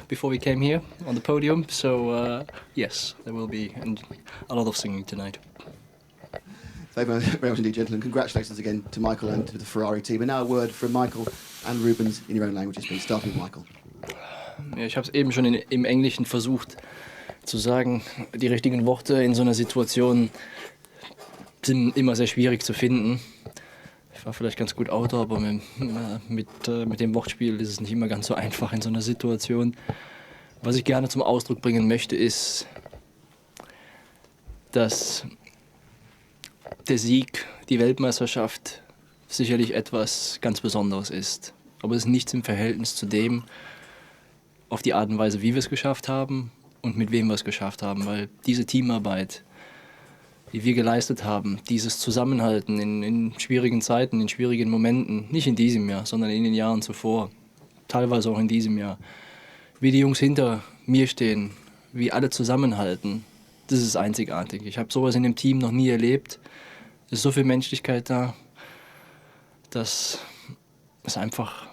before we came here on the podium, so yes, there will be a lot of singing tonight. Thank you very much indeed, gentlemen. Congratulations again to Michael and to the Ferrari team. And now a word from Michael and Rubens in your own languages, please. Starting with Michael. Ja, ich habe es eben schon im Englischen versucht zu sagen. Die richtigen Worte in so einer Situation sind immer sehr schwierig zu finden. Ich war vielleicht ganz gut Auto, aber mit dem Wortspiel ist es nicht immer ganz so einfach in so einer Situation. Was ich gerne zum Ausdruck bringen möchte, ist, dass der Sieg, die Weltmeisterschaft, sicherlich etwas ganz Besonderes ist. Aber es ist nichts im Verhältnis zu dem, auf die Art und Weise, wie wir es geschafft haben und mit wem wir es geschafft haben, weil diese Teamarbeit, die wir geleistet haben, dieses Zusammenhalten in schwierigen Zeiten, in schwierigen Momenten, nicht in diesem Jahr, sondern in den Jahren zuvor, teilweise auch in diesem Jahr, wie die Jungs hinter mir stehen, wie alle zusammenhalten, das ist einzigartig. Ich habe sowas in dem Team noch nie erlebt. Es ist so viel Menschlichkeit da, dass es einfach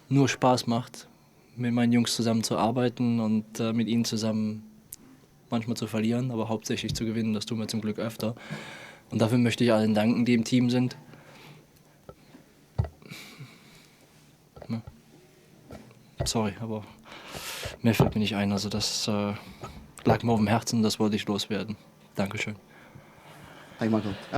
nur Spaß macht, mit meinen Jungs zusammen zu arbeiten und mit ihnen zusammen manchmal zu verlieren, aber hauptsächlich zu gewinnen. Das tun wir zum Glück öfter. Und dafür möchte ich allen danken, die im Team sind. Ja. Sorry, aber mehr fällt mir nicht ein. Also das lag mir auf dem Herzen, das wollte ich loswerden. Dankeschön. Hey, Michael.